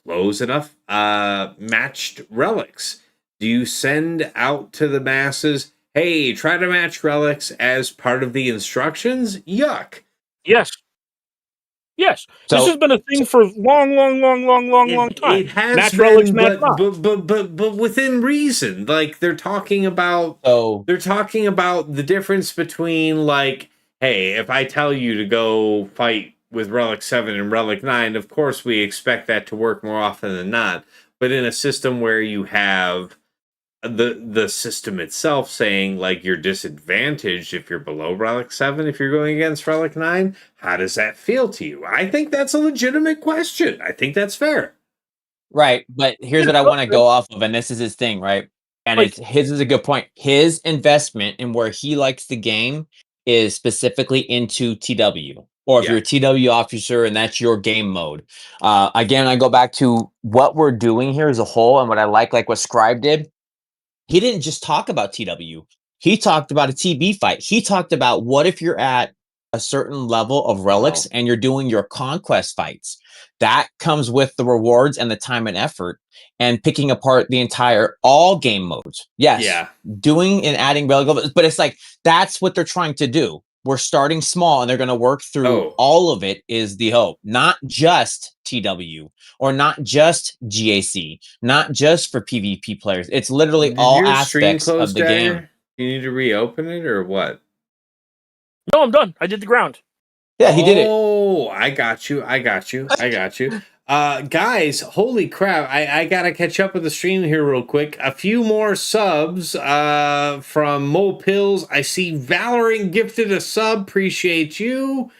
close enough matched relics? Do you send out to the masses, hey, try to match relics as part of the instructions? Yuck. Yes. So, this has been a thing for long time. It has been, but within reason. Like they're talking about the difference between like, hey, if I tell you to go fight with Relic 7 and Relic 9, of course we expect that to work more often than not. But in a system where you have the system itself saying like you're disadvantaged if you're below Relic 7 if you're going against Relic 9, how does that feel to you? I think that's a legitimate question. I think that's fair. Right, but here's what I want to go off of, and this is his thing, right? And his is a good point. His investment in where he likes the game is specifically into TW. Or if you're a TW officer and that's your game mode. Again, I go back to what we're doing here as a whole and what I like what Scribe did. He didn't just talk about TW. He talked about a TB fight. He talked about what if you're at a certain level of relics and you're doing your conquest fights. That comes with the rewards and the time and effort and picking apart the entire all game modes. Yes. Yeah. Doing and adding relic levels, but it's like that's what they're trying to do. We're starting small and they're going to work through all of it is the hope, not just TW or not just GAC, not just for PvP players. It's literally all aspects of the game. You need to reopen it or what? No, I'm done. I did the ground. Yeah, he did it. Oh, I got you. Guys, holy crap. I gotta catch up with the stream here real quick. A few more subs from Mo Pills. I see Valorant gifted a sub. Appreciate you.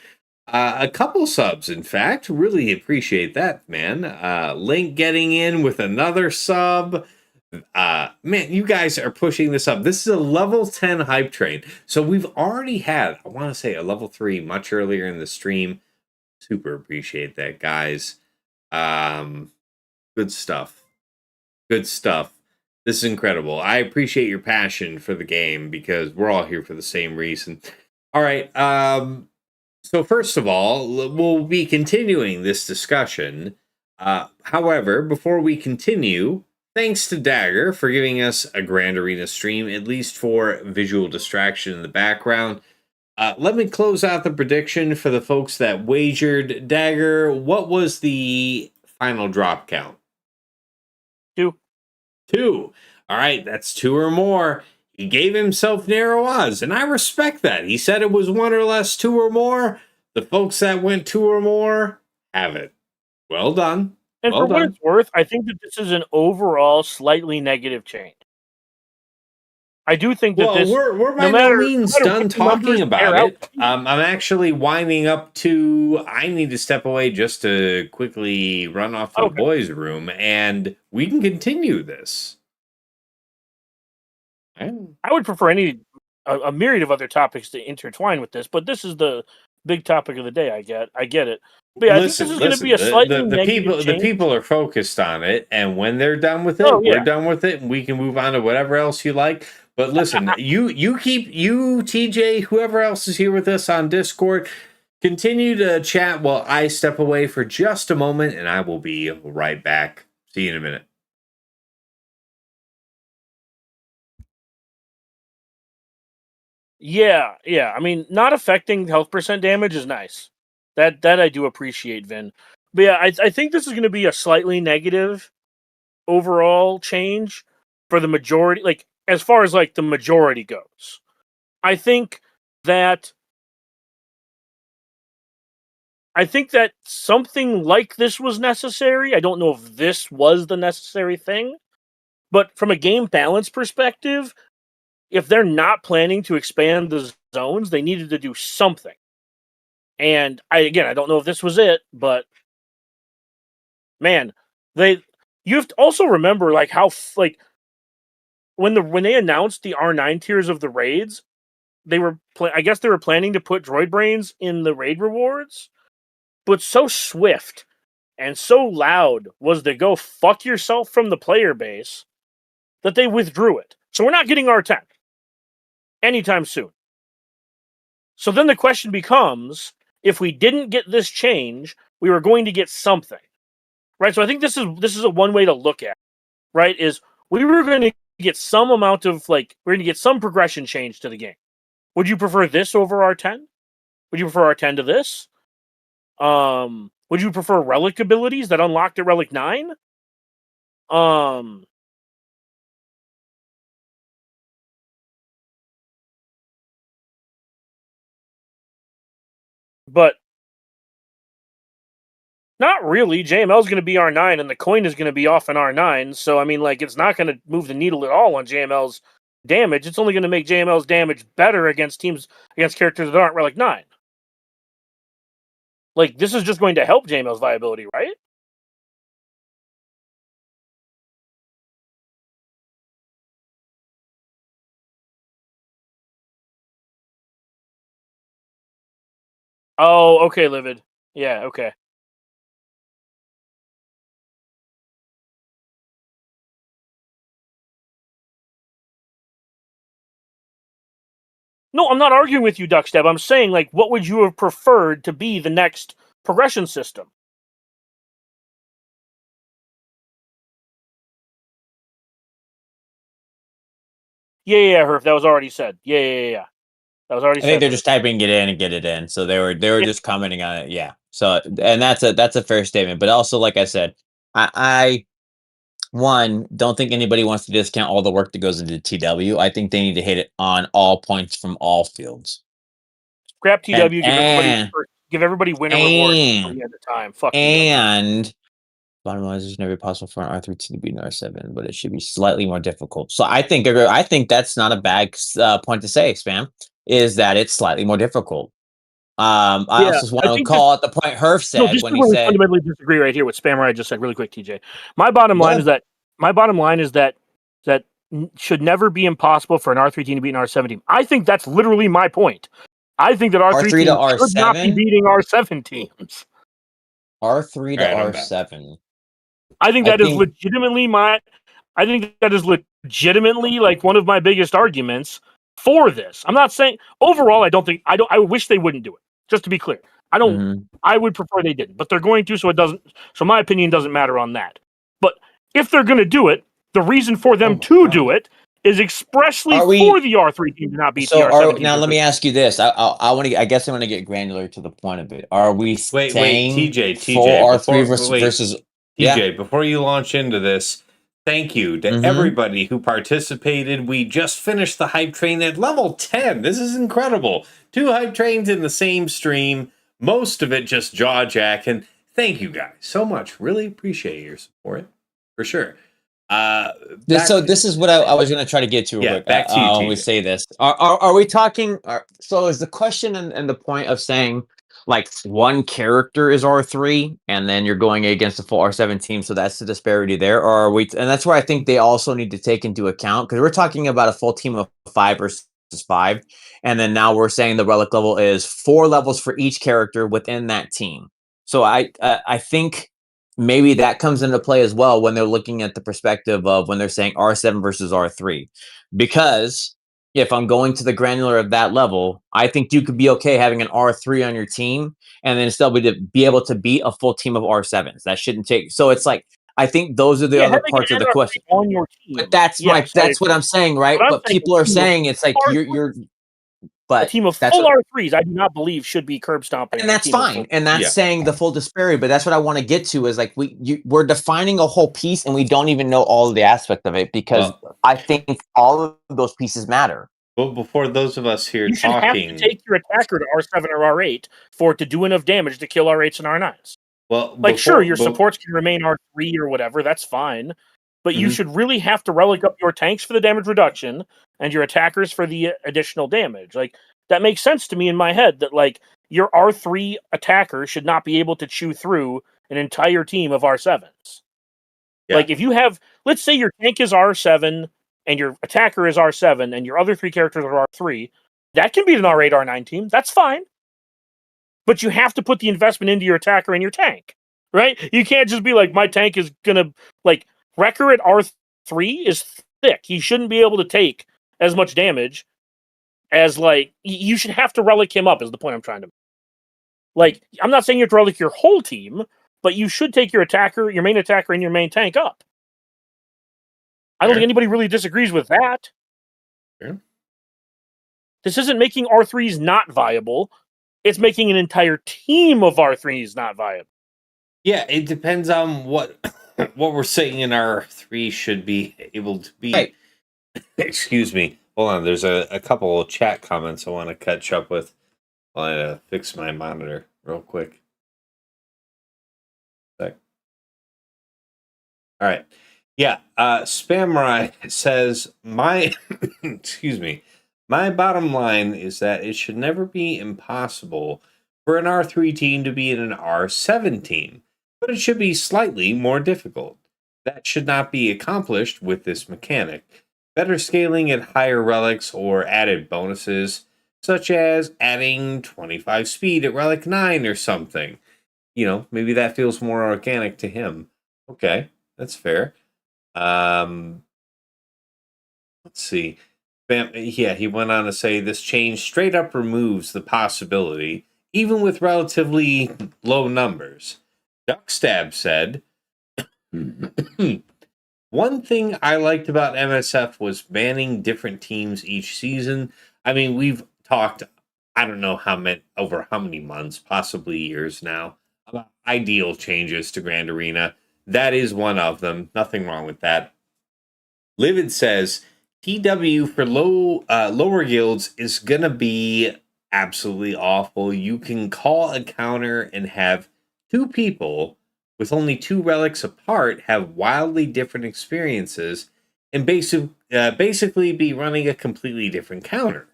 A couple subs, in fact. Really appreciate that, man. Link getting in with another sub. Man, you guys are pushing this up. This is a level 10 hype train. So we've already had, I want to say, a level 3 much earlier in the stream. Super appreciate that, guys. Good stuff. Good stuff. This is incredible. I appreciate your passion for the game because we're all here for the same reason. All right. So first of all, we'll be continuing this discussion. However, before we continue, thanks to Dagger for giving us a Grand Arena stream, at least for visual distraction in the background. Let me close out the prediction for the folks that wagered. Dagger, what was the final drop count? 2. 2. All right, that's 2 or more. He gave himself narrow odds, and I respect that. He said it was 1 or less, 2 or more. The folks that went 2 or more have it. Well done. And well for what it's worth, I think that this is an overall slightly negative change. I do think that we're by no means done talking about it. I'm actually winding up to. I need to step away just to quickly run off to the boys' room, and we can continue this. I would prefer a myriad of other topics to intertwine with this, but this is the big topic of the day. I get it. But yeah, I think this is going to be a slightly negative change. The people are focused on it, and when they're done with it, we're done with it, and we can move on to whatever else you like. But listen, you TJ, whoever else is here with us on Discord, continue to chat while I step away for just a moment, and I will be right back. See you in a minute. Yeah. I mean, not affecting health percent damage is nice. That I do appreciate, Vin. But yeah, I think this is going to be a slightly negative overall change for the majority, like as far as like the majority goes. I think that something like this was necessary. I don't know if this was the necessary thing, but from a game balance perspective, if they're not planning to expand the zones, they needed to do something. And I don't know if this was it, but man, you have to also remember like how like when they announced the R9 tiers of the raids, I guess they were planning to put droid brains in the raid rewards, but so swift and so loud was the go fuck yourself from the player base that they withdrew it. So we're not getting R10 anytime soon. So then the question becomes, if we didn't get this change, we were going to get something, right? So I think this is a one way to look at it, right? Is we were going to get some amount of we're going to get some progression change to the game. Would you prefer this over R10? Would you prefer R10 to this? Would you prefer relic abilities that unlocked at Relic 9? But not really. JML is going to be R9, and the coin is going to be off an R9. So, I mean, it's not going to move the needle at all on JML's damage. It's only going to make JML's damage better against characters that aren't Relic 9. This is just going to help JML's viability, right? Oh, okay, Livid. Yeah, okay. No, I'm not arguing with you, Duckstep. I'm saying, what would you have preferred to be the next progression system? Yeah, Herf, that was already said. Yeah. That was already said. I think they're just typing it in and get it in. So they were just commenting on it. Yeah. So, and that's a fair statement. But also, like I said, I don't think anybody wants to discount all the work that goes into TW. I think they need to hit it on all points from all fields. Scrap TW, give everybody winner rewards at the time. Fuck. And Bottom line is, it's never possible for an R3 to beat an R7, but it should be slightly more difficult. So I think that's not a bad point to say, Spam, is that it's slightly more difficult. I also just want to call out the point Herf said this when is he where we said, fundamentally disagree right here with Spammer. I just said really quick, TJ. My bottom line is that should never be impossible for an R3 team to beat an R7 team. I think that's literally my point. I think that R3 R3 to teams should not be R7? beating R7 teams. R3 to Alright, R7. I think that is legitimately like one of my biggest arguments for this. I'm not saying overall I wish they wouldn't do it. Just to be clear. I would prefer they didn't, but they're going to, so my opinion doesn't matter on that. But if they're going to do it, the reason for them to do it is expressly for the R3 team to not beat the R7 team. Now let me ask you this. I guess I want to get granular to the point of it. Are we saying TJ, full R3 versus TJ, before you launch into this, thank you to everybody who participated. We just finished the hype train at level 10. This is incredible. 2 hype trains in the same stream. Most of it just jaw jacking. Thank you guys so much. Really appreciate your support. For sure. This is what I was going to try to get to. Yeah, back to you, TJ. When we say this. Are we talking... so is the question and the point of saying like one character is R3 and then you're going against a full R7 team, so that's the disparity there? Or are we... And that's where I think they also need to take into account, because we're talking about a full team of 5 versus 5, and then now we're saying the relic level is 4 levels for each character within that team. So I think maybe that comes into play as well when they're looking at the perspective of when they're saying R7 versus R3. Because if I'm going to the granular of that level, I think you could be okay having an R3 on your team and then still be able to beat a full team of R7s. That shouldn't take... So it's like, I think those are the other parts of the question. On your team. But that's what I'm saying, right? But people are saying it's like you're but a team of full R3s, I do not believe should be curb stomping. And that's fine. And that's saying the full disparity. But that's what I want to get to is like we're defining a whole piece and we don't even know all of the aspect of it, because I think all of those pieces matter. Well, before those of us here you should have to take your attacker to R7 or R8 for it to do enough damage to kill R8s and R9s. Well, sure, your supports can remain R3 or whatever, that's fine. But you should really have to relic up your tanks for the damage reduction and your attackers for the additional damage. Like, that makes sense to me in my head that, like, your R3 attacker should not be able to chew through an entire team of R7s. Yeah. Like, if you have, let's say your tank is R7 and your attacker is R7 and your other 3 characters are R3, that can beat an R8, R9 team. That's fine. But you have to put the investment into your attacker and your tank, right? You can't just be like, my tank is going to, like, Wrecker at R3 is thick. He shouldn't be able to take as much damage as, like, you should have to relic him up, is the point I'm trying to make. Like, I'm not saying you have to relic your whole team, but you should take your attacker, your main attacker, and your main tank up. I don't think anybody really disagrees with that. Sure. This isn't making R3s not viable. It's making an entire team of R3s not viable. Yeah, it depends on what we're saying in R3 should be able to be. Right. Excuse me. Hold on. There's a couple of chat comments I want to catch up with while I fix my monitor real quick. All right. Yeah. Spamrai says excuse me. My bottom line is that it should never be impossible for an R3 team to be in an R7 team, but it should be slightly more difficult. That should not be accomplished with this mechanic. Better scaling at higher relics or added bonuses, such as adding 25 speed at Relic 9 or something. You know, maybe that feels more organic to him. Okay, that's fair. Let's see. Yeah, he went on to say this change straight up removes the possibility, even with relatively low numbers. Duckstab said, one thing I liked about MSF was banning different teams each season. I mean, we've talked, I don't know over how many months, possibly years now, about ideal changes to Grand Arena. That is one of them. Nothing wrong with that. Livid says, TW for lower guilds is going to be absolutely awful. You can call a counter and have 2 people with only 2 relics apart, have wildly different experiences and basically be running a completely different counter.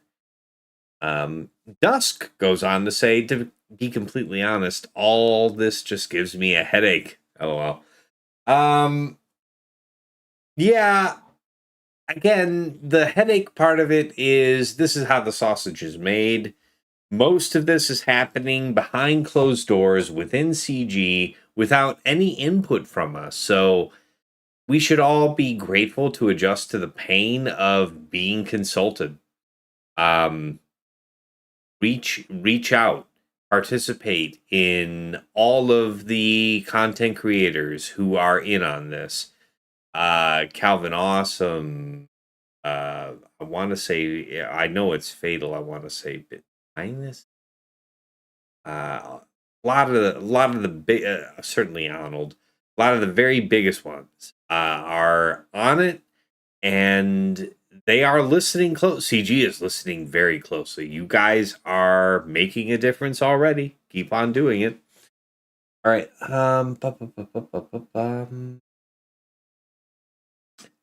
Dusk goes on to say, to be completely honest, all this just gives me a headache. LOL. Yeah, again, the headache part of it is this is how the sausage is made. Most of this is happening behind closed doors within CG without any input from us. So we should all be grateful to adjust to the pain of being consulted. Reach out, participate in all of the content creators who are in on this. Calvin Awesome. I want to say, I know it's Fatal. I want to say Kindness. A lot of the big, certainly Arnold. A lot of the very biggest ones are on it, and they are listening close. CG is listening very closely. You guys are making a difference already. Keep on doing it. All right.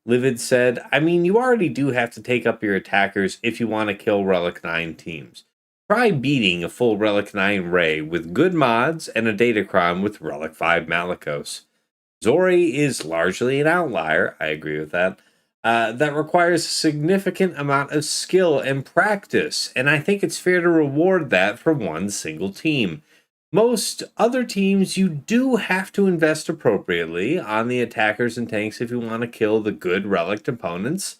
Livid said, I mean, you already do have to take up your attackers if you want to kill Relic 9 teams. Try beating a full Relic 9 Ray with good mods and a Datacron with Relic 5 Malicos. Zori is largely an outlier, I agree with that, that requires a significant amount of skill and practice, and I think it's fair to reward that for one single team. Most other teams, you do have to invest appropriately on the attackers and tanks if you want to kill the good relic opponents.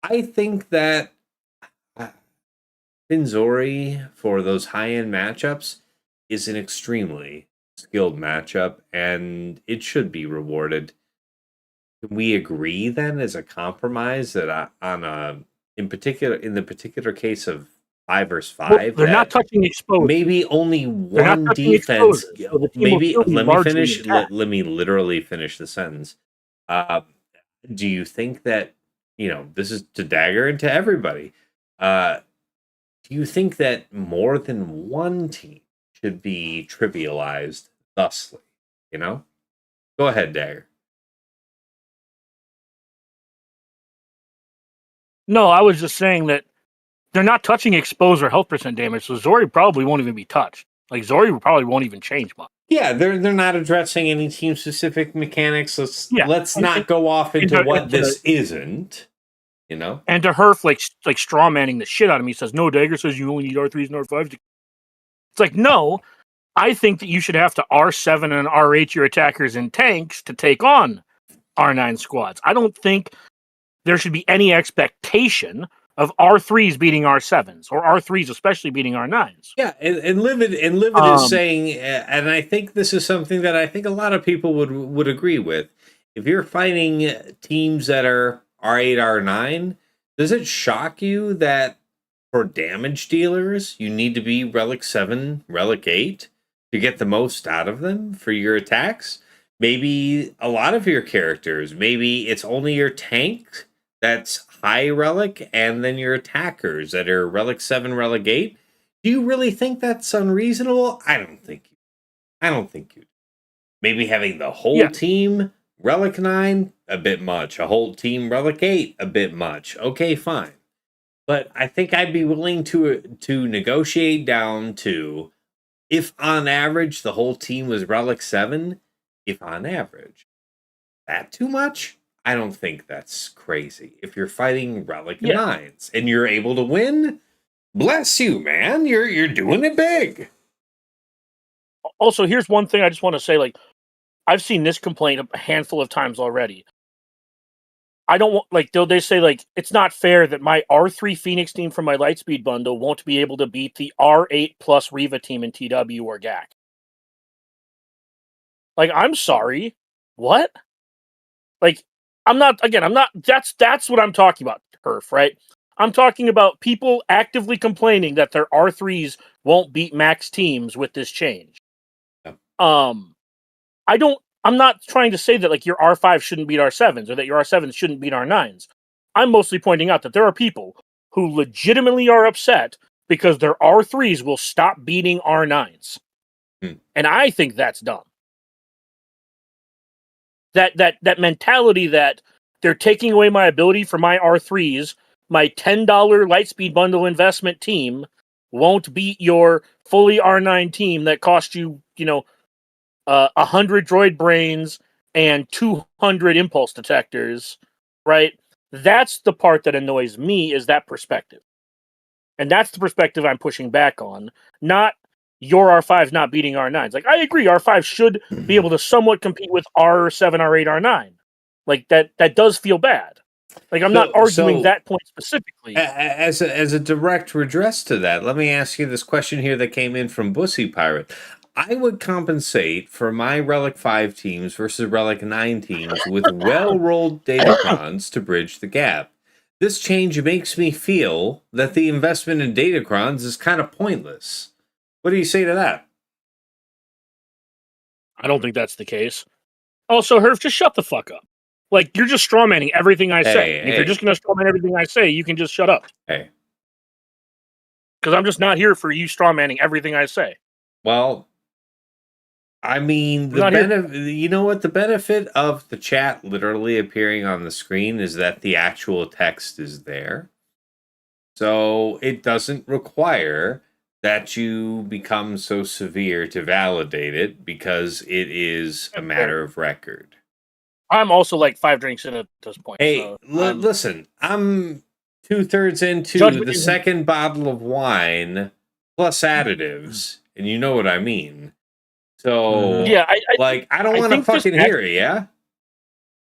I think that Finzori, for those high-end matchups, is an extremely skilled matchup, and it should be rewarded. Can we agree then, as a compromise, that in the particular case of 5 versus 5, well, they're not touching exposure. Maybe only one defense. So maybe let me finish. Let me literally finish the sentence. Do you think that, this is to Dagger and to everybody? Do you think that more than one team should be trivialized thusly? Go ahead, Dagger. No, I was just saying that they're not touching expose or health percent damage, so Zori probably won't even be touched. Like, Zori probably won't even change much. Yeah, they're not addressing any team specific mechanics. Let's not go off into what this isn't. And to Herf, like straw manning the shit out of me, says, no, Dagger says you only need R3s and R5s. It's like, no, I think that you should have to R7 and R8 your attackers and tanks to take on R9 squads. I don't think there should be any expectation of R3s beating R7s, or R3s especially beating R9s. Yeah, and Livid is saying, and I think this is something that I think a lot of people would agree with. If you're fighting teams that are R8, R9, does it shock you that for damage dealers, you need to be Relic 7, Relic 8 to get the most out of them for your attacks? Maybe a lot of your characters, maybe it's only your tank that's high relic, and then your attackers that are Relic 7, Relic 8. Do you really think that's unreasonable? I don't think you. Maybe having the whole team Relic 9, a bit much. A whole team Relic 8, a bit much. Okay, fine. But I think I'd be willing to negotiate down to, if on average the whole team was Relic 7, if on average. That too much? I don't think that's crazy. If you're fighting Relic 9s and you're able to win, bless you, man. You're doing it big. Also, here's one thing I just want to say. Like, I've seen this complaint a handful of times already. I don't want, like, they say, like, it's not fair that my R3 Phoenix team from my Lightspeed bundle won't be able to beat the R8 plus Riva team in TW or GAC. Like, I'm sorry. What? Like, that's what I'm talking about, Herf, right? I'm talking about people actively complaining that their R3s won't beat max teams with this change. Yeah. I'm not trying to say that, like, your R5 shouldn't beat R7s or that your R7s shouldn't beat R9s. I'm mostly pointing out that there are people who legitimately are upset because their R3s will stop beating R9s. And I think that's dumb. that mentality that they're taking away my ability for my R3s, my $10 Lightspeed bundle investment team won't beat your fully R9 team that cost you, 100 droid brains and 200 impulse detectors, right? That's the part that annoys me, is that perspective. And that's the perspective I'm pushing back on, not your R5s not beating R9s. Like, I agree, R5 should be able to somewhat compete with R7, R8, R9. Like, that does feel bad. Like, I'm not arguing that point specifically. As a direct redress to that, let me ask you this question here that came in from Bussy Pirate. I would compensate for my Relic 5 teams versus Relic 9 teams with well-rolled Datacrons to bridge the gap. This change makes me feel that the investment in Datacrons is kind of pointless. What do you say to that? I don't think that's the case. Also, Herf, just shut the fuck up. Like, you're just strawmanning everything I say. If you're just going to strawman everything I say, you can just shut up. Hey. Because I'm just not here for you strawmanning everything I say. Well, I mean, you know what? The benefit of the chat literally appearing on the screen is that the actual text is there. So it doesn't require that you become so severe to validate it, because it is a matter of record. I'm also like 5 drinks in at this point. Hey, so listen, I'm 2/3 into the second bottle of wine plus additives, and you know what I mean. So, yeah, I don't want to fucking hear it, yeah?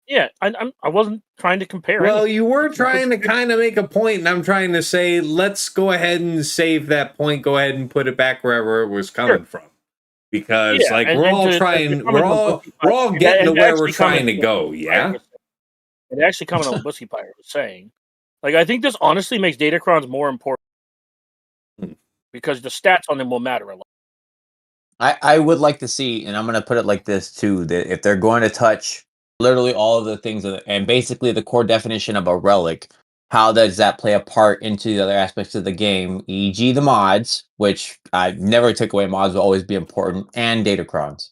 Yeah, I wasn't trying to compare. Well, you were trying to kind of make a point, and I'm trying to say, let's go ahead and save that point. Go ahead and put it back wherever it was coming from, because we're all getting to where we're trying to go. Yeah, it actually commented on what Bussy Pirate was saying. Like, I think this honestly makes Datacrons more important because the stats on them will matter a lot. I would like to see, and I'm going to put it like this too, that if they're going to touch literally all of the things and basically the core definition of a relic, how does that play a part into the other aspects of the game, e.g. the mods, which I never took away, mods will always be important, and Datacrons.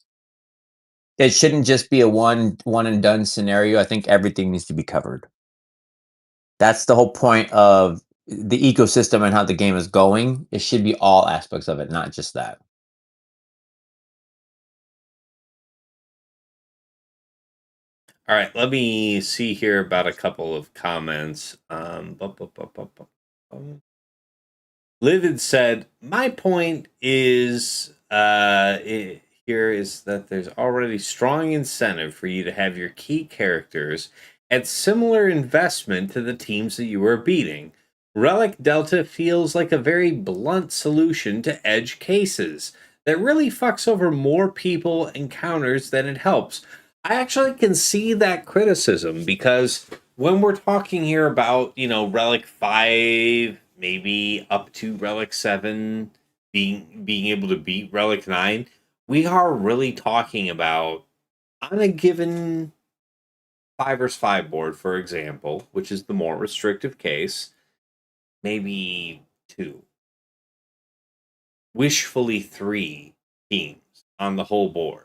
It shouldn't just be a one and done scenario. I think everything needs to be covered. That's the whole point of the ecosystem and how the game is going. It should be all aspects of it, not just that. All right, let me see here about a couple of comments. Livid said, my point is here is that there's already strong incentive for you to have your key characters at similar investment to the teams that you are beating. Relic Delta feels like a very blunt solution to edge cases that really fucks over more people and counters than it helps. I actually can see that criticism, because when we're talking here about, Relic 5, maybe up to Relic 7 being able to beat Relic 9, we are really talking about, on a given 5 vs 5 board, for example, which is the more restrictive case, maybe 2. Wishfully 3 teams on the whole board,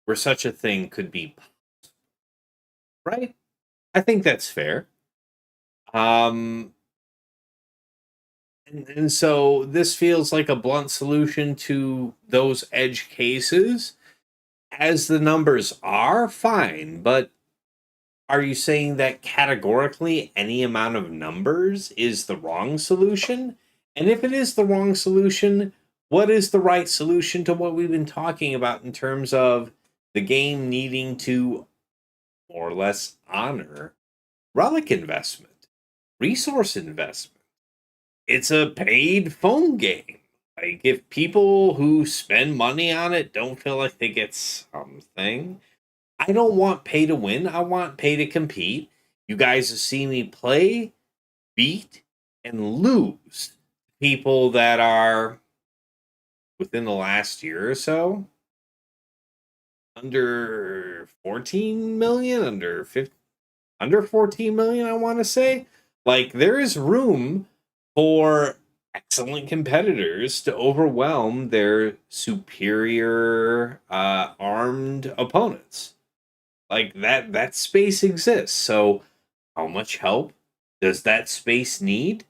where such a thing could be possible. Right? I think that's fair. And so this feels like a blunt solution to those edge cases. As the numbers are, fine, but are you saying that categorically any amount of numbers is the wrong solution? And if it is the wrong solution, what is the right solution to what we've been talking about in terms of the game needing to more or less honor relic investment, resource investment? It's a paid phone game. Like, if people who spend money on it don't feel like they get something, I don't want pay to win. I want pay to compete. You guys have seen me play, beat, and lose people that are within the last year or so under 14 million, under 14 million, I want to say. Like, there is room for excellent competitors to overwhelm their superior armed opponents. Like that space exists. So how much help does that space need?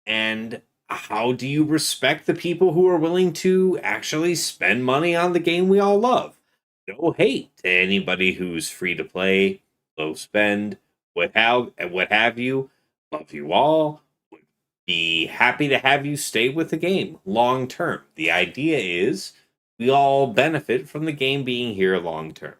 And how do you respect the people who are willing to actually spend money on the game we all love? No hate to anybody who's free to play, low spend, what have you. Love you all. Would be happy to have you stay with the game long term. The idea is we all benefit from the game being here long term.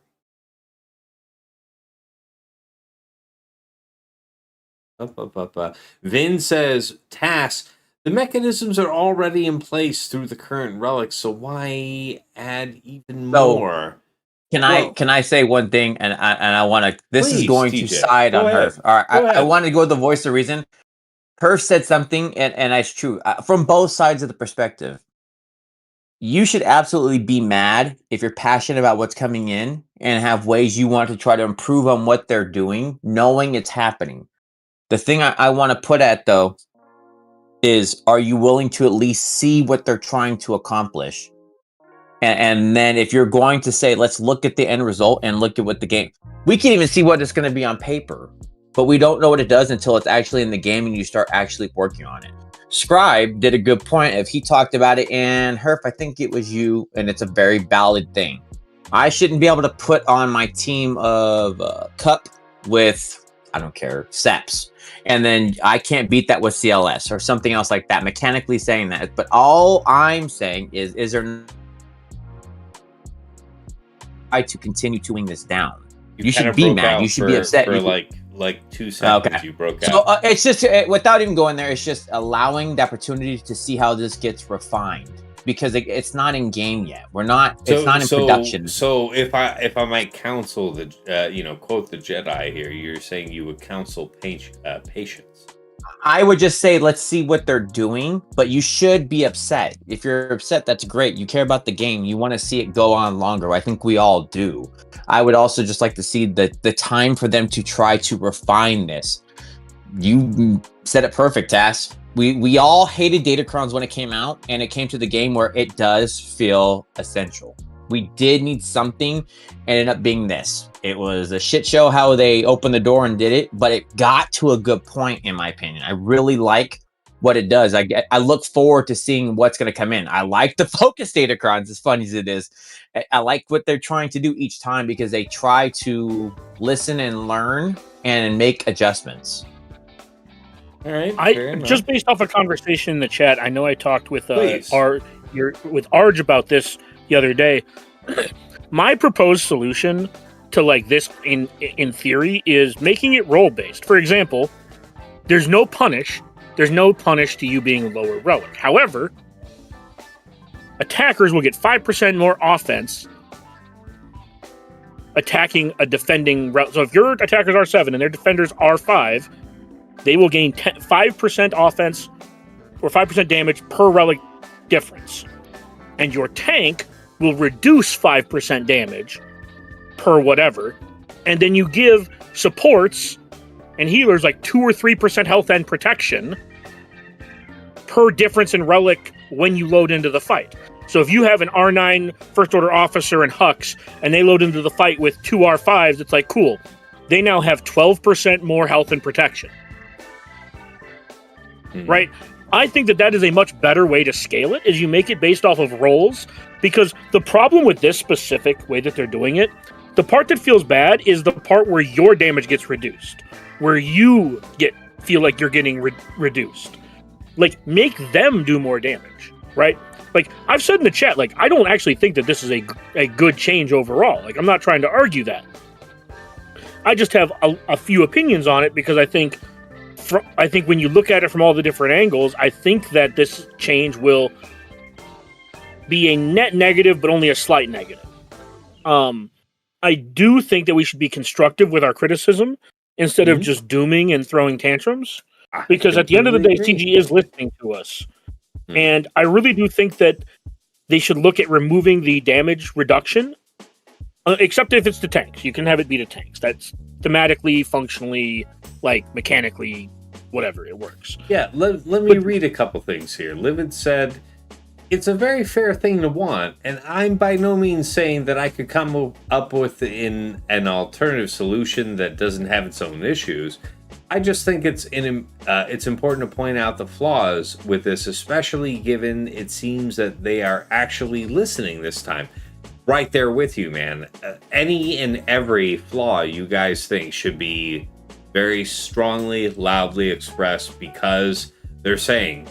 Vin says, Tass, the mechanisms are already in place through the current relics, so why add even more? Can I say one thing? And I want to. This is going TJ. to side on Herf. All right, I want to go with the voice of reason. Herf said something, and it's true from both sides of the perspective. You should absolutely be mad if you're passionate about what's coming in and have ways you want to try to improve on what they're doing, knowing it's happening. The thing I want to put at, though, is are you willing to at least see what they're trying to accomplish? And then if you're going to say, let's look at the end result and look at what the game... We can even see what it's going to be on paper, but we don't know what it does until it's actually in the game and you start actually working on it. Scribe did a good point if he talked about it, and Herf, I think it was you, and it's a very valid thing. I shouldn't be able to put on my team of Cup with... I don't care, Seps. And then I can't beat that with CLS or something else like that, mechanically saying that. But all I'm saying is there to continue to wing this down? You should be mad. You should be upset. For like 2 seconds, okay. You broke out. So it's just, without even going there, it's just allowing the opportunity to see how this gets refined. Because it's not in game yet. It's not in production. So if I might counsel quote the Jedi here, you're saying you would counsel patience. I would just say, let's see what they're doing, but you should be upset. If you're upset, that's great. You care about the game. You want to see it go on longer. I think we all do. I would also just like to see the time for them to try to refine this. You said it perfect, Tass. We all hated Datacrons when it came out, and it came to the game where it does feel essential. We did need something, and it ended up being this. It was a shit show how they opened the door and did it, but it got to a good point, in my opinion. I really like what it does. I look forward to seeing what's going to come in. I like the focus Datacrons, as funny as it is. I like what they're trying to do each time because they try to listen and learn and make adjustments. All right. Just based off a conversation in the chat, I know I talked with Arj about this the other day. My proposed solution to like this in theory is making it role based. For example, there's no punish to you being lower relic. However, attackers will get 5% more offense attacking a defending relic. So if your attackers are 7 and their defenders are 5, they will gain 5% offense or 5% damage per relic difference. And your tank will reduce 5% damage per whatever. And then you give supports and healers like 2 or 3% health and protection per difference in relic when you load into the fight. So if you have an R9 First Order Officer and Hux, and they load into the fight with 2 R5s, it's like, cool. They now have 12% more health and protection. Right? I think that is a much better way to scale it, is you make it based off of rolls, because the problem with this specific way that they're doing it, the part that feels bad is the part where your damage gets reduced, where you feel like you're getting reduced. Like, make them do more damage, right? Like, I've said in the chat, like, I don't actually think that this is a good change overall. Like, I'm not trying to argue that. I just have a few opinions on it, because I think when you look at it from all the different angles, I think that this change will be a net negative, but only a slight negative. I do think that we should be constructive with our criticism instead of just dooming and throwing tantrums, because at the end of the day, CG is listening to us. And I really do think that they should look at removing the damage reduction, except if it's the tanks. You can have it be the tanks. That's thematically, functionally, like mechanically, whatever, it works. Yeah, let me read a couple things here. Livid said, it's a very fair thing to want, and I'm by no means saying that I could come up with an alternative solution that doesn't have its own issues. I just think it's important to point out the flaws with this, especially given it seems that they are actually listening this time. Right there with you, man. Any and every flaw you guys think should be very strongly, loudly expressed, because they're saying,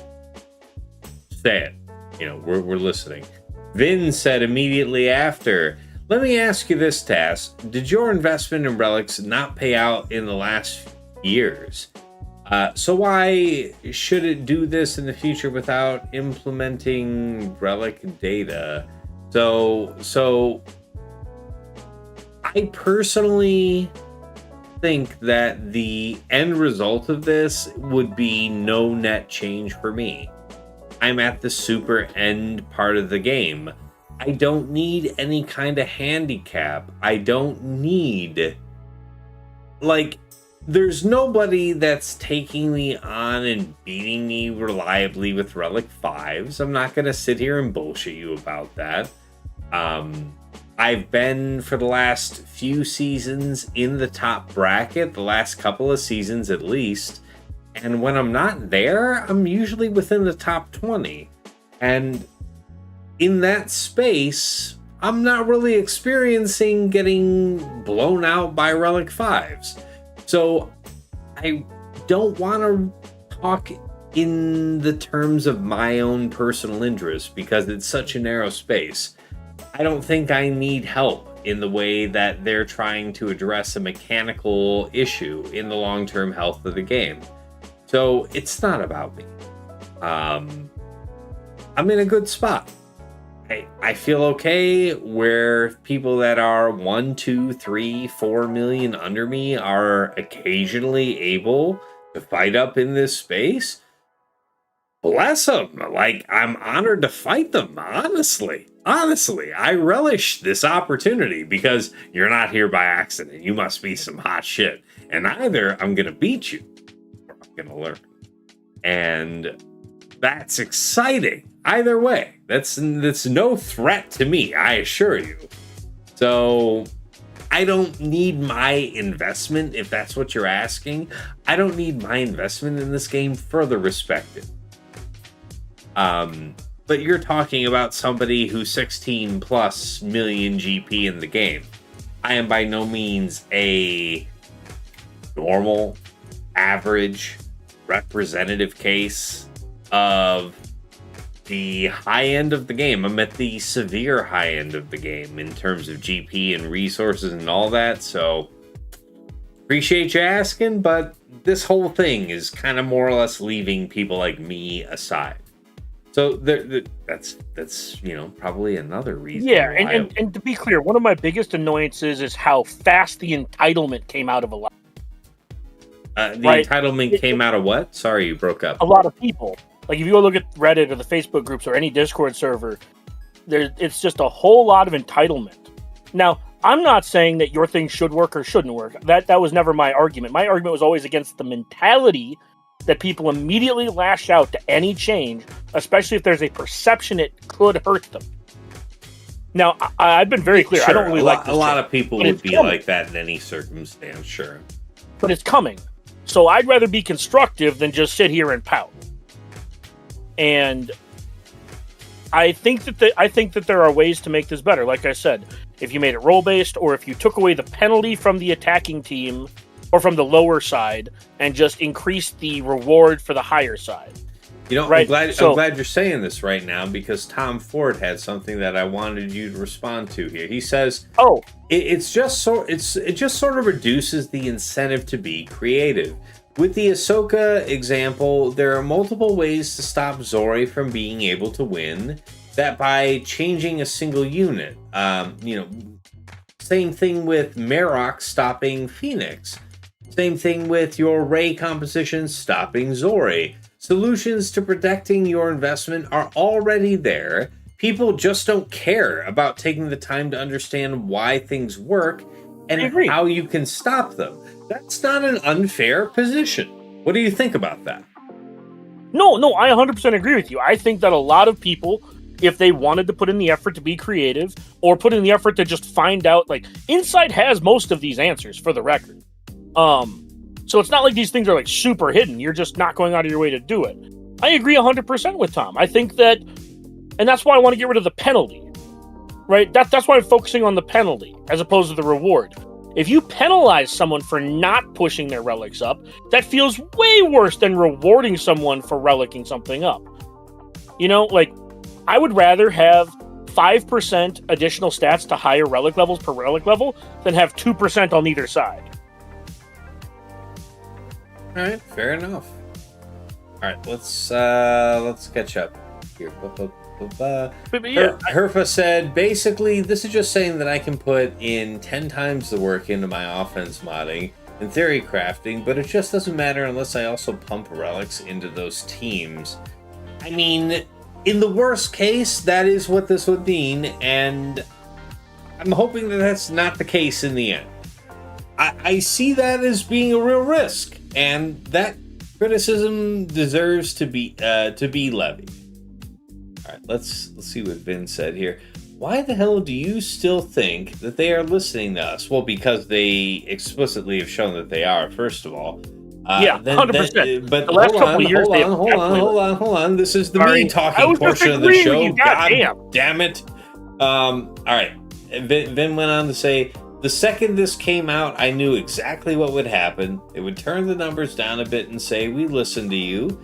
say it. We're listening. Vin said immediately after, let me ask you this, Tass. Did your investment in relics not pay out in the last years? So why should it do this in the future without implementing relic data? So I personally think that the end result of this would be no net change for me. I'm at the super end part of the game. I don't need any kind of handicap. I don't need... there's nobody that's taking me on and beating me reliably with Relic 5s. I'm not going to sit here and bullshit you about that. I've been, for the last few seasons, in the top bracket, the last couple of seasons at least. And when I'm not there, I'm usually within the top 20. And in that space, I'm not really experiencing getting blown out by Relic 5s. So I don't want to talk in the terms of my own personal interest because it's such a narrow space. I don't think I need help in the way that they're trying to address a mechanical issue in the long-term health of the game. So it's not about me. I'm in a good spot. I feel okay where people that are 1, 2, 3, 4 million under me are occasionally able to fight up in this space. Bless them. I'm honored to fight them, honestly. Honestly, I relish this opportunity because you're not here by accident. You must be some hot shit. And either I'm going to beat you or I'm going to learn. And that's exciting. Either way, that's no threat to me, I assure you. So I don't need my investment, if that's what you're asking. I don't need my investment in this game further respected. But you're talking about somebody who's 16 plus million GP in the game. I am by no means a normal, average, representative case of the high end of the game. I'm at the severe high end of the game in terms of GP and resources and all that. So appreciate you asking, but this whole thing is kind of more or less leaving people like me aside. So that's probably another reason. Yeah, and to be clear, one of my biggest annoyances is how fast the entitlement came out of a lot. Entitlement came out of what? Sorry, you broke up. A lot of people. Like, if you go look at Reddit or the Facebook groups or any Discord server, it's just a whole lot of entitlement. Now, I'm not saying that your thing should work or shouldn't work. That was never my argument. My argument was always against the mentality that people immediately lash out to any change, especially if there's a perception it could hurt them. Now, I've been very clear. Sure, I don't really like this a lot change, of people would be like that in any circumstance, sure. But it's coming. So I'd rather be constructive than just sit here and pout. And I think that there are ways to make this better. Like I said, if you made it role-based, or if you took away the penalty from the attacking team or from the lower side and just increased the reward for the higher side. Right? I'm glad you're saying this right now, because Tom Ford had something that I wanted you to respond to here. He says, it just sort of reduces the incentive to be creative. With the Ahsoka example, there are multiple ways to stop Zori from being able to win. That by changing a single unit. Same thing with Marok stopping Phoenix. Same thing with your Rey composition stopping Zori. Solutions to protecting your investment are already there. People just don't care about taking the time to understand why things work and how you can stop them. That's not an unfair position. What do you think about that? No, I 100% agree with you. I think that a lot of people if they wanted to put in the effort to be creative or put in the effort to just find out. Like, Insight has most of these answers, for the record. So it's not like these things are like super hidden. You're just not going out of your way to do it. I agree 100% with Tom. I think that, and that's why I want to get rid of the penalty, right? That's why I'm focusing on the penalty as opposed to the reward. If you penalize someone for not pushing their relics up, that feels way worse than rewarding someone for relicking something up. You know, like, I would rather have 5% additional stats to higher relic levels per relic level than have 2% on either side. All right, fair enough. All right, let's catch up here. Herfa said, basically, this is just saying that I can put in 10 times the work into my offense modding and theory crafting, but it just doesn't matter unless I also pump relics into those teams. I mean, in the worst case, that is what this would mean, and I'm hoping that that's not the case in the end. I see that as being a real risk, and that criticism deserves to be levied. All right, let's see what Vin said here. Why the hell do you still think that they are listening to us? Well, because they explicitly have shown that they are, first of all. Yeah, 100%. But hold on. This is the me talking portion of the show. God damn it. All right. Vin went on to say, the second this came out, I knew exactly what would happen. It would turn the numbers down a bit and say, we listened to you.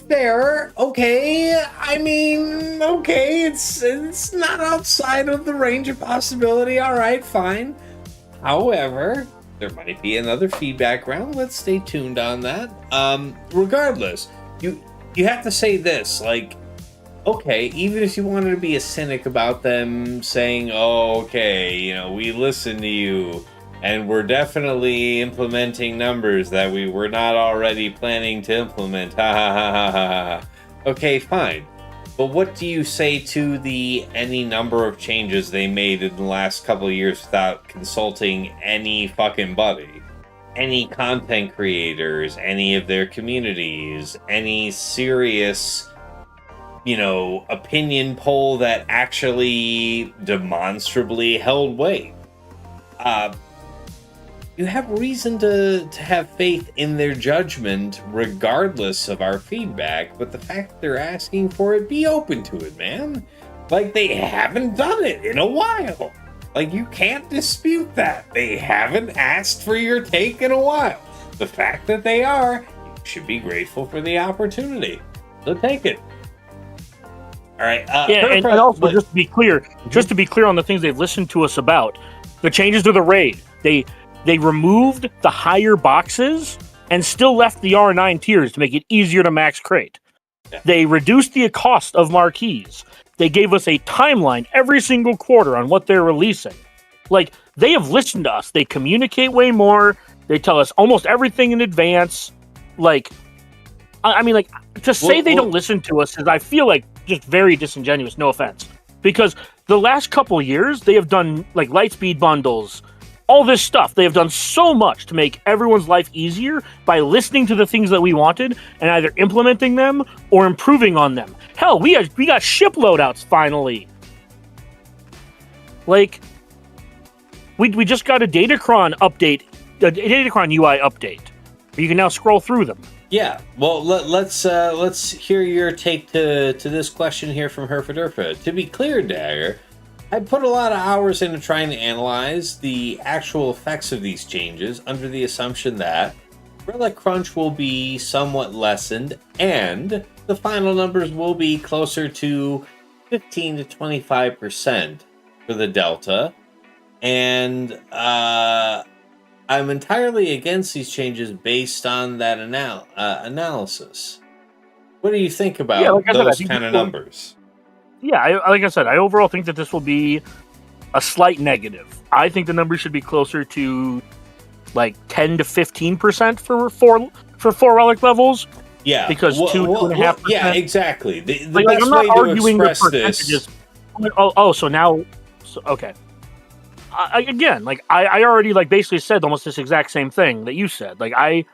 Fair. Okay. I mean, okay. It's not outside of the range of possibility. All right, fine. However, there might be another feedback round. Let's stay tuned on that. Regardless, you have to say this, like, okay, even if you wanted to be a cynic about them saying, oh, okay, you know, we listened to you, and we're definitely implementing numbers that we were not already planning to implement. Ha ha ha ha ha ha. Okay, fine. But what do you say to the any number of changes they made in the last couple of years without consulting any fucking buddy? Any content creators, any of their communities, any serious, you know, opinion poll that actually demonstrably held weight? You have reason to have faith in their judgment regardless of our feedback, but the fact that they're asking for it, be open to it, man. Like, they haven't done it in a while. Like, you can't dispute that. They haven't asked for your take in a while. The fact that they are, you should be grateful for the opportunity. So take it. All right. And also, just to be clear on the things they've listened to us about, the changes to the raid, they removed the higher boxes and still left the R9 tiers to make it easier to max crate. Yeah. They reduced the cost of marquees. They gave us a timeline every single quarter on what they're releasing. Like, they have listened to us. They communicate way more. They tell us almost everything in advance. Like, I mean, like, to say they don't listen to us is, I feel like, just very disingenuous, no offense. Because the last couple of years, they have done, like, Lightspeed bundles, all this stuff. They have done so much to make everyone's life easier by listening to the things that we wanted and either implementing them or improving on them. Hell, we got ship loadouts finally. Like, we just got a Datacron update, a Datacron UI update. You can now scroll through them. Yeah, well, let's hear your take to this question here from Herfadurfa. To be clear, Dagger, I put a lot of hours into trying to analyze the actual effects of these changes under the assumption that Relic Crunch will be somewhat lessened and the final numbers will be closer to 15 to 25% for the Delta. And I'm entirely against these changes based on that analysis. What do you think about those kind of numbers? Yeah, like I said, I overall think that this will be a slight negative. I think the numbers should be closer to like 10 to 15% for four relic levels. Yeah, because 2.5%. Yeah, exactly. The like, best I'm not way arguing to express this. Okay. Again, like I already like basically said almost this exact same thing that you said. Like I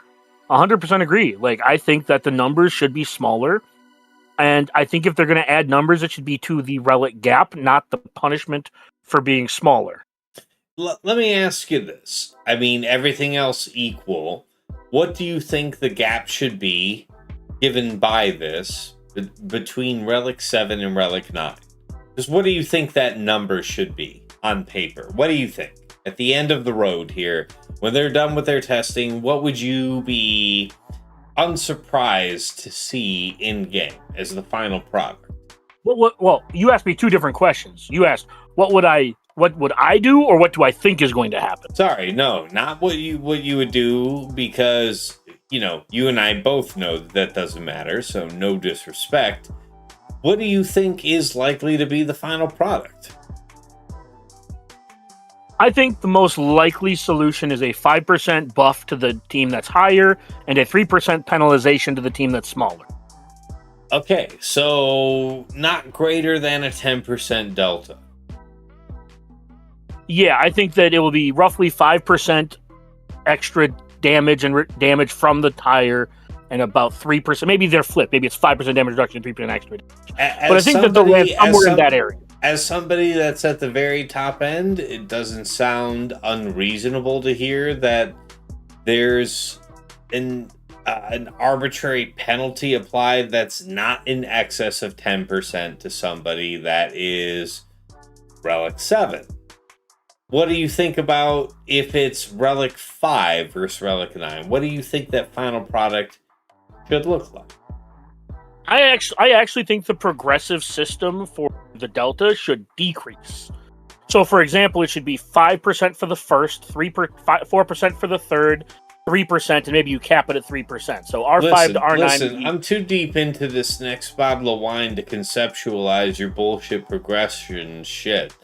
100% agree. Like I think that the numbers should be smaller. And I think if they're going to add numbers, it should be to the relic gap, not the punishment for being smaller. Let me ask you this. I mean, everything else equal, what do you think the gap should be given by this between Relic 7 and Relic 9? Just what do you think that number should be on paper? What do you think? At the end of the road here, when they're done with their testing, what would you be unsurprised to see in game as the final product? Well, you asked me two different questions. You asked what would I do, or what do I think is going to happen? Sorry, no, not what you would do, because you and I both know that doesn't matter, so no disrespect. What do you think is likely to be the final product? I think the most likely solution is a 5% buff to the team that's higher and a 3% penalization to the team that's smaller. Okay, so not greater than a 10% delta. Yeah, I think that it will be roughly 5% extra damage and damage from the tire, and about 3%. Maybe they're flipped. Maybe it's 5% damage reduction and 3% extra. But I think that they'll land somewhere in that area. As somebody that's at the very top end, it doesn't sound unreasonable to hear that there's an arbitrary penalty applied that's not in excess of 10% to somebody that is Relic 7. What do you think about if it's Relic 5 versus Relic 9? What do you think that final product should look like? I actually think the progressive system for the Delta should decrease. So, for example, it should be 5% for the first, 4% for the third, 3%, and maybe you cap it at 3%. So R5 to R9. Listen, I'm too deep into this next bottle of wine to conceptualize your bullshit progression shit.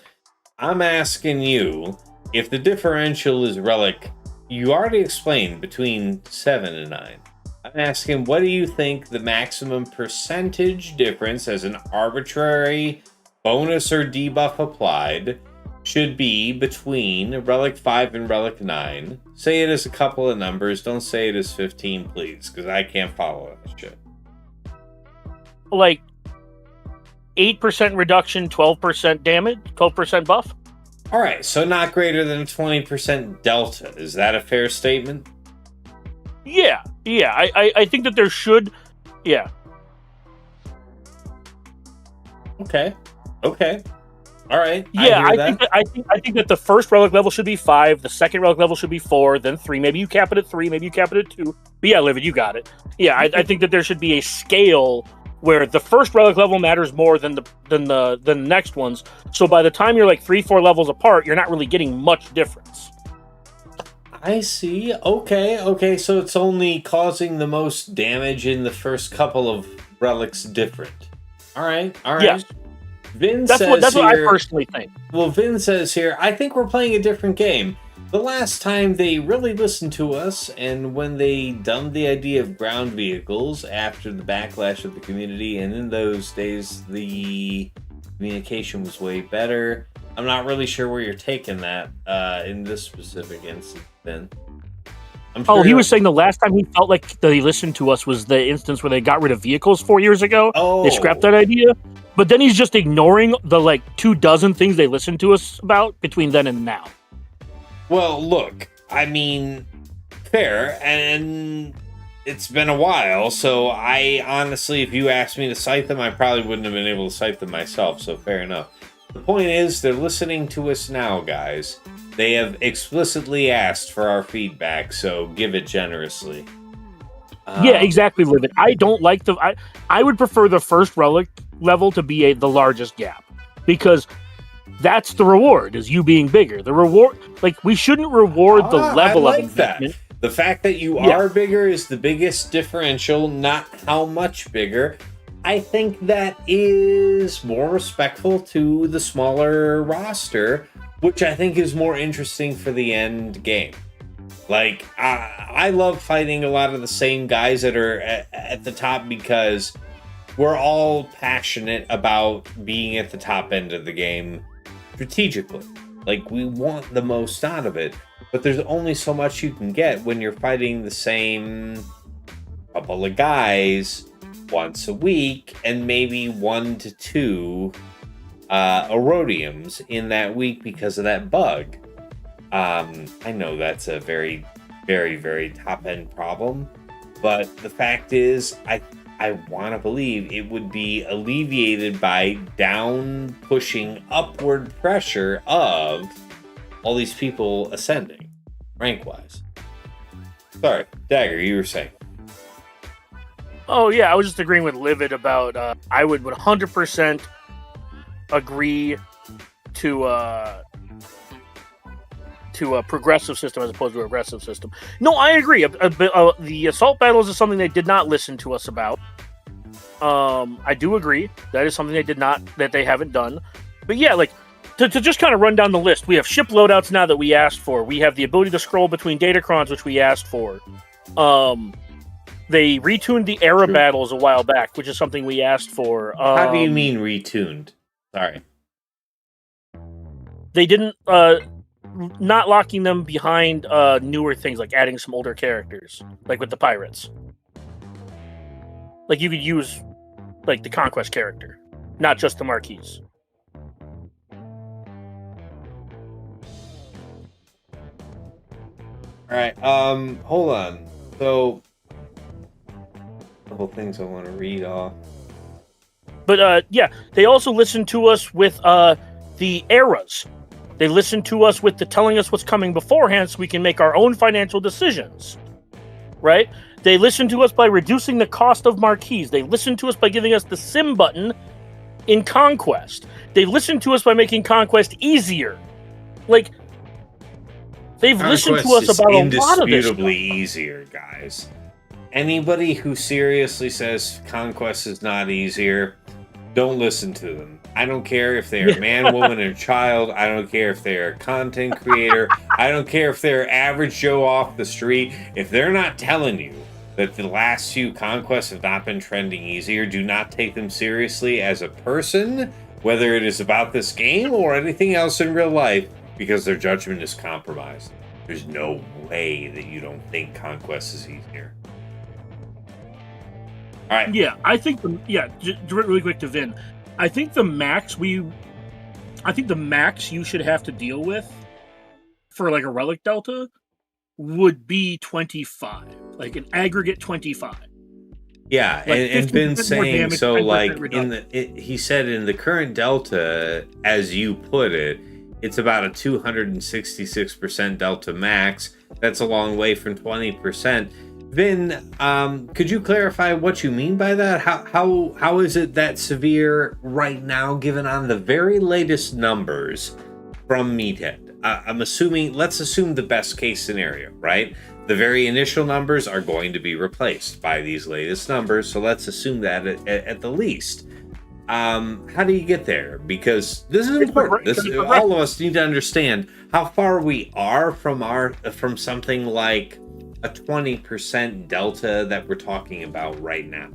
I'm asking you, if the differential is Relic, you already explained between 7 and 9. I'm asking, what do you think the maximum percentage difference as an arbitrary bonus or debuff applied should be between Relic 5 and Relic 9? Say it as a couple of numbers. Don't say it as 15, please, because I can't follow that shit. Like 8% reduction, 12% damage, 12% buff? All right, so not greater than a 20% delta. Is that a fair statement? Yeah. I think that there should. Yeah. Okay. All right. Yeah, I think that the first relic level should be 5, the second relic level should be 4, then 3. Maybe you cap it at 3, maybe you cap it at 2. But yeah, Livid, you got it. Yeah, I think that there should be a scale where the first relic level matters more than the next ones. So by the time you're like 3-4 levels apart, you're not really getting much difference. I see. Okay. So it's only causing the most damage in the first couple of relics different. All right. Yes. That's what I personally think. Well, Vin says here, I think we're playing a different game. The last time they really listened to us, and when they dumbed the idea of ground vehicles after the backlash of the community, and in those days the communication was way better. I'm not really sure where you're taking that in this specific instance, Vin. He was saying the last time he felt like they listened to us was the instance where they got rid of vehicles 4 years ago. Oh. They scrapped that idea. But then he's just ignoring the 24 things they listened to us about between then and now. Well, look, I mean, fair, and it's been a while, so I honestly, if you asked me to cite them, I probably wouldn't have been able to cite them myself, so fair enough. The point is, they're listening to us now, guys. They have explicitly asked for our feedback, so give it generously. Yeah, exactly, Livid. I don't like I would prefer the first relic level to be the largest gap, because that's the reward, is you being bigger. The reward, we shouldn't reward the level of investment. That. The fact that you are bigger is the biggest differential, not how much bigger. I think that is more respectful to the smaller roster, which I think is more interesting for the end game. I love fighting a lot of the same guys that are at the top, because we're all passionate about being at the top end of the game strategically. We want the most out of it, but there's only so much you can get when you're fighting the same couple of guys once a week and maybe 1 to 2 Aurodiums in that week because of that bug. I know that's a very, very, very top-end problem, but the fact is, I want to believe it would be alleviated by down pushing upward pressure of all these people ascending, rank-wise. Sorry, Dagger, you were saying. Oh, yeah, I was just agreeing with Livid about, I would 100% agree to a progressive system as opposed to a regressive system. No, I agree. The assault battles is something they did not listen to us about. I do agree. That is something that they haven't done. But yeah, like, to just kind of run down the list, we have ship loadouts now that we asked for. We have the ability to scroll between datacrons, which we asked for. They retuned the era battles a while back, which is something we asked for. How do you mean retuned? Sorry. They didn't, not locking them behind newer things, like adding some older characters, like with the pirates. Like, you could use, like, the Conquest character, not just the Marquise. Alright, hold on. So, a couple things I want to read off. But, yeah, they also listened to us with the eras. They listened to us with the telling us what's coming beforehand so we can make our own financial decisions. Right? They listened to us by reducing the cost of marquees. They listened to us by giving us the sim button in Conquest. They listened to us by making Conquest easier. Like, they've listened to us about a lot of this. Indisputably easier, guys. Anybody who seriously says Conquest is not easier, don't listen to them. I don't care if they're a man, woman, or child. I don't care if they're a content creator. I don't care if they're average Joe off the street. If they're not telling you that the last few Conquests have not been trending easier, do not take them seriously as a person, whether it is about this game or anything else in real life, because their judgment is compromised. There's no way that you don't think Conquest is easier. All right. Yeah, I think really quick to Vin. I think the max you should have to deal with for like a Relic Delta would be 25, like an aggregate 25. Yeah, like and Vin's saying damage, so. Like reduction. he said in the current Delta, as you put it, it's about a 266% Delta max. That's a long way from 20%. Vin, could you clarify what you mean by that? How is it that severe right now, given on the very latest numbers from Meathead? I'm assuming, let's assume the best case scenario, right? The very initial numbers are going to be replaced by these latest numbers, so let's assume that at the least. How do you get there? Because this is important. All of us need to understand how far we are from something like a 20% delta that we're talking about right now.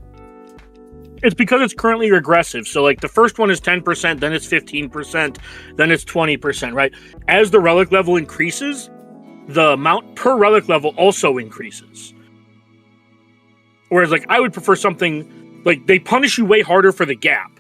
It's because it's currently regressive. So, like, the first one is 10%, then it's 15%, then it's 20%, right? As the relic level increases, the amount per relic level also increases. Whereas, like, I would prefer something, like, they punish you way harder for the gap.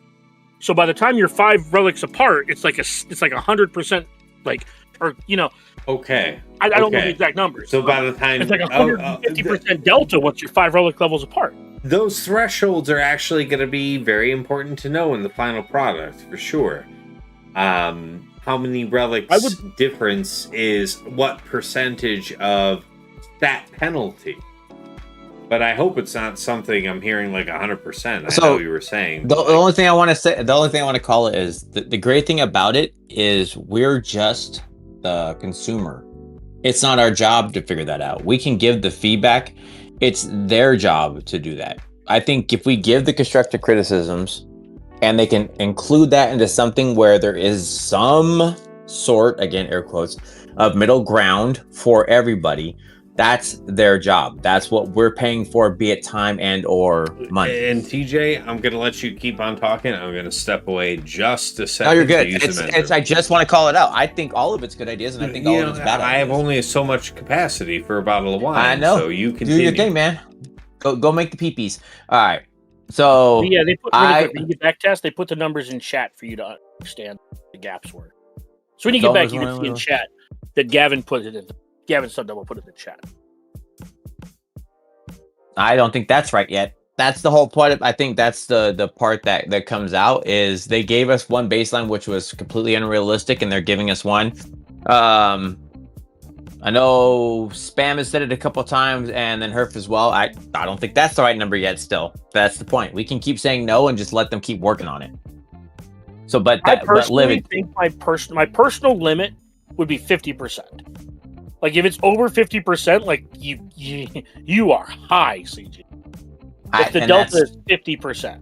So by the time you're 5 relics apart, it's like 100%, like, or, you know. Okay. I don't know the exact numbers. So by the time... It's like 150% delta once you're 5 relic levels apart. Those thresholds are actually going to be very important to know in the final product, for sure. How many relics difference is what percentage of stat penalty? But I hope it's not something I'm hearing like 100%. I know you were saying. The only thing I want to call it is the great thing about it is we're just the consumer. It's not our job to figure that out. We can give the feedback. It's their job to do that. I think if we give the constructive criticisms and they can include that into something where there is some sort, again, air quotes, of middle ground for everybody, that's their job. That's what we're paying for, be it time and or money. And TJ, I'm going to let you keep on talking. I'm going to step away just a second. No, you're good. I just want to call it out. I think all of it's good ideas, and I think all of it's bad ideas. I have only so much capacity for a bottle of wine. I know. So you continue. Do your thing, man. Go make the peepees. All right. So but yeah, they put really quick, when you get back test, they put the numbers in chat for you to understand the gaps were. So when you get back, you can see in chat that Gavin put it in. Gavin Sundouble put it in chat. I don't think that's right yet. That's the whole point. I think that's the part that comes out is they gave us one baseline, which was completely unrealistic, and they're giving us one. I know Spam has said it a couple times, and then Herf as well. I don't think that's the right number yet. Still, that's the point. We can keep saying no and just let them keep working on it. So, I personally think my personal limit would be 50%. Like if it's over 50%, like you are high, CG. If the delta is 50%,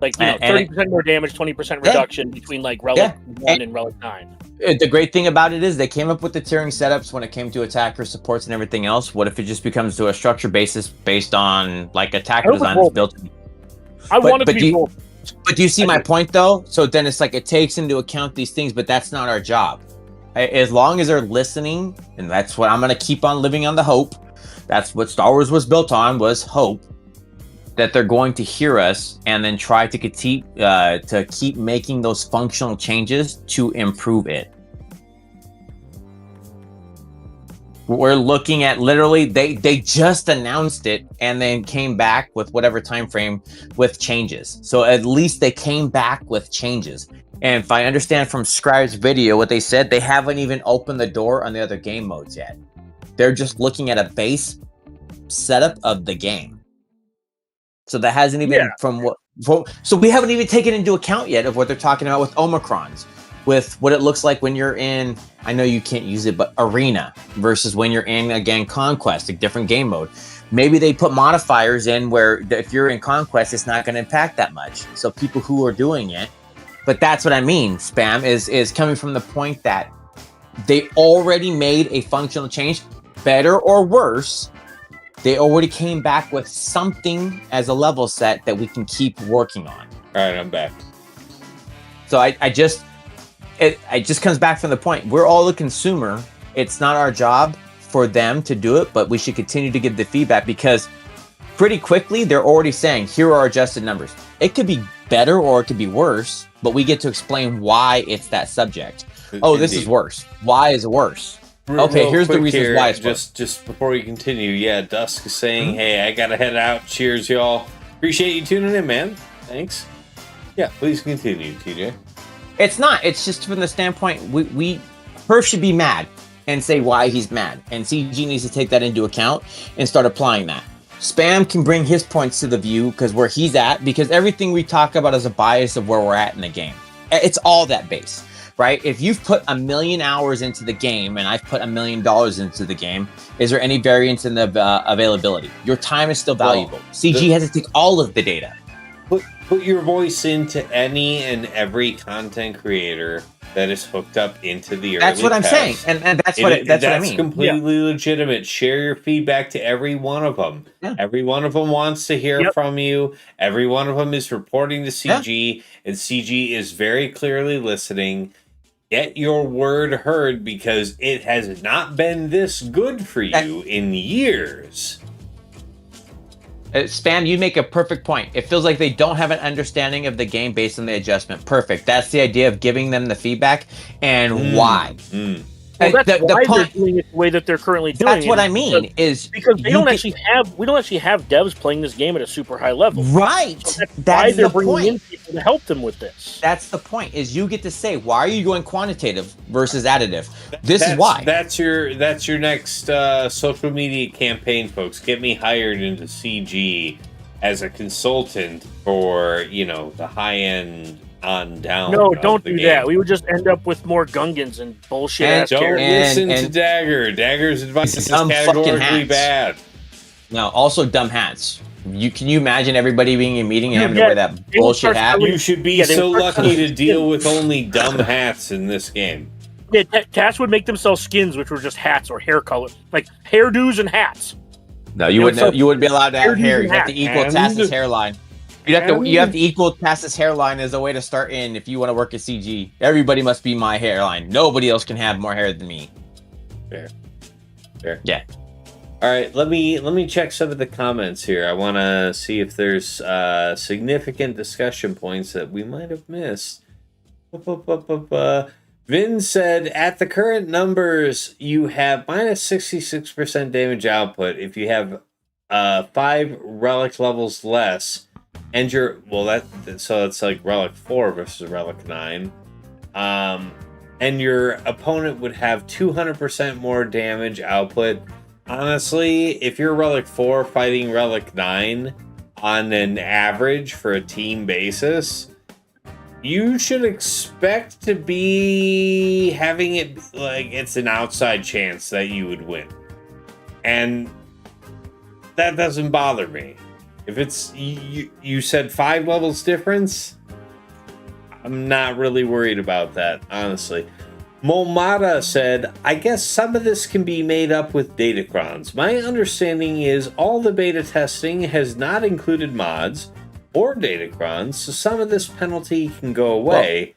like 30% more damage, 20% reduction between like Relic 1 and Relic 9. The great thing about it is they came up with the tiering setups when it came to attacker supports and everything else. What if it just becomes to a structure basis based on like attacker design is built? I want it to be rolled. But do you see my point though? So then it's like it takes into account these things, but that's not our job. As long as they're listening, and that's what I'm going to keep on living on the hope. That's what Star Wars was built on, was hope. That they're going to hear us and then try to keep making those functional changes to improve it. We're looking at literally they just announced it and then came back with whatever time frame with changes. So at least they came back with changes. And if I understand from Scribe's video, what they said, they haven't even opened the door on the other game modes yet. They're just looking at a base setup of the game. So that hasn't even so we haven't even taken into account yet of what they're talking about with Omicrons, with what it looks like when you're in, I know you can't use it, but Arena versus when you're in, again, Conquest, a different game mode. Maybe they put modifiers in where if you're in Conquest, it's not going to impact that much. So people who are doing it, but that's what I mean, Spam, is coming from the point that they already made a functional change, better or worse. They already came back with something as a level set that we can keep working on. All right, I'm back. So it just comes back from the point. We're all a consumer. It's not our job for them to do it, but we should continue to give the feedback because pretty quickly they're already saying, here are our adjusted numbers. It could be better or it could be worse, but we get to explain why it's that subject. Oh, this is worse. Why is it worse? Okay, here's the reasons why it's worse. Just before we continue, Dusk is saying, hey, I gotta head out. Cheers, y'all. Appreciate you tuning in, man. Thanks. Yeah, please continue, TJ. It's not. It's just from the standpoint, Perf should be mad and say why he's mad. And CG needs to take that into account and start applying that. Spam can bring his points to the view because where he's at, because everything we talk about is a bias of where we're at in the game. It's all that base. Right? If you've put 1 million hours into the game and I've put $1 million into the game, is there any variance in the availability? Your time is still valuable. CG has to take all of the data. Put your voice into any and every content creator that is hooked up into the early That's what I'm saying, and that's what I mean. That's completely legitimate. Share your feedback to every one of them. Yeah. Every one of them wants to hear from you. Every one of them is reporting to CG, and CG is very clearly listening. Get your word heard because it has not been this good for you in years. Spam, you make a perfect point. It feels like they don't have an understanding of the game based on the adjustment. Perfect. That's the idea of giving them the feedback and why. Well, that's why they're doing it the way that they're currently doing it. That's what I mean. Because we don't actually have devs playing this game at a super high level. Right. So that's why they're bringing in people to help them with this. That's the point. Is you get to say why are you going quantitative versus additive? This is why. That's your next social media campaign, folks. Get me hired into CG as a consultant for the high end. On down. No, don't do that. We would just end up with more Gungans and bullshit. Don't listen to Dagger. Dagger's advice is categorically bad. No, also dumb hats. Can you imagine everybody being in a meeting and having to wear that bullshit hat? You should be so lucky to deal with only dumb hats in this game. Yeah, Tass would make them sell skins, which were just hats or hair color, like hairdos and hats. No, you wouldn't be allowed to have hair. You have to equal Tass's hairline. You have to equal Tass's hairline as a way to start in if you want to work at CG. Everybody must be my hairline. Nobody else can have more hair than me. Fair. Yeah. All right, let me check some of the comments here. I want to see if there's significant discussion points that we might have missed. Vin said, at the current numbers, you have minus 66% damage output. If you have 5 relic levels less, and so it's like relic 4 versus relic 9. And your opponent would have 200% more damage output. Honestly, if you're relic 4 fighting relic 9 on an average for a team basis, you should expect to be having it like it's an outside chance that you would win. And that doesn't bother me. If it's you said 5 levels difference, I'm not really worried about that, honestly. Momada said, I guess some of this can be made up with datacrons. My understanding is all the beta testing has not included mods or datacrons, so some of this penalty can go away.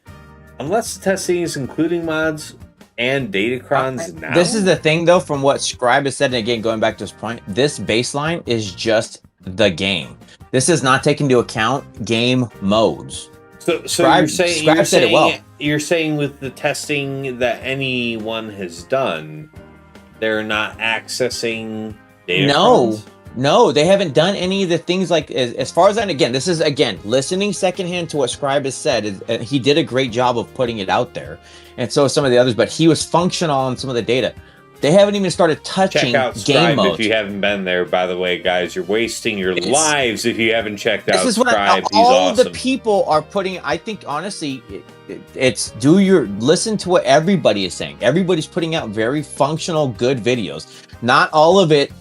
Unless the testing is including mods and datacrons now. This is the thing, though, from what Scribe has said, and again, going back to his point, this baseline is just the game. This is not taking into account game modes. So Scribe said it well. You're saying with the testing that anyone has done, they're not accessing datacrons? No, they haven't done any of the things like, as far as that. Again, this is, listening secondhand to what Scribe has said. He did a great job of putting it out there. And so some of the others, but he was functional on some of the data. They haven't even started touching check out game Scribe modes. If you haven't been there, by the way, guys, you're wasting your lives if you haven't checked out Scribe. He's all awesome. The people are putting. I think honestly, it's listen to what everybody is saying. Everybody's putting out very functional, good videos. Not all of it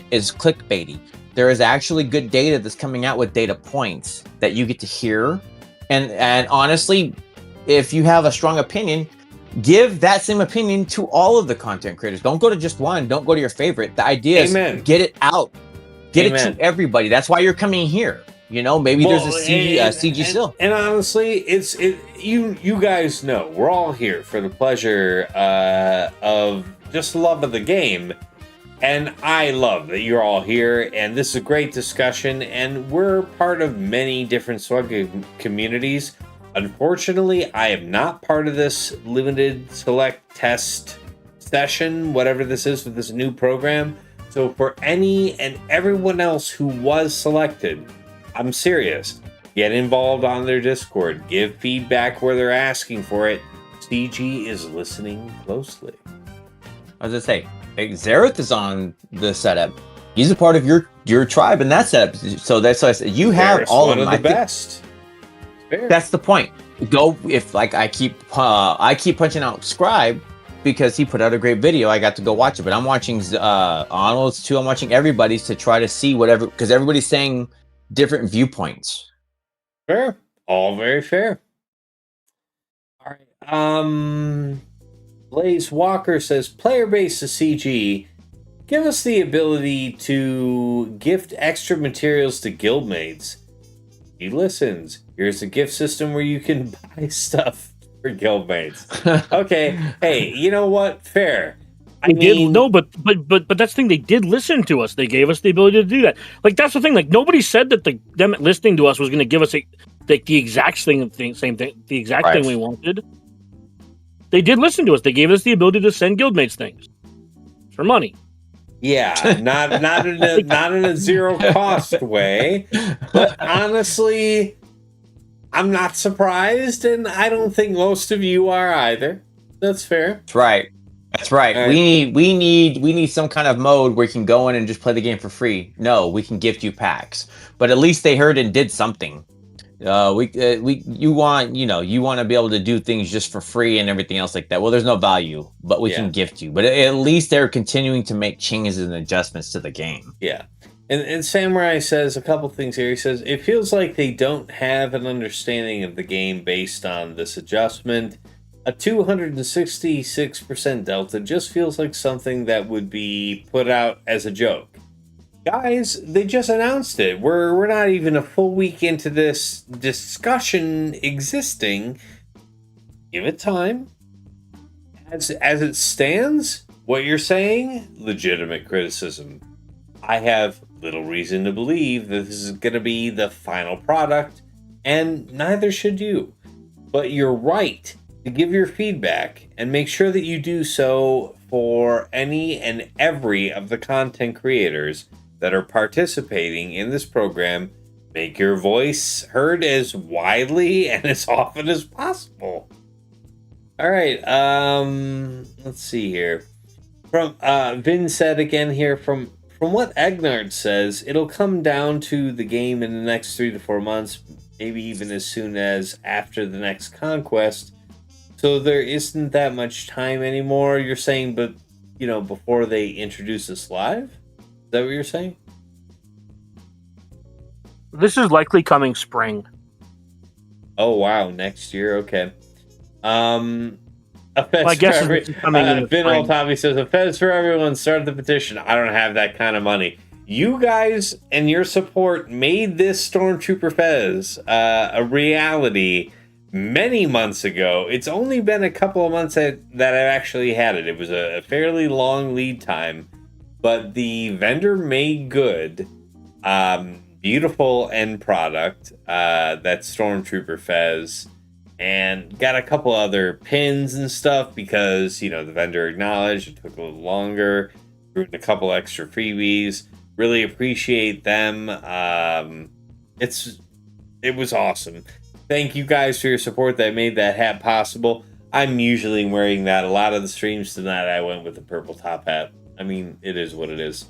is clickbaity. There is actually good data that's coming out with data points that you get to hear. And honestly, if you have a strong opinion, give that same opinion to all of the content creators. Don't go to just one. Don't go to your favorite. The idea is get it out. Get it to everybody. That's why you're coming here. You know, maybe there's a CG still. And honestly, you guys know we're all here for the pleasure of just love of the game. And I love that you're all here, and this is a great discussion, and we're part of many different Swag communities. Unfortunately, I am not part of this limited select test session, whatever this is for this new program. So for any and everyone else who was selected, I'm serious. Get involved on their Discord. Give feedback where they're asking for it. CG is listening closely. I was gonna say, Xerath is on the setup. He's a part of your tribe in that setup. So that's why I said you have all of them. One of the best. That's the point. Go if like I keep punching out Scribe because he put out a great video. I got to go watch it, but I'm watching Arnold's too. I'm watching everybody's to try to see whatever, because everybody's saying different viewpoints. Fair, all very fair. All right. Blaze Walker says, player base to CG. Give us the ability to gift extra materials to guildmates. He listens. Here's a gift system where you can buy stuff for guildmates. Okay, hey, you know what? Fair. But that's the thing. They did listen to us. They gave us the ability to do that. Like that's the thing. Like nobody said that them listening to us was going to give us the exact same thing, the exact thing we wanted. They did listen to us. They gave us the ability to send guildmates things for money. Yeah, not in a zero cost way, but honestly, I'm not surprised, and I don't think most of you are either. That's fair. That's right. That's right. Right. We need some kind of mode where you can go in and just play the game for free. No, we can gift you packs, but at least they heard and did something. You want to be able to do things just for free and everything else like that. Well, there's no value, but we can gift you. But at least they're continuing to make changes and adjustments to the game. Yeah. And Samurai says a couple things here. He says, it feels like they don't have an understanding of the game based on this adjustment. A 266% delta just feels like something that would be put out as a joke. Guys, they just announced it. We're not even a full week into this discussion existing. Give it time. As it stands, what you're saying, legitimate criticism. I have little reason to believe that this is going to be the final product, and neither should you. But you're right to give your feedback, and make sure that you do so for any and every of the content creators that are participating in this program. Make your voice heard as widely and as often as possible. All right, let's see here. From Vin said again here, from what Egnard says, it'll come down to the game in the next 3 to 4 months, maybe even as soon as after the next conquest. So there isn't that much time anymore, you're saying, but, you know, before they introduce us live? Is that what you're saying? This is likely coming spring. Oh, wow. Next year? Okay. A Fez My guess for is this is coming in Vin spring. Tommy says, a Fez for everyone, start the petition. I don't have that kind of money. You guys and your support made this Stormtrooper Fez a reality many months ago. It's only been a couple of months that I've actually had it. It was a fairly long lead time, but the vendor made good. Beautiful end product, that Stormtrooper Fez, and got a couple other pins and stuff because, you know, the vendor acknowledged it took a little longer, threw in a couple extra freebies. Really appreciate them. It was awesome. Thank you guys for your support that made that hat possible. I'm usually wearing that. A lot of the streams tonight I went with the purple top hat. I mean, it is what it is.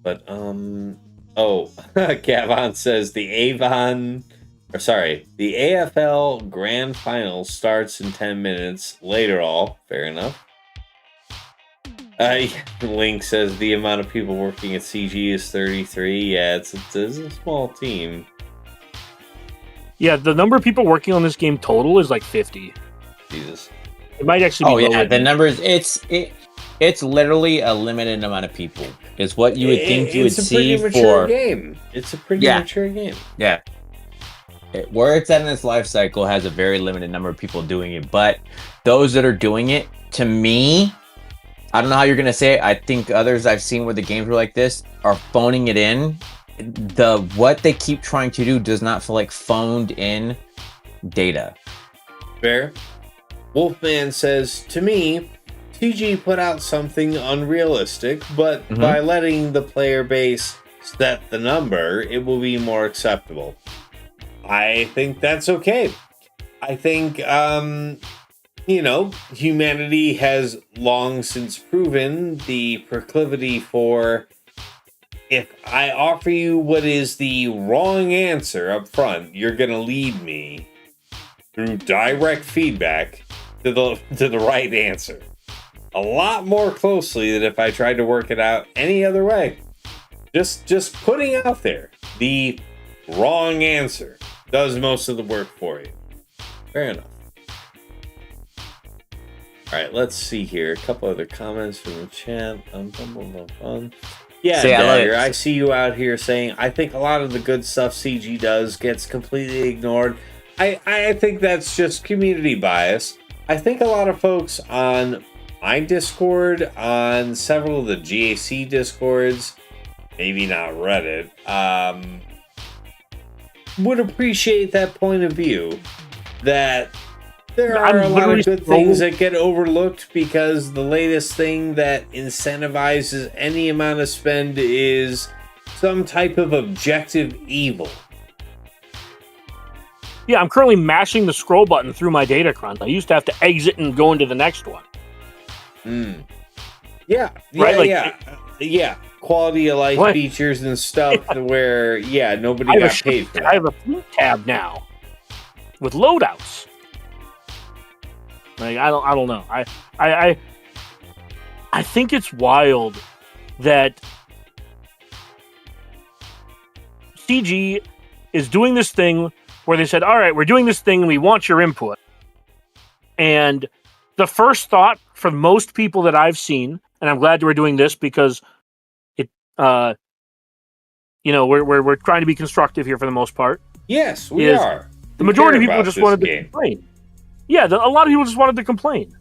But, Gavon says the AFL Grand Final starts in 10 minutes. Later all. Fair enough. Link says the amount of people working at CG is 33. Yeah, it's a small team. Yeah, the number of people working on this game total is like 50. Jesus. It might actually be lower. The numbers, it's literally a limited amount of people. It's what you would think you would see for game. It's a pretty mature game. Yeah. Where it's at in its life cycle has a very limited number of people doing it, but those that are doing it, to me, I don't know how you're gonna say it. I think others I've seen where the games were like this are phoning it in. What they keep trying to do does not feel like phoned in data. Fair. Wolfman says, to me, TG put out something unrealistic, but by letting the player base set the number, it will be more acceptable. I think that's okay. I think, humanity has long since proven the proclivity for, if I offer you what is the wrong answer up front, you're going to lead me through direct feedback to the right answer. A lot more closely than if I tried to work it out any other way. Just putting out there the wrong answer does most of the work for you. Fair enough. All right, let's see here. A couple other comments from the chat. Yeah, Dagger, I see you out here saying, I think a lot of the good stuff CG does gets completely ignored. I think that's just community bias. I think a lot of folks on my Discord, on several of the GAC Discords, maybe not Reddit, would appreciate that point of view, that there are a lot of good things that get overlooked because the latest thing that incentivizes any amount of spend is some type of objective evil. Yeah, I'm currently mashing the scroll button through my data crunch. I used to have to exit and go into the next one. Yeah. Quality of life features and stuff where, nobody got paid for that. I have a fleet tab now with loadouts. Like, I don't know. I think it's wild that CG is doing this thing where they said, all right, we're doing this thing and we want your input. And the first thought for most people that I've seen, and I'm glad that we're doing this because it, we're trying to be constructive here for the most part. Yes, we are. The majority of people just wanted to complain. Yeah, a lot of people just wanted to complain.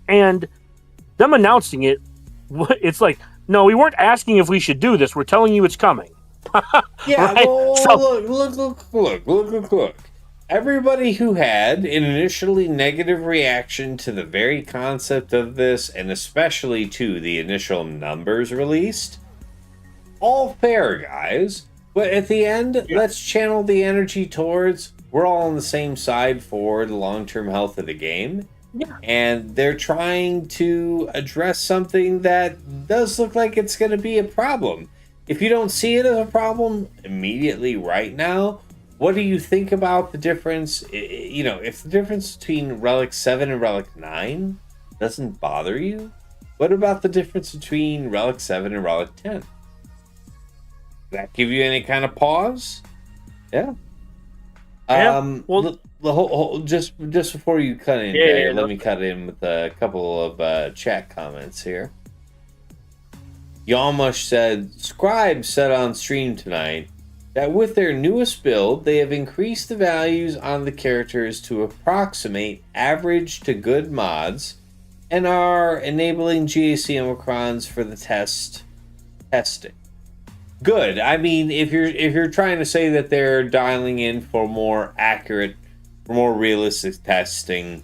And them announcing it, it's like, no, we weren't asking if we should do this. We're telling you it's coming. Yeah, right? well, look. Everybody who had an initially negative reaction to the very concept of this, and especially to the initial numbers released, all fair, guys. But at the end, let's channel the energy towards we're all on the same side for the long-term health of the game. Yeah. And they're trying to address something that does look like it's going to be a problem. If you don't see it as a problem immediately right now, what do you think about the difference? If the difference between Relic 7 and Relic 9 doesn't bother you, what about the difference between Relic 7 and Relic 10? Does that give you any kind of pause? Yeah. Well, the whole just before you cut in, let me cut in with a couple of chat comments here. Yalmush said, Scribe said on stream tonight that with their newest build, they have increased the values on the characters to approximate average to good mods and are enabling GAC Omicrons for the testing. Good. I mean, if you're trying to say that they're dialing in for more accurate, more realistic testing,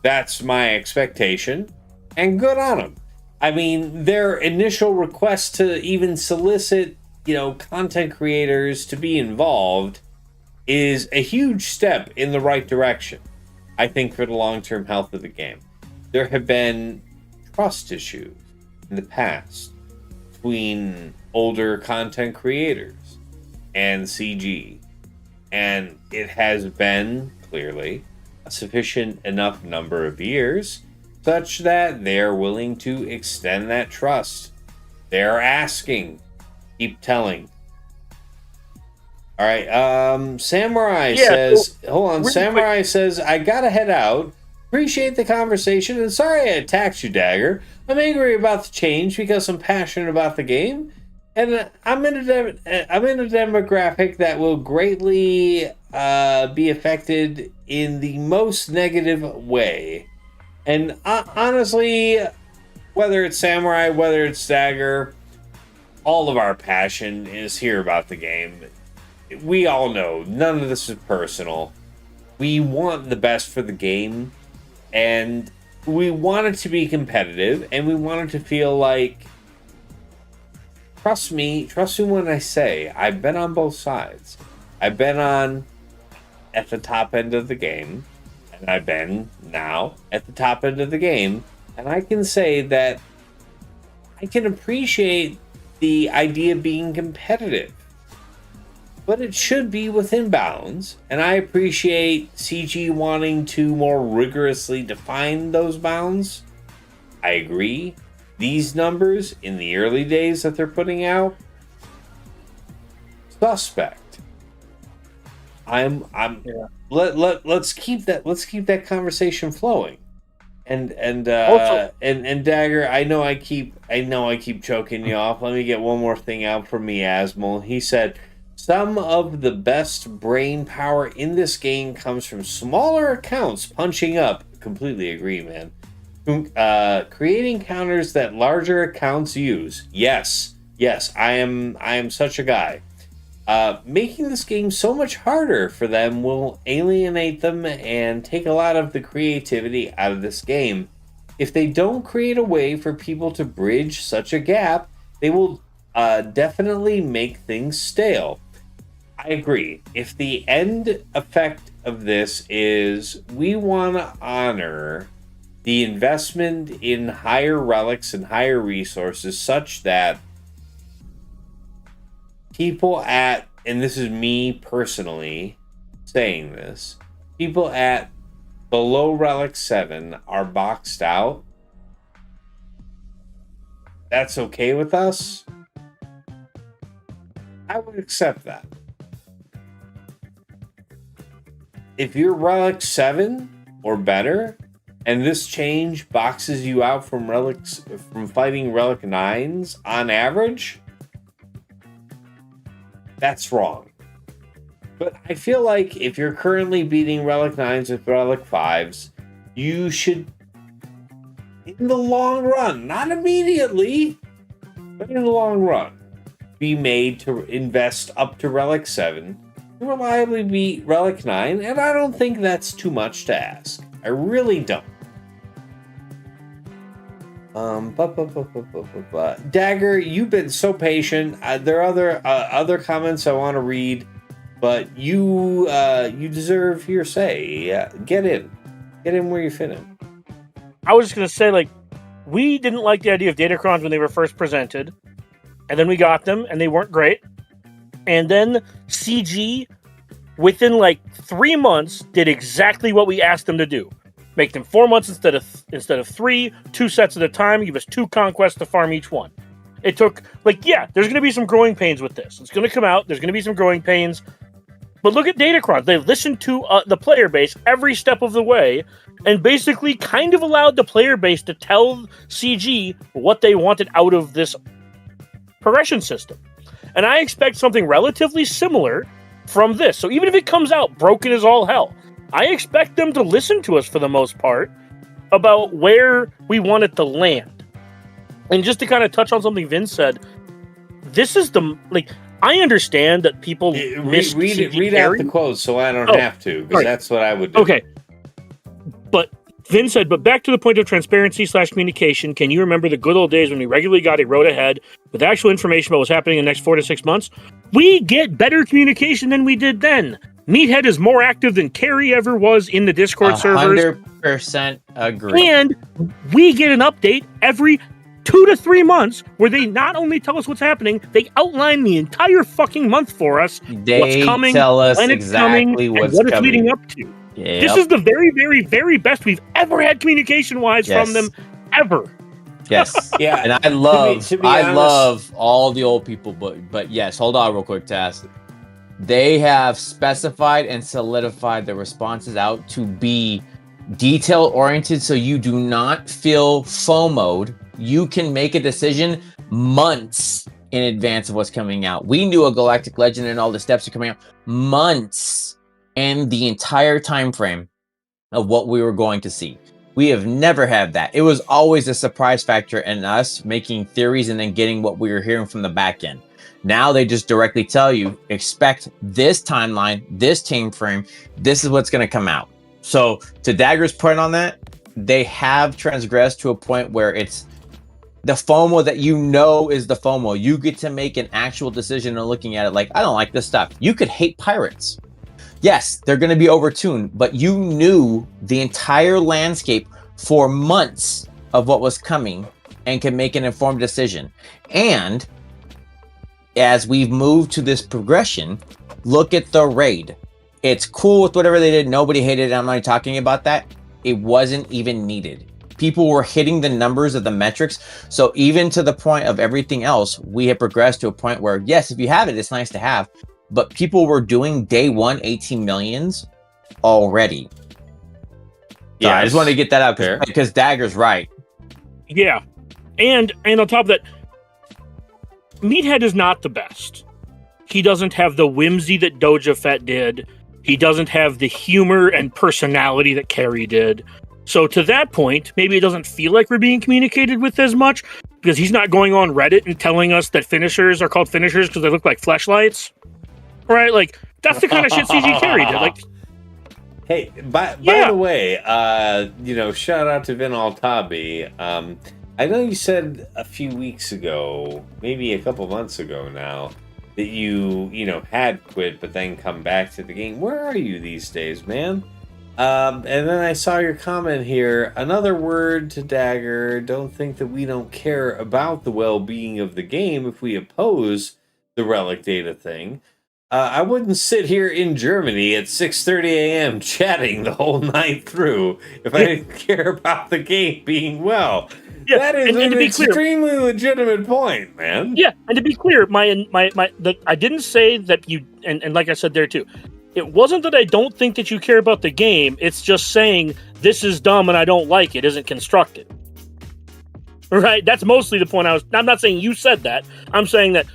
that's my expectation, and good on them. I mean, their initial request to even solicit, content creators to be involved is a huge step in the right direction, I think, for the long-term health of the game. There have been trust issues in the past between older content creators and CG, and it has been, clearly, a sufficient enough number of years such that they're willing to extend that trust. They're asking. Keep telling. All right. Samurai says, hold on. Samurai quick. Says, I gotta head out. Appreciate the conversation and sorry I attacked you, Dagger. I'm angry about the change because I'm passionate about the game. And I'm in a demographic that will greatly be affected in the most negative way. And honestly, whether it's Samurai, whether it's Dagger, all of our passion is here about the game. We all know none of this is personal. We want the best for the game, and we want it to be competitive, and we want it to feel like, trust me when I say, I've been on both sides. I've been on at the top end of the game, and I've been now at the top end of the game, and I can say that I can appreciate the idea of being competitive, but it should be within bounds, and I appreciate CG wanting to more rigorously define those bounds. I agree. These numbers in the early days that they're putting out, suspect. Let's keep that conversation flowing. And Dagger, I know I keep choking you off. Let me get one more thing out from Miasmal. He said, some of the best brain power in this game comes from smaller accounts punching up. Completely agree, man. Creating counters that larger accounts use. Yes, I am such a guy. Making this game so much harder for them will alienate them and take a lot of the creativity out of this game. If they don't create a way for people to bridge such a gap, they will definitely make things stale. I agree. If the end effect of this is we want to honor the investment in higher relics and higher resources such that people at, and this is me personally saying this, people at below Relic 7 are boxed out, that's okay with us. I would accept that. If you're Relic 7 or better, and this change boxes you out from fighting Relic 9s on average, that's wrong. But I feel like if you're currently beating Relic 9s with Relic 5s, you should in the long run, not immediately, but in the long run, be made to invest up to Relic 7 to reliably beat Relic 9, and I don't think that's too much to ask. I really don't. Dagger, you've been so patient. There are other comments I want to read, but you deserve your say. Get in where you fit in. I was just gonna say, like, we didn't like the idea of Datacrons when they were first presented, and then we got them, and they weren't great. And then CG, within like 3 months, did exactly what we asked them to do. Make them 4 months instead of 3, 2 sets at a time, give us 2 conquests to farm each one. It took, like, yeah, there's going to be some growing pains with this. It's going to come out, there's going to be some growing pains. But look at Datacrons. They listened to the player base every step of the way and basically kind of allowed the player base to tell CG what they wanted out of this progression system. And I expect something relatively similar from this. So even if it comes out broken as all hell, I expect them to listen to us for the most part about where we want it to land. And just to kind of touch on something Vince said, this is the, like, I understand that people read out the quotes so I don't have to, because that's what I would do. Okay. But Vince said, but back to the point of transparency / communication, can you remember the good old days when we regularly got a road ahead with actual information about what's happening in the next 4 to 6 months? We get better communication than we did then. Meathead is more active than Carrie ever was in the Discord servers. 100% agree. And we get an update every 2 to 3 months where they not only tell us what's happening, they outline the entire fucking month for us. What's coming, tell us when it's coming, and what it's leading up to. Yep. This is the very, very, very best we've ever had communication-wise from them, ever. Yes. Yeah. And I love, to be honest, love all the old people, but yes, hold on real quick, Tass. They have specified and solidified the responses out to be detail-oriented, so you do not feel FOMO'd. You can make a decision months in advance of what's coming out. We knew a Galactic Legend and all the steps are coming out months and the entire time frame of what we were going to see. We have never had that. It was always a surprise factor in us making theories and then getting what we were hearing from the back end. Now they just directly tell you, expect this timeline, this time frame, this is what's going to come out. So to Dagger's point on that, they have transgressed to a point where it's the FOMO that you know is the FOMO. You get to make an actual decision and looking at it like, I don't like this stuff. You could hate pirates. Yes, they're going to be overtuned, but you knew the entire landscape for months of what was coming and can make an informed decision. And as we've moved to this progression, look at the raid. It's cool with whatever they did. Nobody hated it. I'm not talking about that. It wasn't even needed. People were hitting the numbers of the metrics. So even to the point of everything else, we have progressed to a point where, yes, if you have it, it's nice to have. But people were doing day one 18 millions already. Yeah, I just wanted to get that out because Dagger's right. Yeah. And on top of that, Meathead is not the best. He doesn't have the whimsy that Doja Fett did. He doesn't have the humor and personality that Carrie did. So to that point, maybe it doesn't feel like we're being communicated with as much because he's not going on Reddit and telling us that finishers are called finishers because they look like fleshlights. Right? Like, that's the kind of shit CG Carrie did. Like, hey, by the way, shout out to Vin Altabi. I know you said a few weeks ago, maybe a couple months ago now, that you had quit but then come back to the game. Where are you these days, man? And then I saw your comment here. Another word to Dagger. Don't think that we don't care about the well-being of the game if we oppose the Relic Data thing. I wouldn't sit here in Germany at 6:30 a.m. chatting the whole night through if I didn't care about the game being well. Yeah, that is an extremely legitimate point, man. Yeah, and to be clear, I didn't say that you, and like I said there too, it wasn't that I don't think that you care about the game. It's just saying this is dumb and I don't like it isn't constructed. Right? That's mostly the point I'm not saying you said that. I'm saying that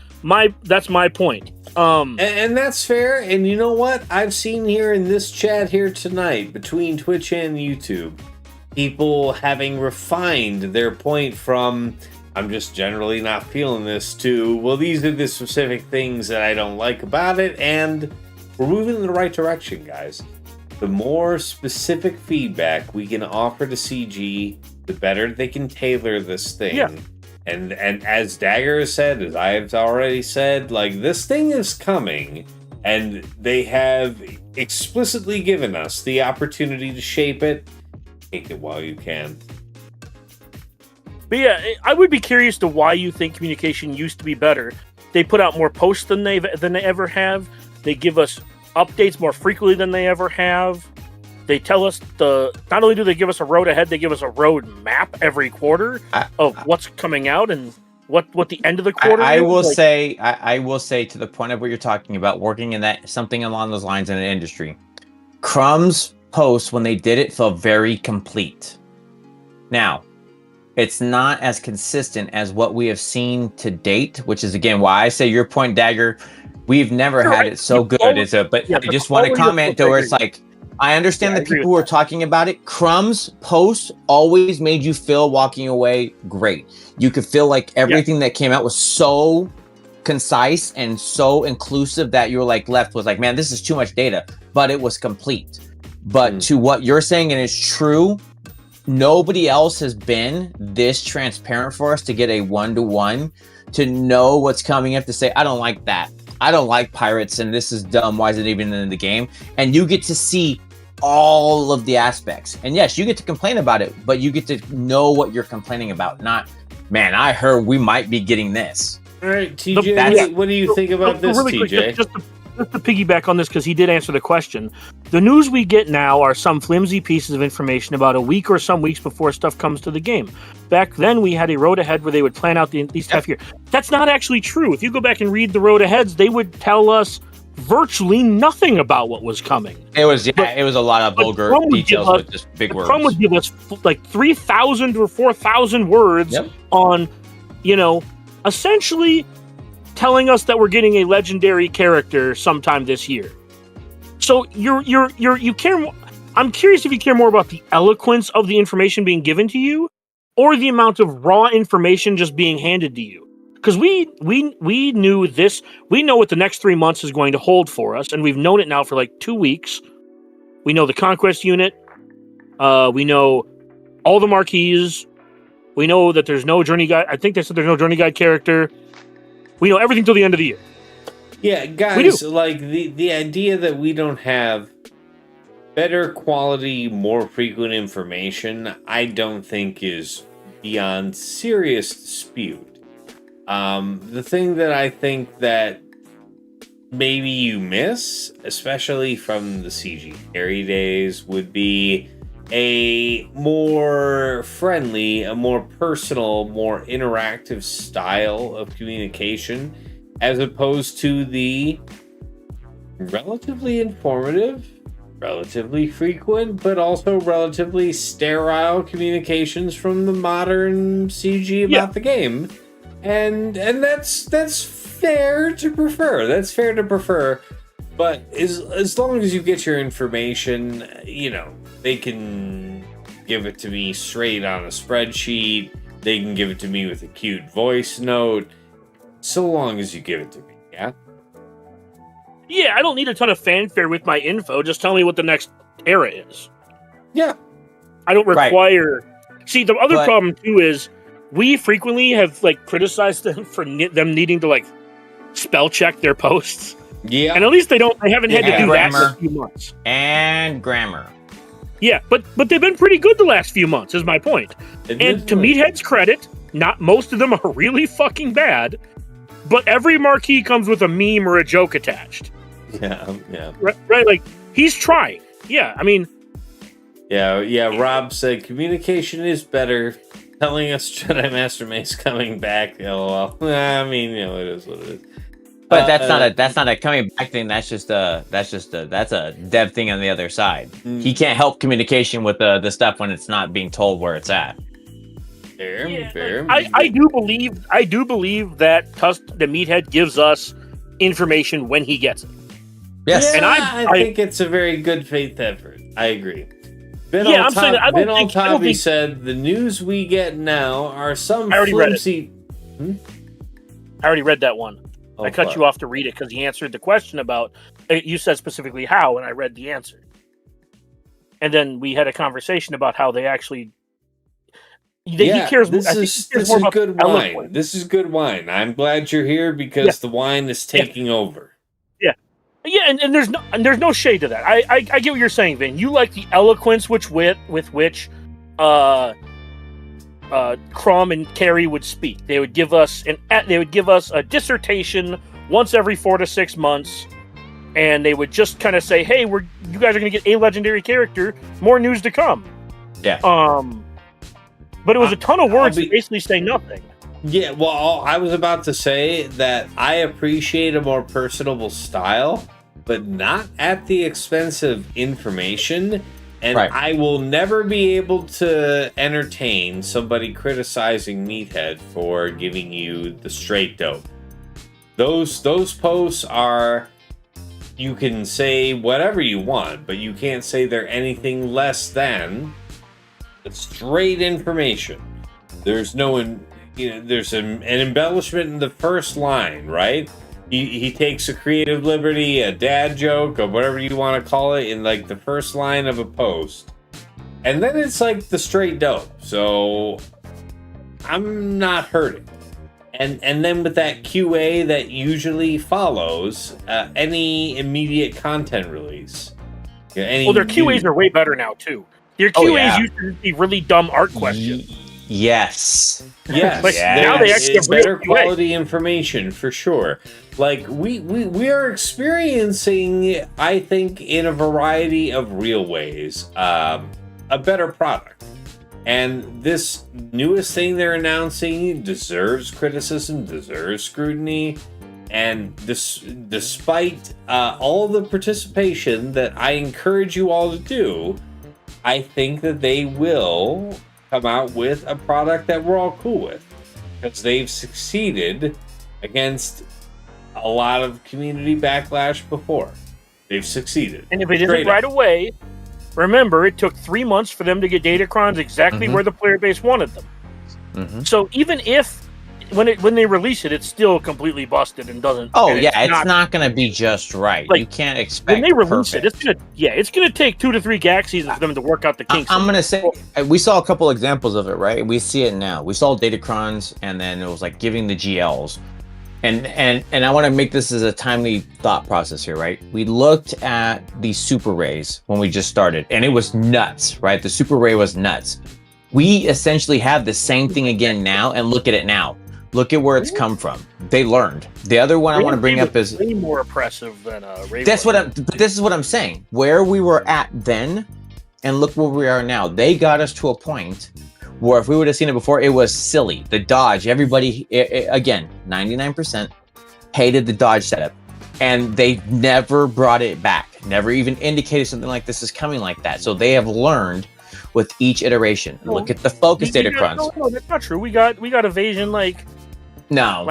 that's my point. And that's fair. And you know what? I've seen here in this chat here tonight between Twitch and YouTube, people having refined their point from, I'm just generally not feeling this, to, well, these are the specific things that I don't like about it, and we're moving in the right direction, guys. The more specific feedback we can offer to CG, the better they can tailor this thing. Yeah. And as Dagger has said, as I've already said, like, this thing is coming, and they have explicitly given us the opportunity to shape it. Take it while you can. But yeah, I would be curious to why you think communication used to be better. They put out more posts than they ever have. They give us updates more frequently than they ever have. They tell us not only do they give us a road ahead, they give us a road map every quarter of what's coming out and what the end of the quarter is. I will say to the point of what you're talking about, working in that something along those lines in an industry. Crumb's posts, when they did it, felt very complete. Now, it's not as consistent as what we have seen to date, which is again why I say your point, Dagger. We've never had it so good. But I just want to comment to where it's like, I understand the people who are talking about it. Crumb's posts always made you feel walking away great. You could feel like everything that came out was so concise and so inclusive that you were like left was like, man, this is too much data, but it was complete. But to what you're saying, and it's true, nobody else has been this transparent for us to get a 1-to-1 to know what's coming up, to say, I don't like that. I don't like pirates, and this is dumb. Why is it even in the game? And you get to see all of the aspects. And yes, you get to complain about it, but you get to know what you're complaining about. Not, man, I heard we might be getting this. All right, TJ, what do you think about this, really TJ? Quick, just to piggyback on this, because he did answer the question. The news we get now are some flimsy pieces of information about a week or some weeks before stuff comes to the game. Back then, we had a road ahead where they would plan out these stuff here. That's not actually true. If you go back and read the road aheads, they would tell us virtually nothing about what was coming. It was a lot of vulgar details with just big words. Chrome would give us like 3,000 or 4,000 words on, essentially telling us that we're getting a legendary character sometime this year. So you care more. I'm curious if you care more about the eloquence of the information being given to you, or the amount of raw information just being handed to you. Because we knew this. We know what the next 3 months is going to hold for us, and we've known it now for like 2 weeks. We know the Conquest unit. We know all the marquees. We know that there's no Journey Guide. I think they said there's no Journey Guide character. We know everything till the end of the year. Yeah, guys, like the idea that we don't have better quality, more frequent information, I don't think is beyond serious dispute. The thing that I think that maybe you miss, especially from the CG Carry days, would be a more friendly, a more personal, more interactive style of communication, as opposed to the relatively informative, relatively frequent, but also relatively sterile communications from the modern CG about the game. And that's fair to prefer. That's fair to prefer. But as long as you get your information, they can give it to me straight on a spreadsheet. They can give it to me with a cute voice note. So long as you give it to me, yeah? Yeah, I don't need a ton of fanfare with my info. Just tell me what the next era is. Yeah. I don't require... Right. See, the other problem, too, is we frequently have, criticized them for them needing to, spell check their posts. Yeah. And at least they haven't had to do that for a few months. And grammar. Yeah, but they've been pretty good the last few months, is my point. And to Meathead's credit, not most of them are really fucking bad, but every marquee comes with a meme or a joke attached. Yeah. Right, he's trying. Yeah, I mean... Yeah, Rob said communication is better. Telling us Jedi Master Mace coming back, lol. I mean, it is what it is. But that's not a coming back thing. That's a dev thing on the other side. He can't help communication with the stuff when it's not being told where it's at. Fair. I do believe that the Meathead gives us information when he gets it. Yes, and I think it's a very good faith effort. I agree. Altavi said the news we get now are some flimsy. I already read that one. I cut you off to read it because he answered the question about. You said specifically how, and I read the answer. And then we had a conversation about how they actually. He cares. This is good wine. This is good wine. I'm glad you're here because the wine is taking over. Yeah, and there's no shade to that. I get what you're saying, Vin. You like the eloquence with which Crom and Carrie would speak. They would give us a dissertation once every 4 to 6 months, and they would just kind of say, "Hey, you guys are going to get a legendary character. More news to come." Yeah. But it was a ton of words basically saying nothing. Yeah, well, I was about to say that I appreciate a more personable style, but not at the expense of information. And I will never be able to entertain somebody criticizing Meathead for giving you the straight dope. Those posts are, you can say whatever you want, but you can't say they're anything less than straight information. There's no, there's an embellishment in the first line, right? He takes a creative liberty, a dad joke, or whatever you want to call it, in like the first line of a post. And then it's like the straight dope. So I'm not hurting. And then with that QA that usually follows any immediate content release. Their QAs are way better now, too. Your QAs used to be really dumb art questions. Yes. Now they actually have better quality information for sure. Like we are experiencing, I think, in a variety of real ways, a better product. And this newest thing they're announcing deserves criticism, deserves scrutiny, and despite all the participation that I encourage you all to do, I think that they will come out with a product that we're all cool with, because they've succeeded against a lot of community backlash before. They've succeeded. And if it isn't right away, remember, it took 3 months for them to get Datacrons exactly where the player base wanted them. So even if when they release it, it's still completely busted and doesn't. It's not going to be just right. Like, you can't expect. When they release it, it's gonna take 2 to 3 GAC seasons for them to work out the kinks. I'm gonna say we saw a couple examples of it, right? We see it now. We saw Datacrons, and then it was like giving the GLs, and I want to make this as a timely thought process here, right? We looked at the Super Rays when we just started, and it was nuts, right? The Super Ray was nuts. We essentially have the same thing again now, and look at it now. Look at where it's come from. They learned. The other one I want to bring up is way more oppressive than Ray. This is what I'm saying. Where we were at then, and look where we are now. They got us to a point where if we would have seen it before, it was silly. The dodge, everybody, again, 99% hated the dodge setup, and they never brought it back. Never even indicated something like this is coming like that. So they have learned with each iteration. Look at the focus Datacrons. No, that's not true. We got evasion like. No.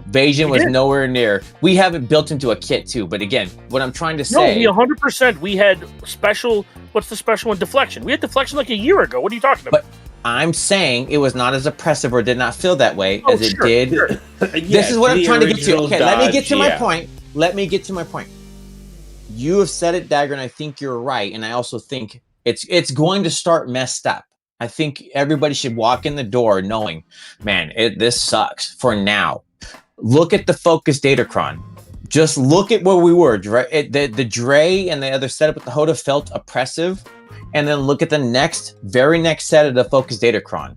Vasion was nowhere near. We have it built into a kit too. But again, what I'm trying to say. No, 100%. We had special. What's the special one? Deflection. We had deflection like a year ago. What are you talking about? But I'm saying it was not as oppressive or did not feel that way as it did. Sure. This is what I'm trying to get to. Okay, let me get to my point. Let me get to my point. You have said it, Dagger, and I think you're right. And I also think it's going to start messed up. I think everybody should walk in the door knowing, man, this sucks for now. Look at the focus Datacron. Just look at where we were. The Dre and the other setup with the Hoda felt oppressive. And then look at the very next set of the focus Datacron.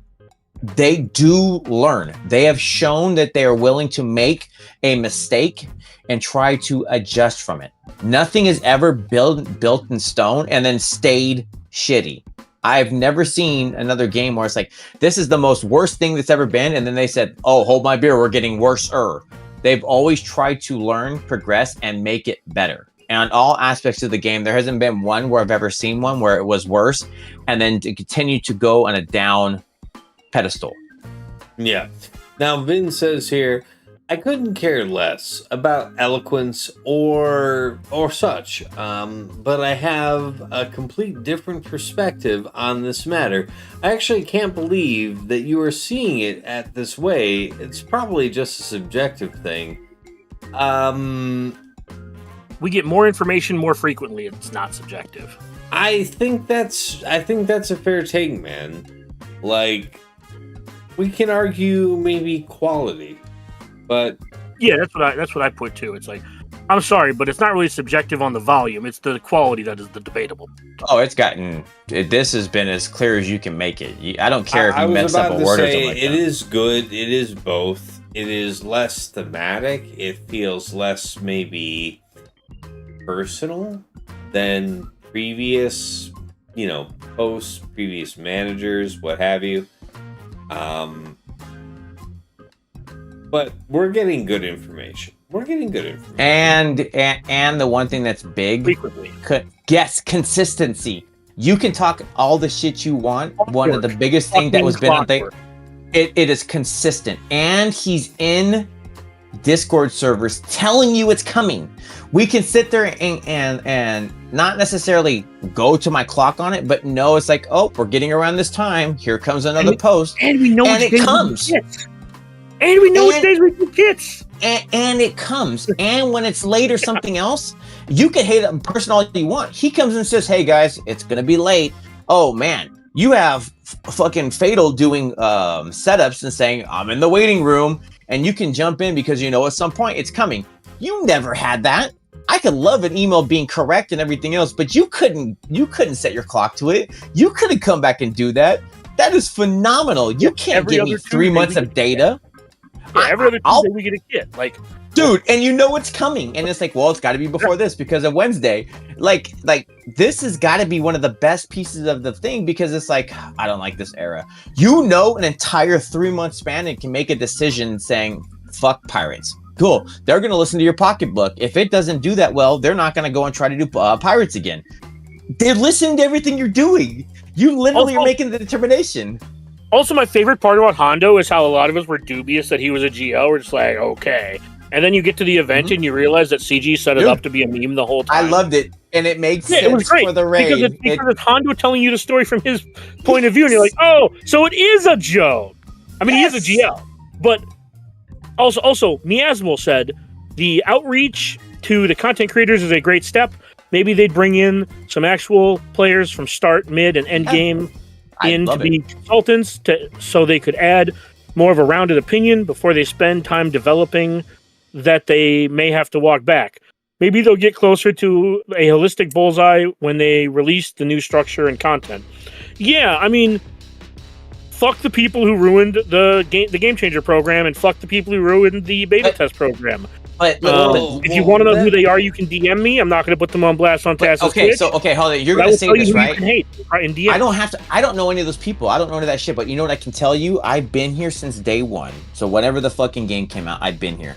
They do learn. They have shown that they are willing to make a mistake and try to adjust from it. Nothing is ever built in stone and then stayed shitty. I've never seen another game where it's like, this is the most worst thing that's ever been. And then they said, oh, hold my beer, we're getting worse-er. They've always tried to learn, progress, and make it better. And on all aspects of the game, there hasn't been one where I've ever seen one where it was worse and then to continue to go on a down pedestal. Yeah. Now, Vin says here, I couldn't care less about eloquence or such, but I have a complete different perspective on this matter. I actually can't believe that you are seeing it at this way. It's probably just a subjective thing. We get more information more frequently. It's not subjective. I think that's a fair take, man. Like, we can argue maybe quality. But yeah, that's what I put too. It's like, I'm sorry, but it's not really subjective on the volume. It's the quality that is the debatable. Oh, this has been as clear as you can make it. I don't care if you mess up a word or something like that. It is good. It is both. It is less thematic. It feels less maybe personal than previous, posts, previous managers, what have you. But we're getting good information. And the one thing that's big, frequently. Yes, consistency. You can talk all the shit you want. One of the biggest things that was been on thing, it is consistent. And he's in Discord servers telling you it's coming. We can sit there and not necessarily go to my clock on it, but no, it's like, oh, we're getting around this time. Here comes another post. And we know it comes. And we know which days we do kits. And it comes. And when it's late or something else, you can hate a person all you want. He comes and says, hey, guys, it's going to be late. Oh, man, you have fucking Fatal doing setups and saying, I'm in the waiting room. And you can jump in because, at some point it's coming. You never had that. I could love an email being correct and everything else, but you couldn't set your clock to it. You couldn't come back and do that. That is phenomenal. You can't give me 3 months of data. Yeah, every other Tuesday we get a kit. Like, dude, and you know it's coming. And it's like, well, it's got to be before this because of Wednesday. Like this has got to be one of the best pieces of the thing because it's like, I don't like this era. An entire 3 month span and can make a decision saying, fuck pirates. Cool. They're going to listen to your pocketbook. If it doesn't do that well, they're not going to go and try to do pirates again. They're listening to everything you're doing. You literally are making the determination. Also, my favorite part about Hondo is how a lot of us were dubious that he was a GL. We're just like, okay. And then you get to the event and you realize that CG set it up to be a meme the whole time. I loved it. And it makes sense it was great for the raid. Because it's Hondo telling you the story from his point of view. And you're like, oh, so it is a joke. I mean, he is a GL. But also, Miasmal said the outreach to the content creators is a great step. Maybe they'd bring in some actual players from start, mid, and end game in to be consultants so they could add more of a rounded opinion before they spend time developing that they may have to walk back. Maybe they'll get closer to a holistic bullseye when they release the new structure and content. Yeah, I mean, fuck the people who ruined the Game Changer program and fuck the people who ruined the beta test program. But if you want to know who they are, you can DM me. I'm not going to put them on blast on Tass's Twitch. Hold on. You're going to say this, right? Hate, right in DM. I don't know any of those people. I don't know any of that shit. But you know what I can tell you? I've been here since day one. So whenever the fucking game came out, I've been here.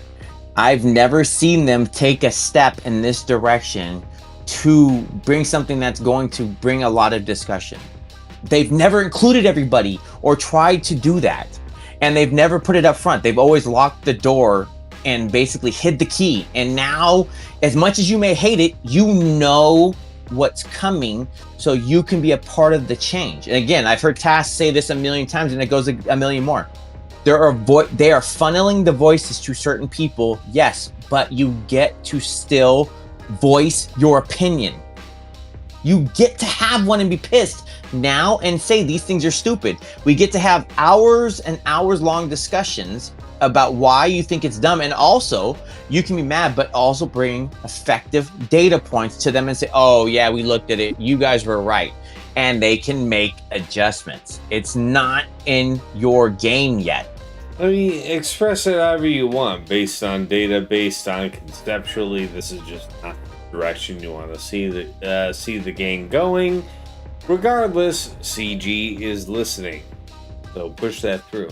I've never seen them take a step in this direction to bring something that's going to bring a lot of discussion. They've never included everybody or tried to do that. And they've never put it up front. They've always locked the door and basically hid the key. And now, as much as you may hate it, you know what's coming, so you can be a part of the change. And again, I've heard Tass say this a million times, and it goes a million more. They are funneling the voices to certain people, yes, but you get to still voice your opinion. You get to have one and be pissed now and say these things are stupid. We get to have hours and hours long discussions about why you think it's dumb, and also you can be mad but also bring effective data points to them and say, oh yeah, we looked at it, you guys were right, and they can make adjustments. It's not in your game yet. I mean, express it however you want, based on data, based on conceptually. This is just not the direction you want to see the game going. Regardless, CG is listening, so push that through.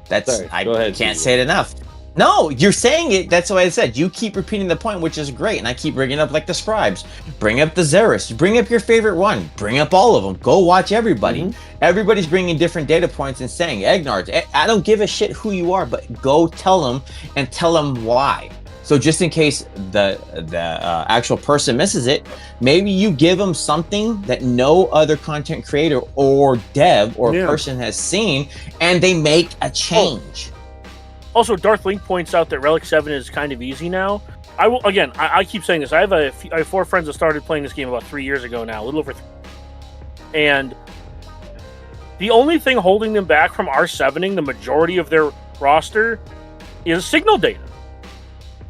I can't say it enough. No, you're saying it. That's what I said. You keep repeating the point, which is great. And I keep bringing up like the scribes. Bring up the Xeris. Bring up your favorite one. Bring up all of them. Go watch everybody. Mm-hmm. Everybody's bringing different data points and saying, Egnards, I don't give a shit who you are, but go tell them and tell them why. So just in case the actual person misses it, maybe you give them something that no other content creator or dev or person has seen, and they make a change. Also, Darth Link points out that Relic 7 is kind of easy now. I keep saying this. I have 4 friends that started playing this game about 3 years ago now, a little over 3. And the only thing holding them back from R7ing the majority of their roster is signal data.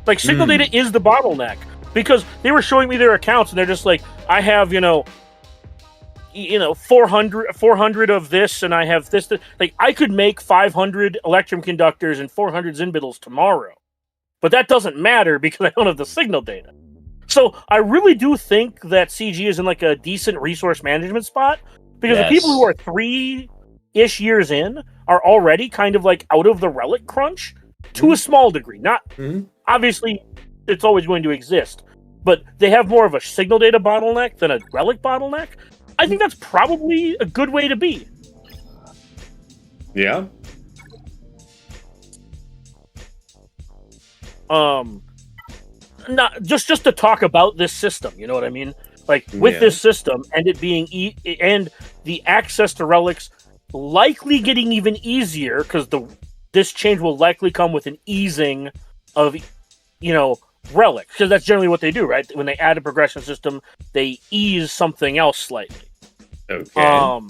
Like, signal data is the bottleneck. Because they were showing me their accounts, and they're just like, I have, 400 of this, and I have this. Like, I could make 500 Electrum conductors and 400 Zinbiddles tomorrow. But that doesn't matter because I don't have the signal data. So I really do think that CG is in like a decent resource management spot, because the people who are 3-ish years in are already kind of like out of the relic crunch to a small degree. Not obviously it's always going to exist, but they have more of a signal data bottleneck than a relic bottleneck. I think that's probably a good way to be. Yeah. Not just to talk about this system, you know what I mean? Like, with this system and it being and the access to relics likely getting even easier, because this change will likely come with an easing of relics, because that's generally what they do, right? When they add a progression system, they ease something else slightly. Okay.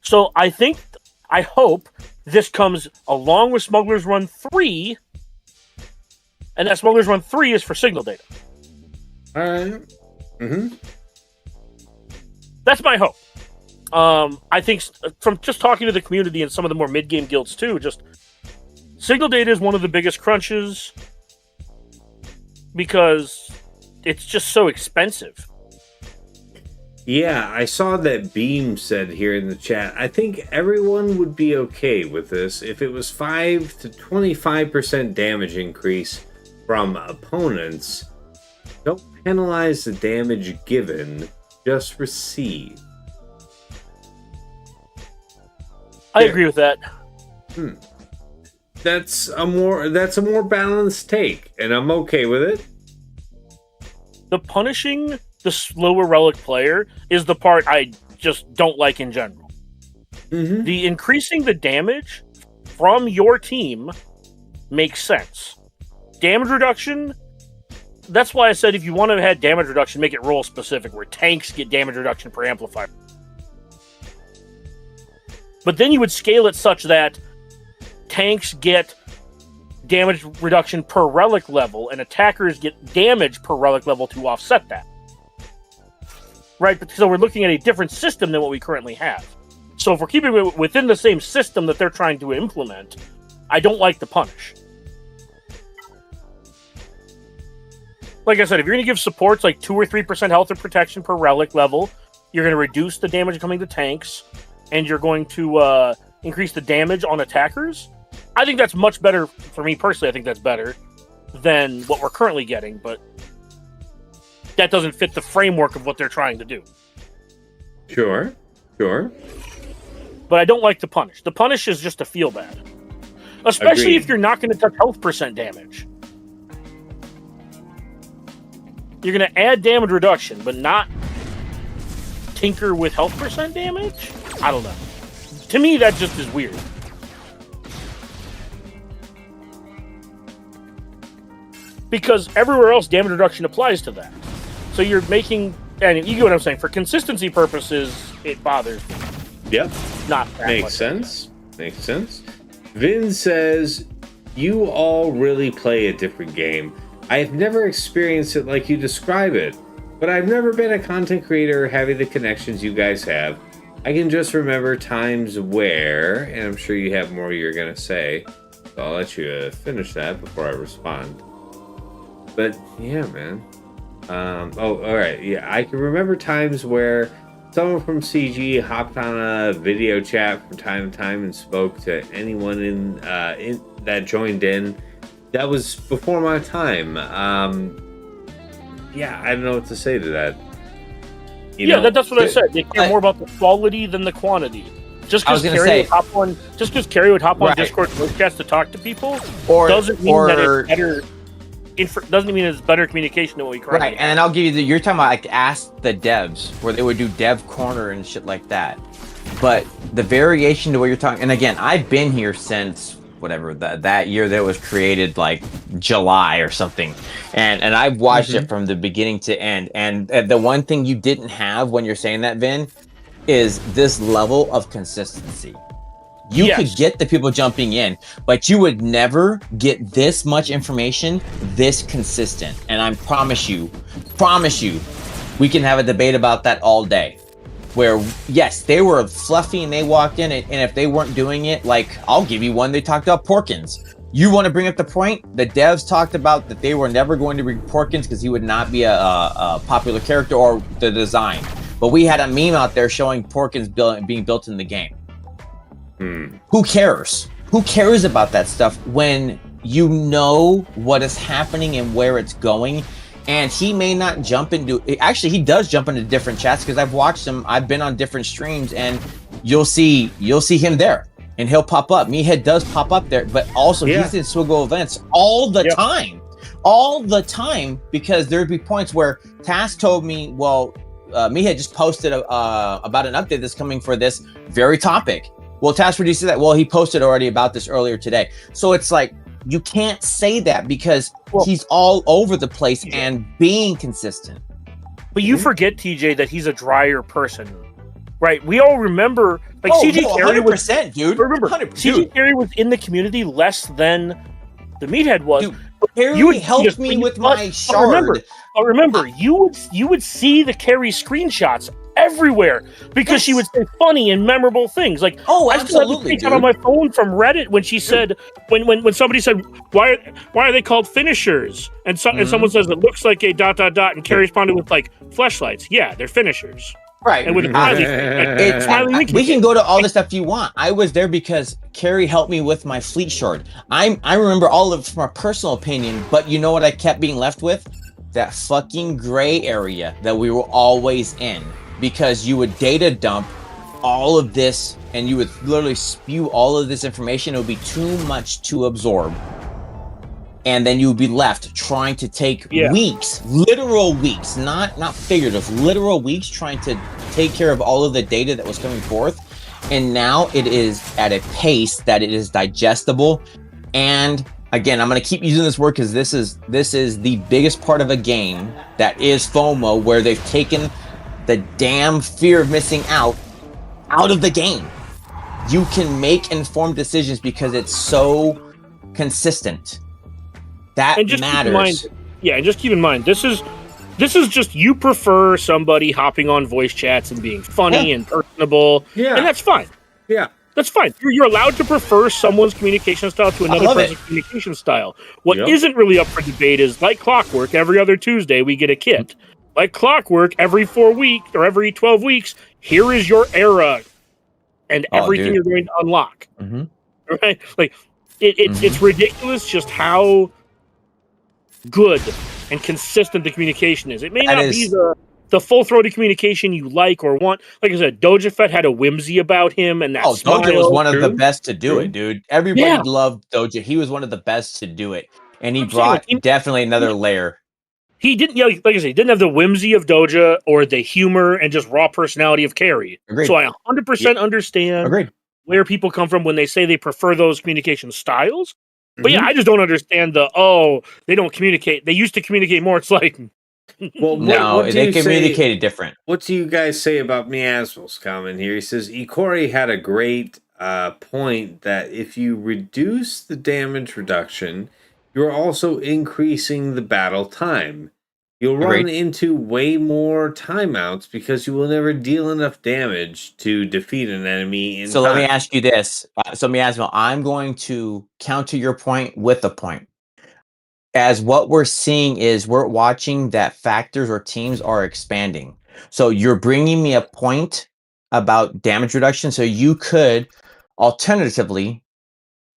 So I hope this comes along with Smuggler's Run 3, and that Smuggler's Run 3 is for signal data. All right. Mm-hmm. That's my hope. I think from just talking to the community and some of the more mid-game guilds too, just signal data is one of the biggest crunches because it's just so expensive. Yeah, I saw that Beam said here in the chat, I think everyone would be okay with this if it was 5 to 25% damage increase from opponents. Don't penalize the damage given, just receive. I agree with that. That's a more balanced take, and I'm okay with it. The punishing the slower relic player is the part I just don't like in general. Mm-hmm. The increasing the damage from your team makes sense. Damage reduction, that's why I said if you want to have damage reduction, make it role specific, where tanks get damage reduction per amplifier. But then you would scale it such that tanks get damage reduction per relic level and attackers get damage per relic level to offset that. Right? So we're looking at a different system than what we currently have. So if we're keeping it within the same system that they're trying to implement, I don't like the punish. Like I said, if you're going to give supports like 2 or 3% health or protection per relic level, you're going to reduce the damage coming to tanks, and you're going to increase the damage on attackers, I think that's much better. For me personally, I think that's better than what we're currently getting, but that doesn't fit the framework of what they're trying to do. Sure. But I don't like the punish. The punish is just to feel bad. Especially Agreed. if you're not going to touch health percent damage. You're going to add damage reduction, but not tinker with health percent damage? I don't know. To me, that just is weird. Because everywhere else, damage reduction applies to that. So you're making... And you get what I'm saying. For consistency purposes, it bothers me. Yep. Not that Makes much. sense. Vin says, you all really play a different game. I have never experienced it like you describe it, but I've never been a content creator having the connections you guys have. I can just remember times where, and I'm sure you have more you're going to say, so I'll let you finish that before I respond. But yeah, man. All right. Yeah, I can remember times where Someone from CG hopped on a video chat from time to time and spoke to anyone in that joined in. That was before my time. Yeah, I don't know what to say to that. That's what I said. They care more about the quality than the quantity. Just because Carrie would hop on Discord voice chats to talk to people, doesn't mean that it's better. Doesn't mean it's better communication than what we currently have. And I'll give you you're talking about like Ask the Devs, where they would do Dev Corner and shit like that. But the variation to what you're talking, and again, I've been here since whatever that year that was created, like July or something, and I've watched it from the beginning to end. And the one thing you didn't have when you're saying that, Vin, is this level of consistency. You could get the people jumping in, but you would never get this much information this consistent. And I promise you, we can have a debate about that all day. Where, yes, they were fluffy and they walked in, and if they weren't doing it, like, I'll give you one, they talked about Porkins. You want to bring up the point? The devs talked about that they were never going to bring Porkins because he would not be a popular character or the design. But we had a meme out there showing Porkins being built in the game. Who cares? Who cares about that stuff when you know what is happening and where it's going? And he may not jump into. Actually, he does jump into different chats because I've watched him. I've been on different streams, and you'll see him there, and he'll pop up. Meathead does pop up there, but also he's in Swiggle events all the time, because there'd be points where Tass told me, well, Meathead just posted about an update that's coming for this very topic. Well, Tass, where do you see that? Well, he posted already about this earlier today. So it's like, you can't say that because he's all over the place and being consistent. But you forget, TJ, that he's a drier person, right? We all remember, like, CG Carey was, dude. Remember, CG Carey was in the community less than the Meathead was. Dude, Carey helped me with my shard. Remember, you would see the Carey screenshots everywhere because she would say funny and memorable things. Like, absolutely, I still have on my phone from Reddit when she said, when somebody said, why are they called finishers? And someone says it looks like a ... and Carey responded with like fleshlights. Yeah, they're finishers. Right. And with a smiley. We can go to all the stuff you want. I was there because Carey helped me with my fleet shard. I remember all of it from a personal opinion, but you know what I kept being left with? That fucking gray area that we were always in. Because you would data dump all of this and you would literally spew all of this information. It would be too much to absorb. And then you would be left trying to take weeks, literal weeks, not figurative, literal weeks trying to take care of all of the data that was coming forth. And now it is at a pace that it is digestible. And again, I'm going to keep using this word because this is the biggest part of a game that is FOMO, where they've taken the damn fear of missing out of the game. You can make informed decisions because it's so consistent. That matters. And just keep in mind, this is just you prefer somebody hopping on voice chats and being funny and personable. Yeah. And that's fine. Yeah. That's fine. You're allowed to prefer someone's communication style to another person's communication style. What isn't really up for debate is, like clockwork, every other Tuesday we get a kit. Like clockwork, every 4 weeks or every 12 weeks, here is your era and everything you're going to unlock. Right? Like, it's ridiculous just how good and consistent the communication is. It may not be the full-throated communication you like or want. Like I said, Doja Fett had a whimsy about him, and that Doja was one of the best to do it, dude. Everybody loved Doja. He was one of the best to do it, and he brought definitely another layer. He didn't, like I said, he didn't have the whimsy of Doja or the humor and just raw personality of Carey. Agreed. So I 100% understand where people come from when they say they prefer those communication styles. But I just don't understand they don't communicate. They used to communicate more. It's like, well, they communicated different. What do you guys say about Miasmal's comment here? He says, Ikori had a great point that if you reduce the damage reduction, you're also increasing the battle time. You'll run into way more timeouts because you will never deal enough damage to defeat an enemy in time. Let me ask you this. I'm going to counter your point with a point. As what we're seeing is we're watching that factors or teams are expanding. So you're bringing me a point about damage reduction. So you could alternatively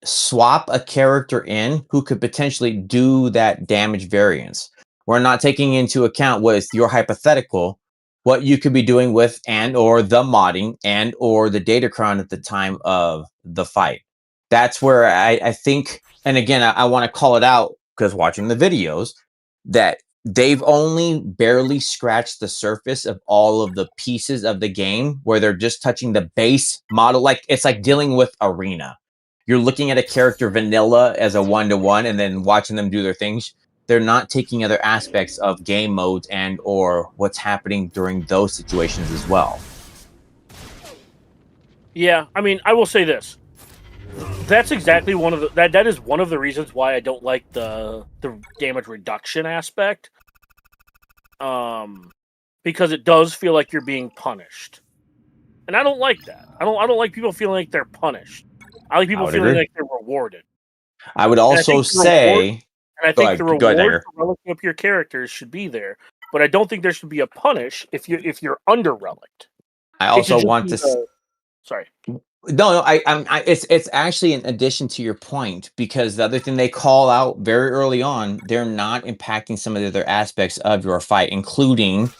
swap a character in who could potentially do that damage variance. We're not taking into account with your hypothetical what you could be doing with and or the modding and or the data crown at the time of the fight. That's where I think, and again, I want to call it out because watching the videos that they've only barely scratched the surface of all of the pieces of the game where they're just touching the base model. Like it's like dealing with Arena. You're looking at a character vanilla as a 1-to-1 and then watching them do their things. They're not taking other aspects of game modes and or what's happening during those situations as well. Yeah, I mean, I will say this. That's exactly one of the that is one of the reasons why I don't like the damage reduction aspect. Because it does feel like you're being punished. And I don't like that. I don't like people feeling like they're punished. I like people feeling like they're rewarded. I would also say and I think the reward for relicking up your characters should be there, but I don't think there should be a punish if you're under relicked. I also want to. Sorry. No, it's actually in addition to your point, because the other thing they call out very early on, they're not impacting some of the other aspects of your fight, including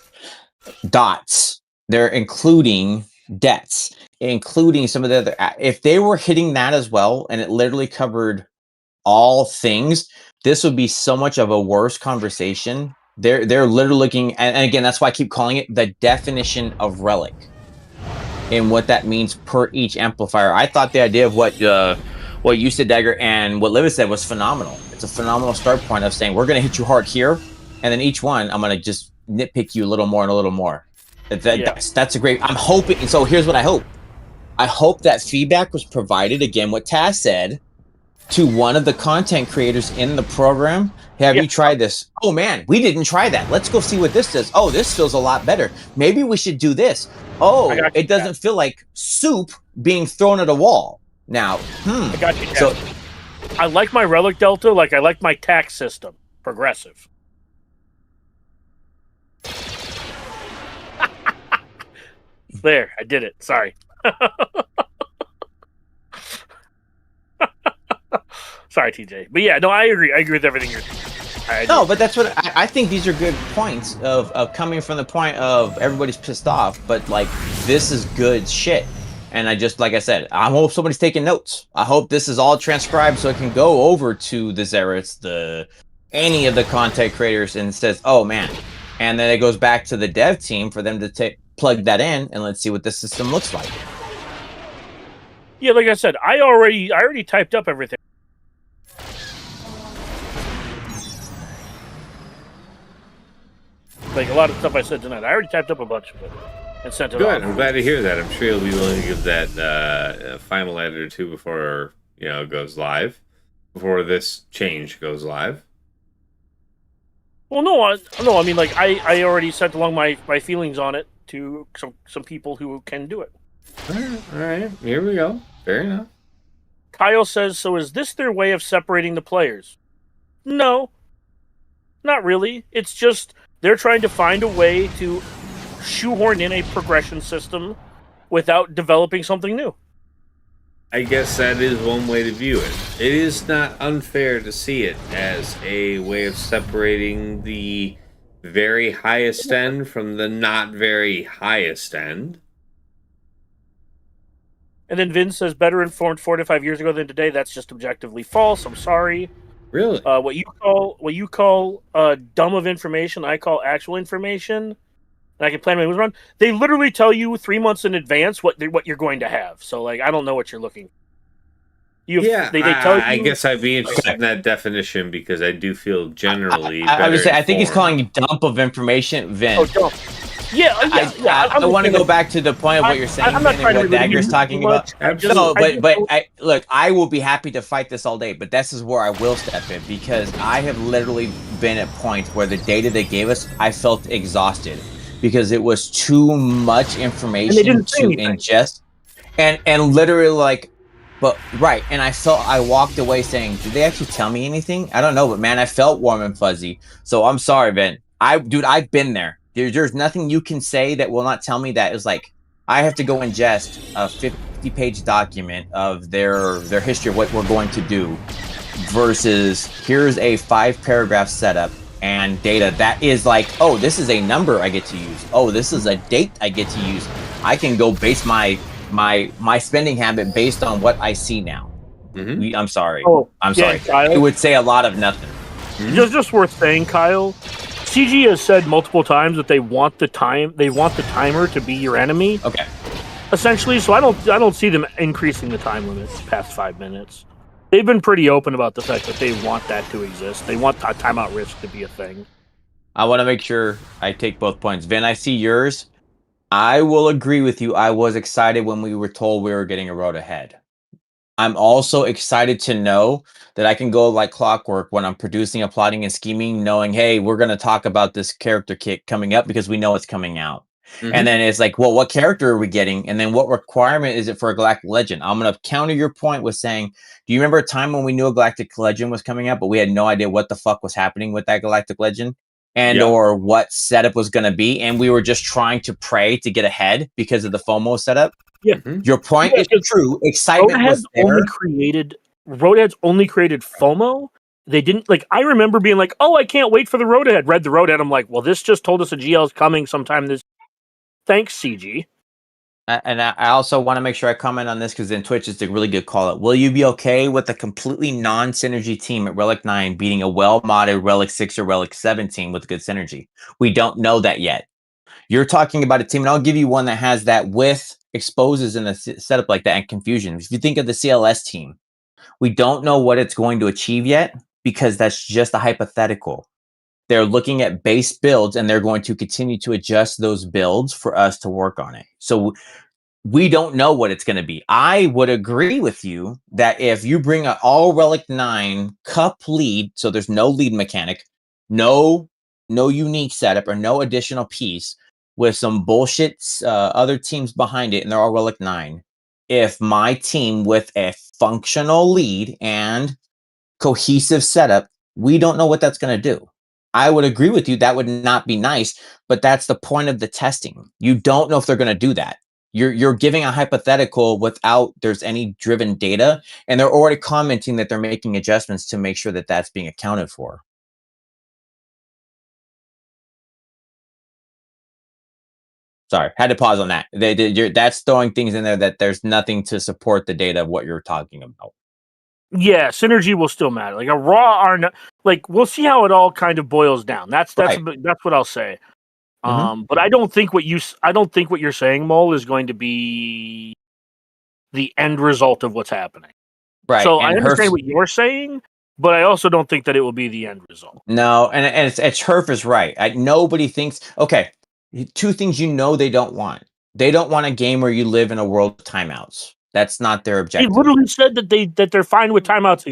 dots. They're including deaths, including some of the other. If they were hitting that as well, and it literally covered all things, this would be so much of a worse conversation. They're literally looking, and again, that's why I keep calling it the definition of relic and what that means per each amplifier. I thought the idea of what you said, Dagger, and what Livis said was phenomenal. It's a phenomenal start point of saying we're going to hit you hard here, and then each one I'm going to just nitpick you a little more and a little more. That's a great. I'm hoping. So here's what I hope. I hope that feedback was provided again. What Taz said to one of the content creators in the program. Have you tried this? Oh man, we didn't try that. Let's go see what this does. Oh, this feels a lot better. Maybe we should do this. Oh, it doesn't feel like soup being thrown at a wall. Now, I got you. So, I like my Relic Delta like I like my tax system. Progressive. There, I did it. Sorry. Sorry, TJ. But yeah, no, I agree. I agree with everything you're saying. No, but that's what I think. These are good points of coming from the point of everybody's pissed off, but like this is good shit. And I just, like I said, I hope somebody's taking notes. I hope this is all transcribed so it can go over to the Xeraths, any of the content creators, and says, "Oh man," and then it goes back to the dev team for them to plug that in and let's see what the system looks like. Yeah, like I said, I already typed up everything. Like a lot of stuff I said tonight, I already typed up a bunch of it and sent it. Good. I'm glad to hear that. I'm sure you'll be willing to give that a final edit or two before it goes live, before this change goes live. Well, no. I mean, like I already sent along my feelings on it to some people who can do it. All right. Here we go. Fair enough. Kyle says, "So is this their way of separating the players?" No, not really. It's just they're trying to find a way to shoehorn in a progression system without developing something new. I guess that is one way to view it. It is not unfair to see it as a way of separating the very highest end from the not very highest end. And then Vin says, "Better informed 4 to 5 years ago than today." That's just objectively false. I'm sorry. Really? What you call dumb of information, I call actual information. And I can plan my moves around. They literally tell you 3 months in advance what you're going to have. So like, I don't know what you're looking for. They tell you. I guess I'd be interested in that definition because I do feel generally. I would say I think he's calling you dump of information, Vin. Oh, dump. Yeah. I want to go back to the point of what you're saying, Vin, and what Dagger's talking about. Look, I will be happy to fight this all day, but this is where I will step in because I have literally been at points where the data they gave us, I felt exhausted because it was too much information to ingest, and literally like. But right, and I walked away saying, did they actually tell me anything? I don't know, but man, I felt warm and fuzzy. So I'm sorry, Ben. I've been there. There's nothing you can say that will not tell me that is like I have to go ingest a 50-page document of their history of what we're going to do versus here's a 5-paragraph setup and data that is like, oh, this is a number I get to use. Oh, this is a date I get to use. I can go base my spending habit based on what I see now. Mm-hmm. I'm sorry. I'm sorry. Kyle, it would say a lot of nothing. Just worth saying, Kyle. CG has said multiple times that they want the timer to be your enemy. Okay. Essentially, so I don't see them increasing the time limits past 5 minutes. They've been pretty open about the fact that they want that to exist. They want timeout risk to be a thing. I want to make sure I take both points. Vin, I see yours. I will agree with you. I was excited when we were told we were getting a road ahead. I'm also excited to know that I can go like clockwork when I'm producing and plotting and scheming, knowing, hey, we're going to talk about this character kit coming up because we know it's coming out. And then it's like, well, what character are we getting? And then what requirement is it for a Galactic Legend? I'm going to counter your point with saying, do you remember a time when we knew a Galactic Legend was coming out, but we had no idea what the fuck was happening with that Galactic Legend and or what setup was going to be? And we were just trying to pray to get ahead because of the FOMO setup. Yeah. Your point is true. Excitement was there. Roadhead's only created FOMO. They didn't I remember being like, oh, I can't wait for the Roadhead. Read the Roadhead. I'm like, well, this just told us a GL is coming sometime this. Thanks, CG. And I also want to make sure I comment on this because in Twitch it's a really good call out. Will you be okay with a completely non-synergy team at Relic 9 beating a well-modded Relic 6 or Relic 7 team with good synergy? We don't know that yet. You're talking about a team, and I'll give you one that has that with exposes in a setup like that and confusion. If you think of the CLS team, we don't know what it's going to achieve yet because that's just a hypothetical. They're looking at base builds and they're going to continue to adjust those builds for us to work on it. So we don't know what it's going to be. I would agree with you that if you bring an all Relic 9 cup lead, so there's no lead mechanic, no unique setup or no additional piece with some bullshit other teams behind it and they're all Relic 9. If my team with a functional lead and cohesive setup, we don't know what that's going to do. I would agree with you. That would not be nice, but that's the point of the testing. You don't know if they're going to do that. You're giving a hypothetical without there's any driven data, and they're already commenting that they're making adjustments to make sure that that's being accounted for. Sorry, had to pause on that. That's throwing things in there that there's nothing to support the data of what you're talking about. Yeah, synergy will still matter. Like a raw are not, we'll see how it all kind of boils down. That's Right. That's what I'll say. But I don't think what you're saying, Mole, is going to be the end result of what's happening. Right. So I understand what you're saying, but I also don't think that it will be the end result. No, and it's Herf is right. Nobody thinks. Okay, two things they don't want. They don't want a game where you live in a world of timeouts. That's not their objective. They literally said that they're fine with timeouts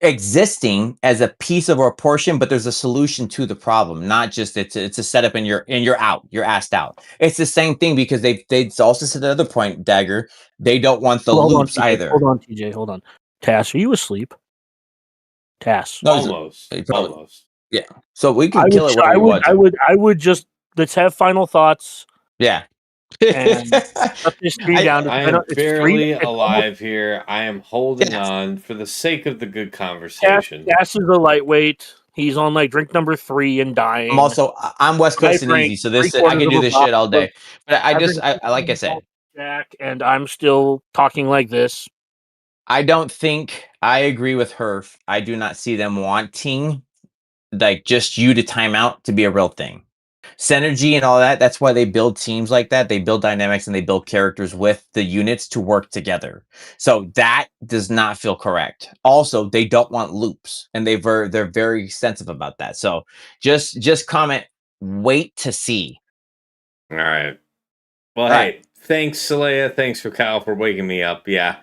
existing as a piece of a portion, but there's a solution to the problem. Not just it's a setup and you're out. You're asked out. It's the same thing because they also said the other point, Dagger. They don't want the loops either. Hold on, TJ. Hold on. Tass, are you asleep? Tass. No, almost. Yeah. So we can kill it. I would just let's have final thoughts. Yeah. And shut this screen down. I am barely alive here. I am holding on for the sake of the good conversation. Cass is a lightweight. He's on drink number 3 and dying. I'm West Coast and easy, so I can do this shit all day. But I like I said, Jack, and I'm still talking like this. I don't think I agree with Herf. I do not see them wanting just you to time out to be a real thing. Synergy and all that, that's why they build teams like that. They build dynamics and they build characters with the units to work together. So that does not feel correct. Also, they don't want loops, and they're very sensitive about that. So just comment, wait to see. All right. Well, hey, thanks, Saleya. Thanks for Kyle for waking me up. Yeah.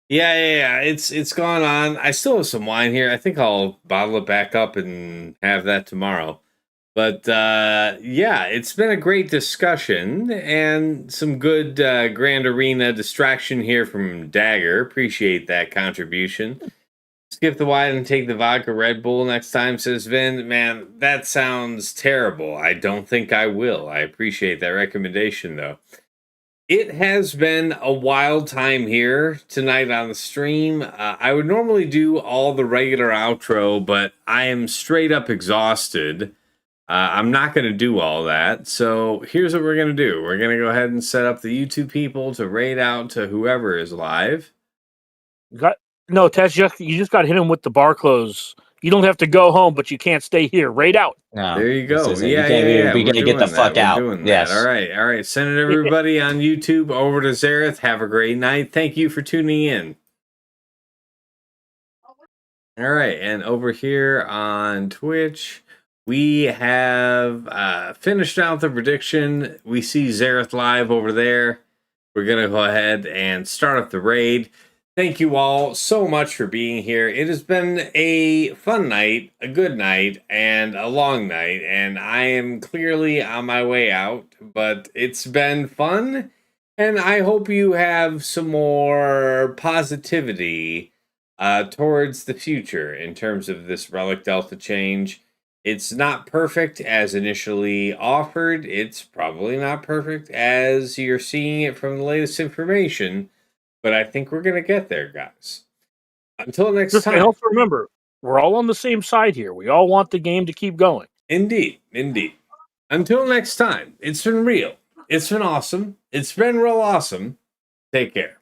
It's gone on. I still have some wine here. I think I'll bottle it back up and have that tomorrow. But it's been a great discussion and some good Grand Arena distraction here from Dagger. Appreciate that contribution. skip the wine and take the vodka Red Bull next time, says Vin. Man, that sounds terrible. I don't think I will. I appreciate that recommendation, though. It has been a wild time here tonight on the stream. I would normally do all the regular outro, but I am straight up exhausted. I'm not going to do all that. So here's what we're going to do. We're going to go ahead and set up the YouTube people to raid out to whoever is live. No, Tess, you just got to hit him with the bar close. You don't have to go home, but you can't stay here. Raid out. No, there you go. Yeah. We gotta get the fuck out. Yes. All right. Sending everybody on YouTube over to Zareth. Have a great night. Thank you for tuning in. All right, and over here on Twitch, we have finished out the prediction. We see Zareth live over there. We're gonna go ahead and start up the raid. Thank you all so much for being here. It has been a fun night, a good night, and a long night, and I am clearly on my way out, but it's been fun, and I hope you have some more positivity towards the future in terms of this Relic Delta change. It's not perfect as initially offered. It's probably not perfect as you're seeing it from the latest information. But I think we're going to get there, guys. Until next time. Also remember, we're all on the same side here. We all want the game to keep going. Indeed. Until next time, it's been real. It's been awesome. It's been real awesome. Take care.